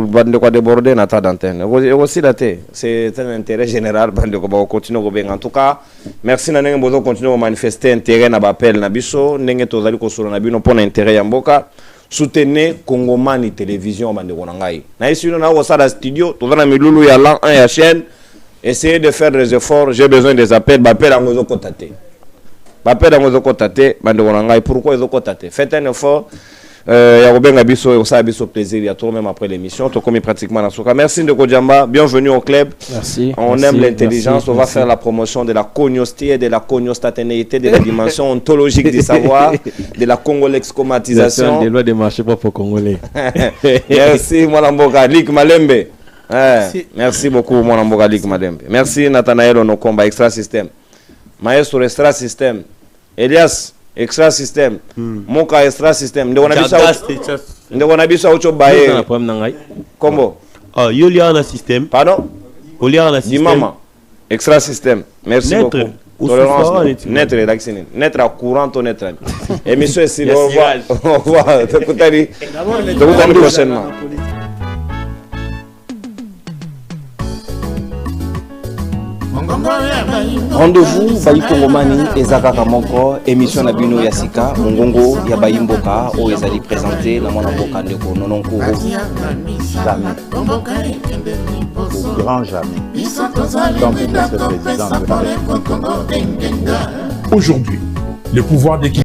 bande ko déborder na ta d'antenne. Aussi la té, c'est un intérêt général bande ko ba continuer ko benga. En tout cas, merci na ndenge bozo continuer ko manifester intérêt na bapel na biso, ndenge tozali ko solo na bino pona intérêt ya mboka. Soutenez Kongomani télévision bande ko ngai. Na ici na ko sala studio, tozana milulu ya lan 1 ya chaîne. Essayez de faire des efforts, j'ai besoin des appels, m'appelle à nous contacter. M'appelle à nous contacter, pourquoi ils ont contacté? Faites un effort. Il y a Robin Abisso et on s'est plaisir, il y a tout même après l'émission. Tout comme pratiquement dans ce cas. Merci Ndeko Djamba, bienvenue au club. Merci. On aime l'intelligence, on va faire la promotion de la cognosté, de la cognostaténéité, de la dimension ontologique du savoir, de la congolexcomatisation. Des lois de marché propre congolais. Merci Mwalamboka, Lik Malembe. Merci beaucoup, mon Ambogalik Madembe. Merci, Nathanaël Onokomba, Extra System. Maestro, Extra System. Elias, Extra System. Moka, Extra System. Ndeko Nabisa Ocho Baye. Combo. Ah, Yolia na système. Pardon? Yolia na système. Dimama. Extra System. Merci beaucoup. Tolérance. Net rédaction. Net à courant au net. Émission ici. Au revoir. Au revoir. T'écoutez prochainement. Rendez-vous Bayi Kongomani Ezaka Moko émission na bino ya sika mongongo ya Bayi Mboka o ezali présenté na mwana mboka ndeko nononkuru jamais au grand jamais comme le président de la République. Aujourd'hui, le pouvoir d'équilibre